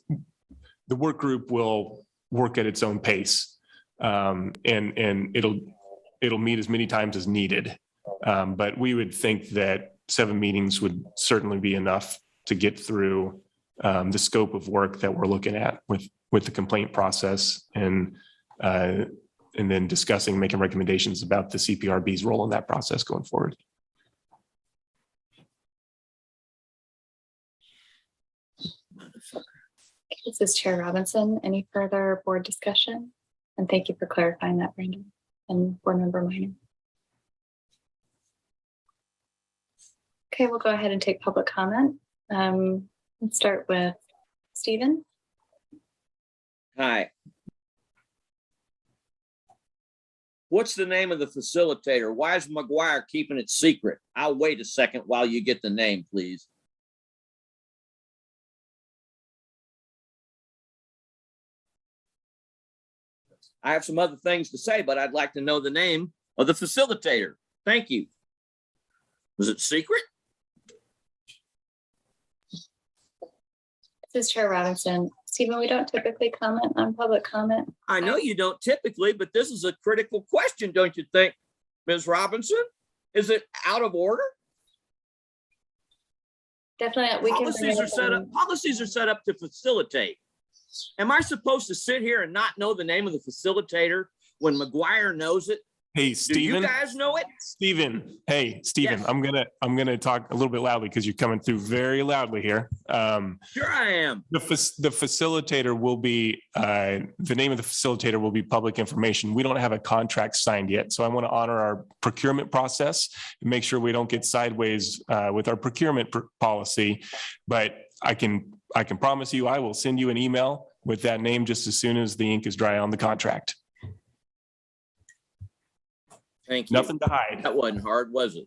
the work group will work at its own pace, and it'll meet as many times as needed. But we would think that 7 meetings would certainly be enough to get through the scope of work that we're looking at with the complaint process and then discussing, making recommendations about the CPRB's role in that process going forward. This is Chair Robinson. Any further board discussion? And thank you for clarifying that, Brandon, and board member Minor. Okay, we'll go ahead and take public comment. Let's start with Stephen. Hi. What's the name of the facilitator? Why is McGuire keeping it secret? I'll wait a second while you get the name, please. I have some other things to say, but I'd like to know the name of the facilitator. Thank you. Was it secret? This is Chair Robinson. Stephen, we don't typically comment on public comment. I know you don't typically, but this is a critical question, don't you think, Ms. Robinson? Is it out of order? Definitely, we Policies are set up to facilitate. Am I supposed to sit here and not know the name of the facilitator when McGuire knows it? Hey, Stephen. Do you guys know it? Stephen. Hey, Stephen. Yes. I'm gonna talk a little bit loudly because you're coming through very loudly here. Sure I am. The facilitator will be the name of the facilitator will be public information. We don't have a contract signed yet, so I want to honor our procurement process and make sure we don't get sideways with our procurement policy. But I can promise you, I will send you an email with that name just as soon as the ink is dry on the contract. Thank you. Nothing to hide. That wasn't hard, was it?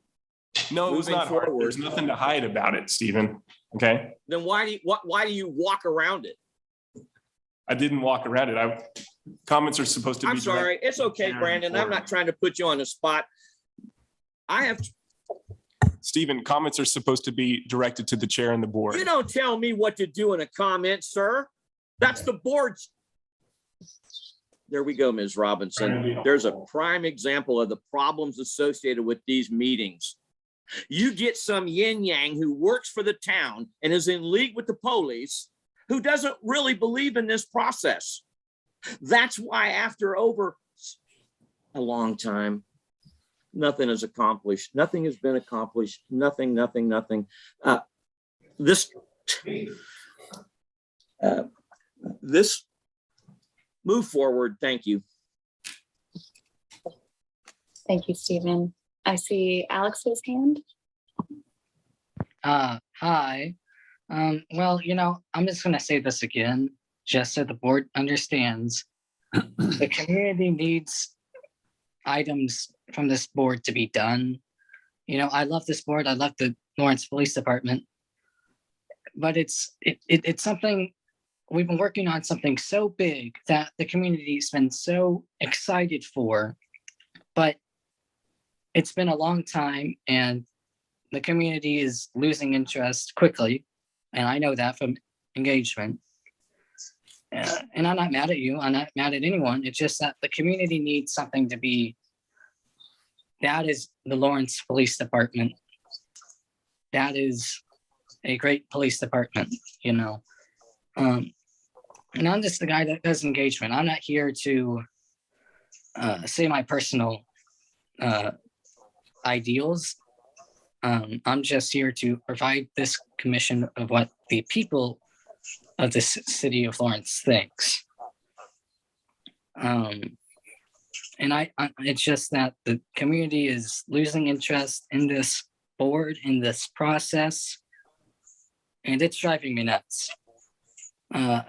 No, it was Moving not hard. forward. There's nothing to hide about it, Stephen. Okay. Then why do you walk around it? I didn't walk around it. Comments are supposed to be. I'm sorry. It's okay, Brandon. I'm not trying to put you on the spot. Stephen, comments are supposed to be directed to the chair and the board. You don't tell me what to do in a comment, sir. That's the board's. There we go, Ms. Robinson. There's a prime example of the problems associated with these meetings. You get some yin yang who works for the town and is in league with the police who doesn't really believe in this process. That's why after over a long time, nothing is accomplished. Nothing has been accomplished. Nothing. This move forward. Thank you. Thank you, Stephen. I see Alex's hand. Hi. Well, I'm just going to say this again, just so the board understands. The community needs items from this board to be done. I love this board. I love the Lawrence Police Department, but it's something we've been working on, something so big that the community's been so excited for, but it's been a long time and the community is losing interest quickly. And I know that from engagement. And I'm not mad at you. I'm not mad at anyone. It's just that the community needs something to be. That is the Lawrence Police Department. That is a great police department, And I'm just the guy that does engagement. I'm not here to say my personal ideals. I'm just here to provide this commission of what the people of the city of Lawrence thinks. And it's just that the community is losing interest in this board, in this process, and it's driving me nuts. And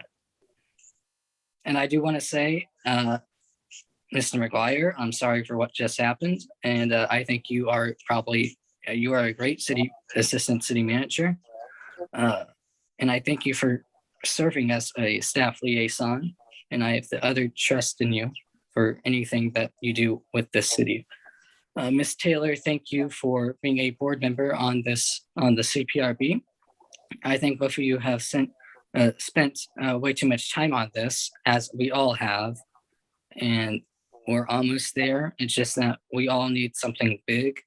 I do want to say, Mr. McGuire, I'm sorry for what just happened. And I think you are a great assistant city manager. And I thank you for serving as a staff liaison. And I have the other trust in you for anything that you do with this city. Ms. Taylor, thank you for being a board member on the CPRB. I think both of you have spent way too much time on this, as we all have, and we're almost there. It's just that we all need something big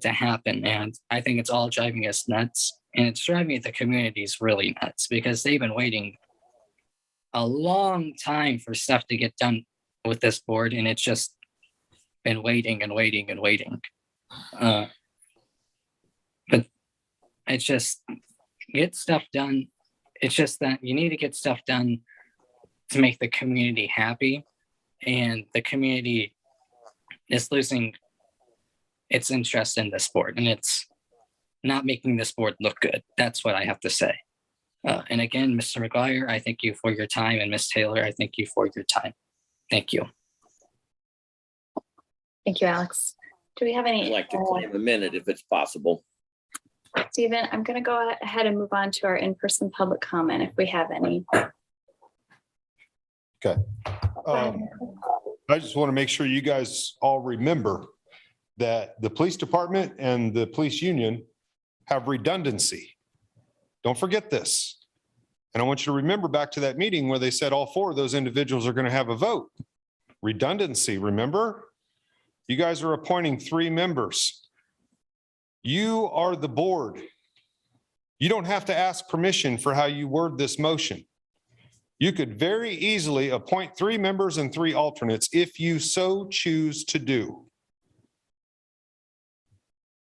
to happen, and I think it's all driving us nuts, and it's driving the communities really nuts because they've been waiting a long time for stuff to get done with this board, and it's just been waiting and waiting and waiting. But it's just get stuff done. It's just that you need to get stuff done to make the community happy, and the community is losing its interest in this board, and it's not making this board look good. That's what I have to say. And again, Mr. McGuire, I thank you for your time, and Ms. Taylor, I thank you for your time. Thank you. Thank you, Alex. Do we have any? I'd like to claim a minute if it's possible. Stephen, I'm going to go ahead and move on to our in-person public comment if we have any. Okay. I just want to make sure you guys all remember that the police department and the police union have redundancy. Don't forget this. And I want you to remember back to that meeting where they said all four of those individuals are going to have a vote. Redundancy, remember? You guys are appointing 3 members. You are the board. You don't have to ask permission for how you word this motion. You could very easily appoint 3 members and 3 alternates if you so choose to do.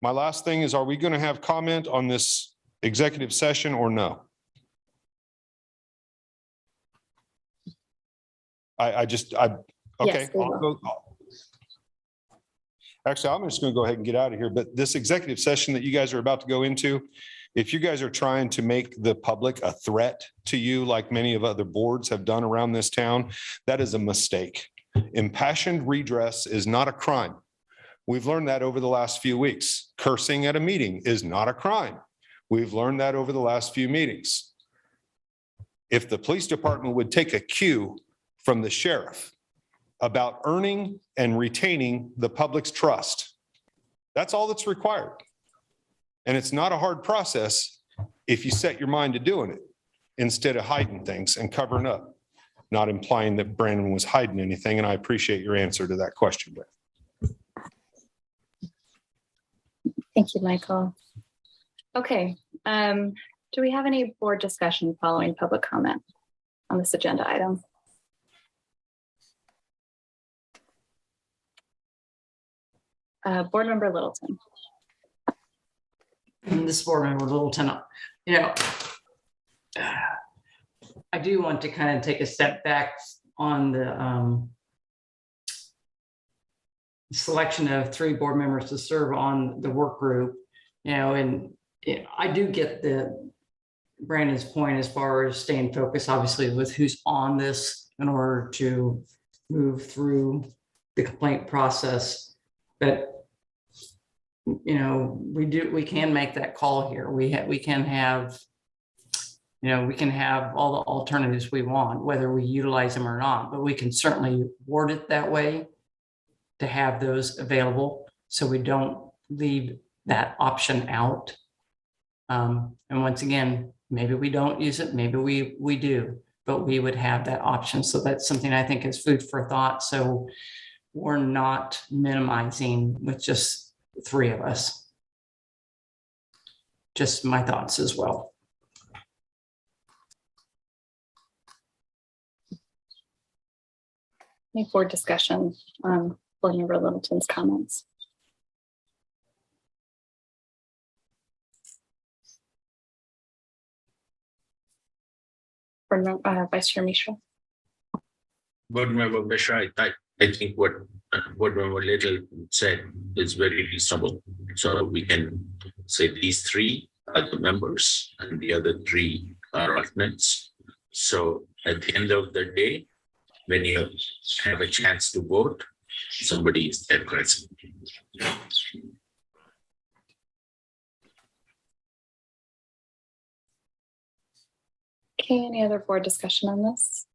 My last thing is, are we going to have comment on this executive session or no? Okay. Yes, Actually, I'm just going to go ahead and get out of here. But this executive session that you guys are about to go into, if you guys are trying to make the public a threat to you, like many of other boards have done around this town, that is a mistake. Impassioned redress is not a crime. We've learned that over the last few weeks. Cursing at a meeting is not a crime. We've learned that over the last few meetings. if the police department would take a cue from the sheriff about earning and retaining the public's trust. That's all that's required. And it's not a hard process if you set your mind to doing it instead of hiding things and covering up. Not implying that Brandon was hiding anything, and I appreciate your answer to that question. Thank you, Michael. Okay, do we have any board discussion following public comment on this agenda item? Board Member Littleton. This board member Littleton, I do want to kind of take a step back on the selection of 3 board members to serve on the work group, and I do get Brandon's point as far as staying focused, obviously, with who's on this in order to move through the complaint process. But we can make that call here. We can have all the alternatives we want, whether we utilize them or not, but we can certainly word it that way to have those available so we don't leave that option out. And once again, maybe we don't use it, maybe we do, but we would have that option. So that's something I think is food for thought. So we're not minimizing with just 3 of us. Just my thoughts as well. Any board discussion on Board Member Littleton's comments? Vice Chair Mishra. Board Member Mishra, I think what Board Member Little said is very reasonable. So we can say these 3 are the members and the other 3 are alternates. So at the end of the day, when you have a chance to vote, somebody is there present. Okay, any other board discussion on this?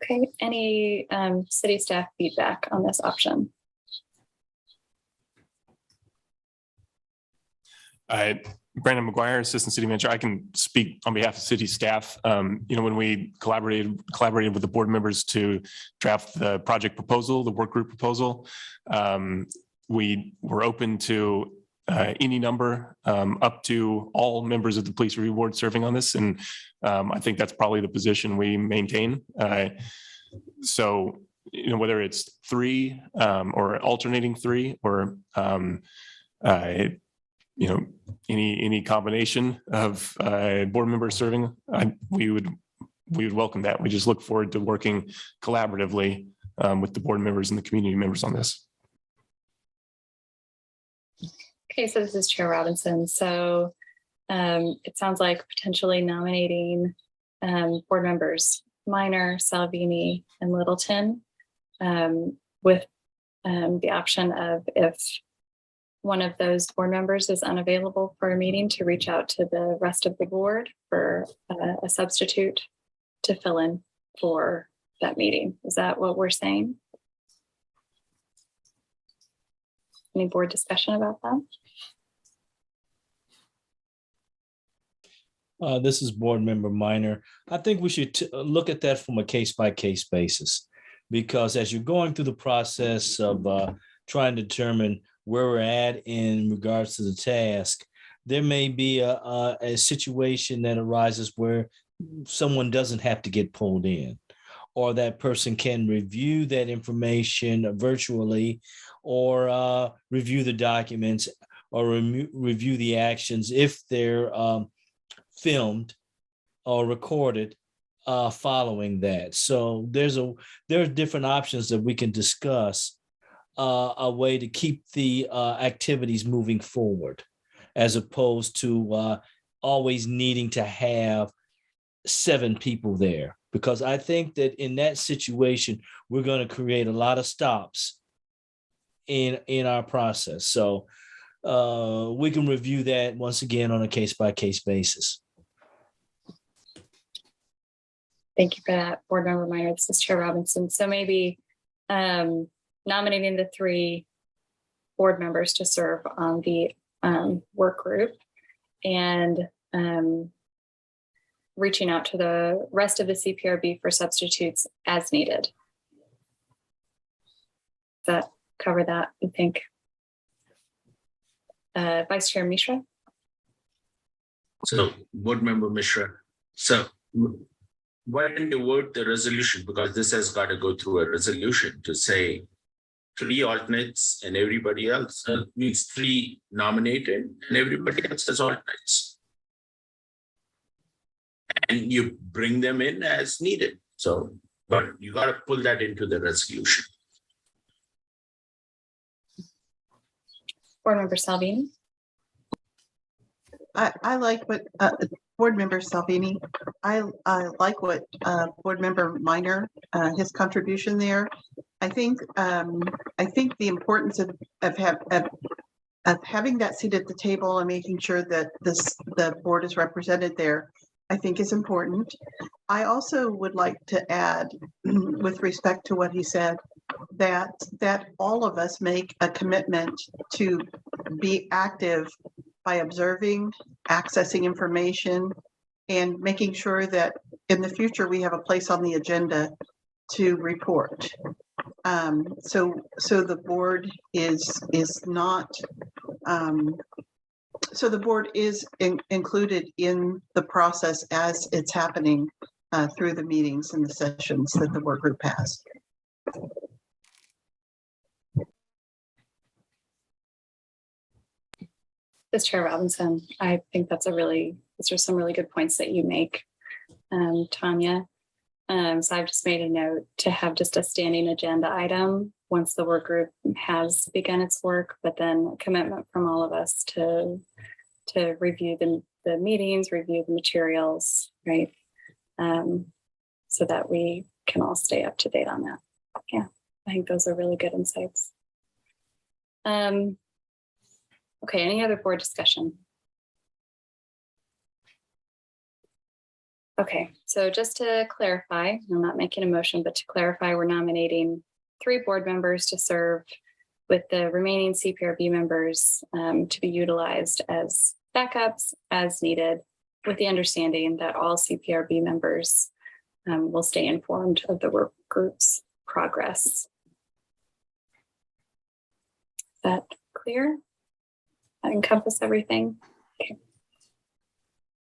Okay, any city staff feedback on this option? Brandon McGuire, Assistant City Manager. I can speak on behalf of city staff. When we collaborated with the board members to draft the project proposal, the work group proposal, we were open to any number up to all members of the Police Review Board serving on this. And I think that's probably the position we maintain. So, whether it's 3 or alternating 3 or, any combination of board members serving, we would welcome that. We just look forward to working collaboratively with the board members and the community members on this. Okay, so this is Chair Robinson. So it sounds like potentially nominating board members Minor, Salvini, and Littleton, with the option of, if one of those board members is unavailable for a meeting, to reach out to the rest of the board for a substitute to fill in for that meeting. Is that what we're saying? Any board discussion about that? This is Board Member Minor. I think we should look at that from a case-by-case basis, because as you're going through the process of trying to determine where we're at in regards to the task, there may be a situation that arises where someone doesn't have to get pulled in, or that person can review that information virtually, or review the documents, or review the actions if they're filmed or recorded following that. So there are different options that we can discuss, a way to keep the activities moving forward, as opposed to always needing to have 7 people there. Because I think that in that situation, we're going to create a lot of stops in our process. So we can review that once again on a case-by-case basis. Thank you for that, Board Member Minor. This is Chair Robinson. So maybe nominating the 3 board members to serve on the work group and reaching out to the rest of the CPRB for substitutes as needed. Does that cover that, you think? Vice Chair Mishra? So, Board Member Mishra, so why didn't you word the resolution? Because this has got to go through a resolution to say 3 alternates and everybody else. Means 3 nominated and everybody else as alternates. And you bring them in as needed. So, but you got to pull that into the resolution. Board Member Salvini? I like what Board Member Salvini, I like what Board Member Minor, his contribution there. I think the importance of having that seat at the table and making sure that the board is represented there, I think is important. I also would like to add, with respect to what he said, that all of us make a commitment to be active by observing, accessing information, and making sure that in the future we have a place on the agenda to report. So the board is not. So the board is included in the process as it's happening through the meetings and the sessions that the work group has. This Chair Robinson, I think those are some really good points that you make, Tanya. So I've just made a note to have just a standing agenda item once the work group has begun its work, but then a commitment from all of us to review the meetings, review the materials, right? So that we can all stay up to date on that. Yeah, I think those are really good insights. Okay, any other board discussion? Okay, so just to clarify, I'm not making a motion, but to clarify, we're nominating 3 board members to serve with the remaining CPRB members to be utilized as backups as needed, with the understanding that all CPRB members will stay informed of the work group's progress. Is that clear? That encompass everything? Okay.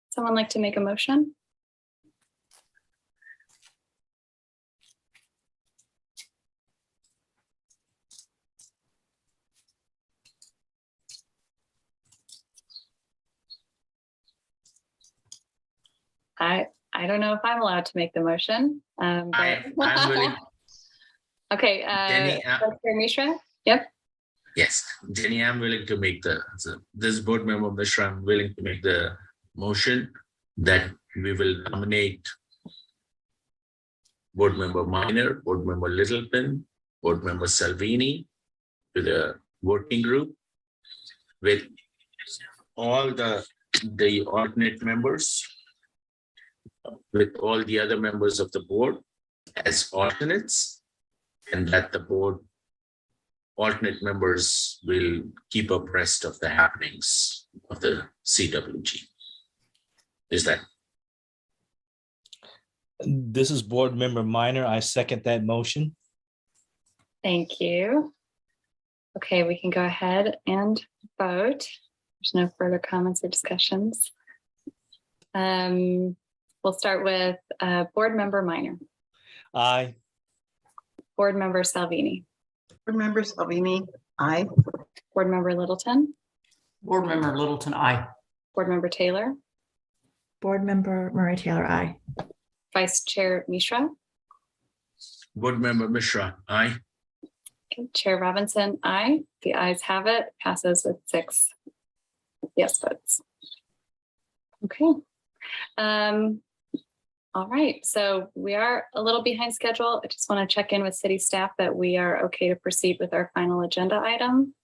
Someone like to make a motion? I don't know if I'm allowed to make the motion. I'm willing. Okay, Jenny, Dr. Mishra? Yep. Yes, Jenny, I'm willing to make this board member, Mishra, I'm willing to make the motion that we will nominate board member Minor, board member Littleton, board member Salvini to the working group with all the alternate members, with all the other members of the board as alternates, and that the board alternate members will keep abreast of the happenings of the CWG. Is that? This is Board Member Minor. I second that motion. Thank you. Okay, we can go ahead and vote. There's no further comments or discussions. We'll start with Board Member Minor. Aye. Board Member Salvini. Board Member Salvini, aye. Board Member Littleton. Board Member Littleton, aye. Board Member Taylor. Board Member Murray Taylor, aye. Vice Chair Mishra. Board member Mishra, aye. Okay, Chair Robinson, aye. The ayes have it, passes with 6 yes votes. Okay. All right, so we are a little behind schedule. I just want to check in with city staff that we are okay to proceed with our final agenda item.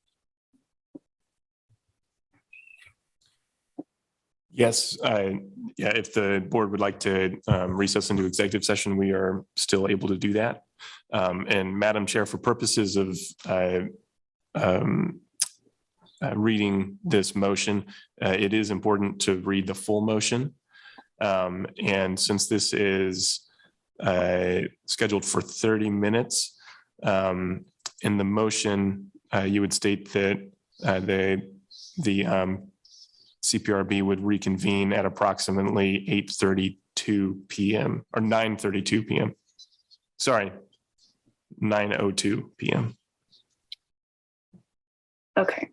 Yes, yeah, if the board would like to recess into executive session, we are still able to do that. And Madam Chair, for purposes of reading this motion, it is important to read the full motion. And since this is scheduled for 30 minutes, in the motion, you would state that the CPRB would reconvene at approximately 8:32 p.m. or 9:32 p.m. Sorry, 9:02 p.m. Okay.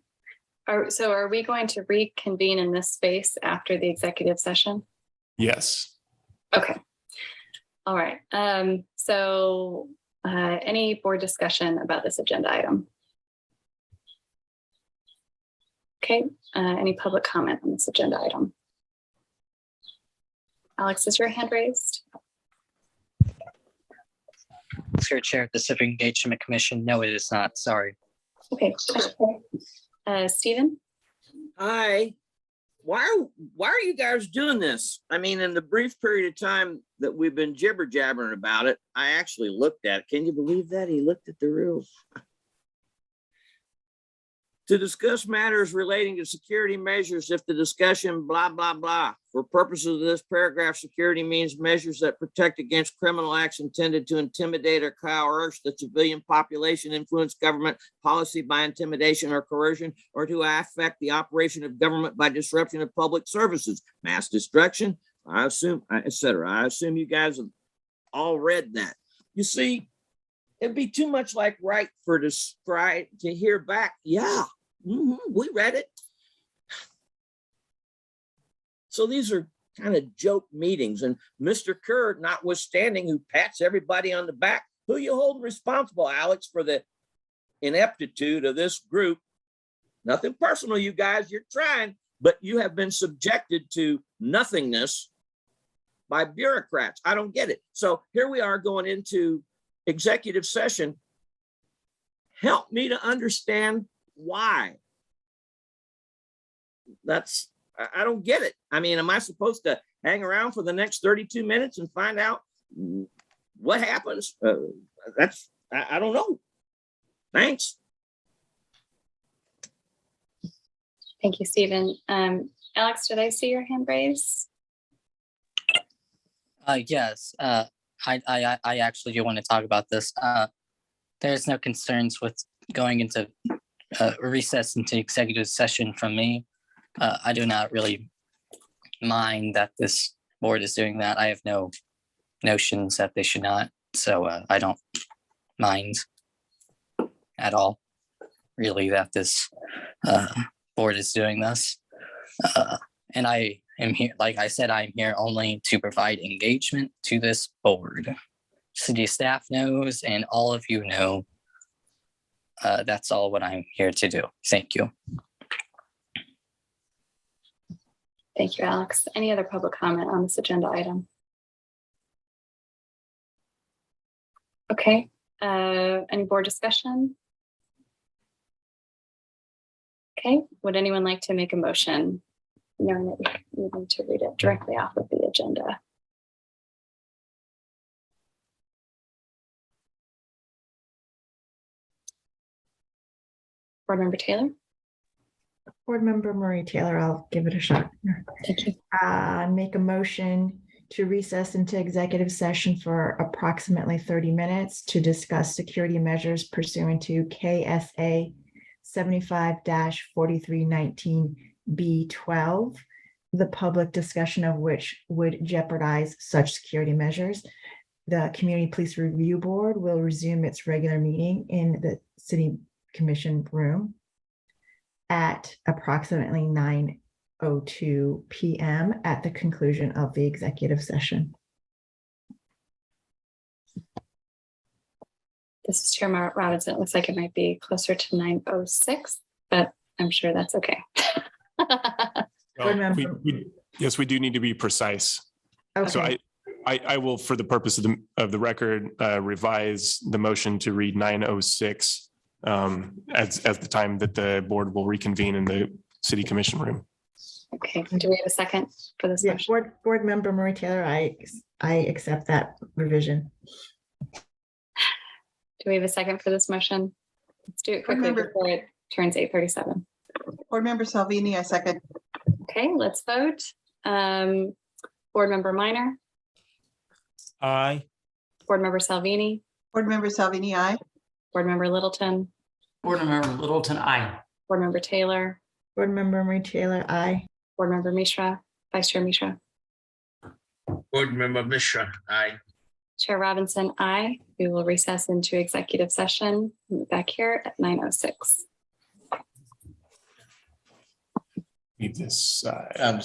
So are we going to reconvene in this space after the executive session? Yes. Okay. All right. So any board discussion about this agenda item? Okay. Any public comment on this agenda item? Alex, is your hand raised? Sir, Chair of the Civic Engagement Commission. No, it is not. Sorry. Okay. Stephen? Hi. Why are you guys doing this? I mean, in the brief period of time that we've been jibber jabbering about it, I actually looked at it. Can you believe that? He looked at the rules. To discuss matters relating to security measures if the discussion blah, blah, blah. For purposes of this paragraph, security means measures that protect against criminal acts intended to intimidate or coerce the civilian population, influence government policy by intimidation or coercion, or to affect the operation of government by disruption of public services, mass destruction, I assume, etc. I assume you guys have all read that. You see, it'd be too much like right for to hear back. Yeah, we read it. So these are kind of joke meetings, and Mr. Kerr, notwithstanding, who pats everybody on the back, who you hold responsible, Alex, for the ineptitude of this group. Nothing personal, you guys, you're trying, but you have been subjected to nothingness by bureaucrats. I don't get it. So here we are going into executive session. Help me to understand why. I don't get it. I mean, am I supposed to hang around for the next 32 minutes and find out what happens? I don't know. Thanks. Thank you, Stephen. Alex, did I see your hand raised? Yes. I actually do want to talk about this. There's no concerns with going into recess into executive session from me. I do not really mind that this board is doing that. I have no notions that they should not. So I don't mind at all, really, that this board is doing this. And I am here, like I said, I'm here only to provide engagement to this board. City staff knows, and all of you know, that's all what I'm here to do. Thank you. Thank you, Alex. Any other public comment on this agenda item? Okay, any board discussion? Okay, would anyone like to make a motion, knowing that we need to read it directly off of the agenda? Board Member Taylor? Board Member Marie Taylor, I'll give it a shot. Thank you. Make a motion to recess into executive session for approximately 30 minutes to discuss security measures pursuant to KSA 75-4319B12, the public discussion of which would jeopardize such security measures. The Community Police Review Board will resume its regular meeting in the City Commission room at approximately 9:02 p.m. at the conclusion of the executive session. This is Chair Robinson. It looks like it might be closer to 9:06, but I'm sure that's okay. Well, yes, we do need to be precise. Okay. So I will, for the purpose of the record, revise the motion to read 9:06 as the time that the board will reconvene in the City Commission room. Okay, do we have a second for this Yeah, motion? Board Member Marie Taylor, I accept that revision. Do we have a second for this motion? Let's do it Board quickly member- before it turns 8:37. Board Member Salvini, I second. Okay, let's vote. Board Member Minor, Aye. Board Member Salvini, Board Member Salvini, aye. Board Member Littleton, Board Member Littleton, aye. Board Member Taylor, Board Member Marie Taylor, aye. Board Member Mishra, Vice Chair Mishra, Board Member Mishra, aye. Chair Robinson, aye. We will recess into executive session back here at 9:06. Leave this. Yeah,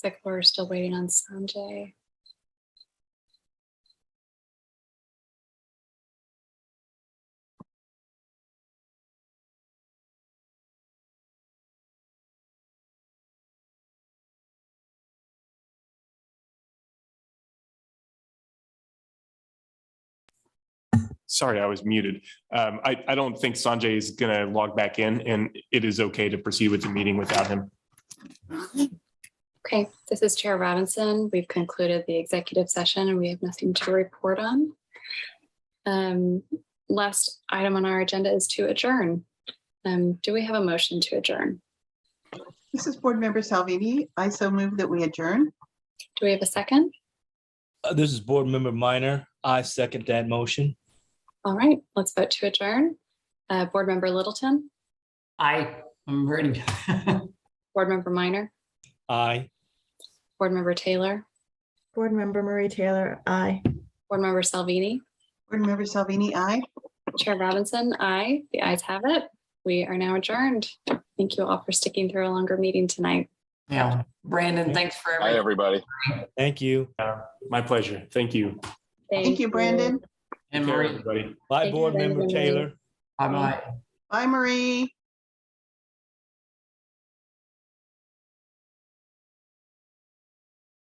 Looks like we're still waiting on Sanjay. Sorry, I was muted. I don't think Sanjay is going to log back in, and it is okay to proceed with the meeting without him. Okay, this is Chair Robinson. We've concluded the executive session and we have nothing to report on. Last item on our agenda is to adjourn. Do we have a motion to adjourn? This is Board Member Salvini. I so move that we adjourn. Do we have a second? This is Board Member Minor. I second that motion. All right, let's vote to adjourn. Board Member Littleton, I'm ready. Board Member Minor, Aye. Board Member Taylor, Board Member Marie Taylor, aye. Board Member Salvini, Board Member Salvini, aye. Chair Robinson, aye. The ayes have it. We are now adjourned. Thank you all for sticking through a longer meeting tonight. Yeah, Brandon, thanks for Hi, everything. everybody. Thank you. My pleasure. Thank you. Thank you, Brandon. And Take care, Marie, everybody. Bye, Thank you, Board Member Brandon. Taylor. bye-bye. Bye, Marie.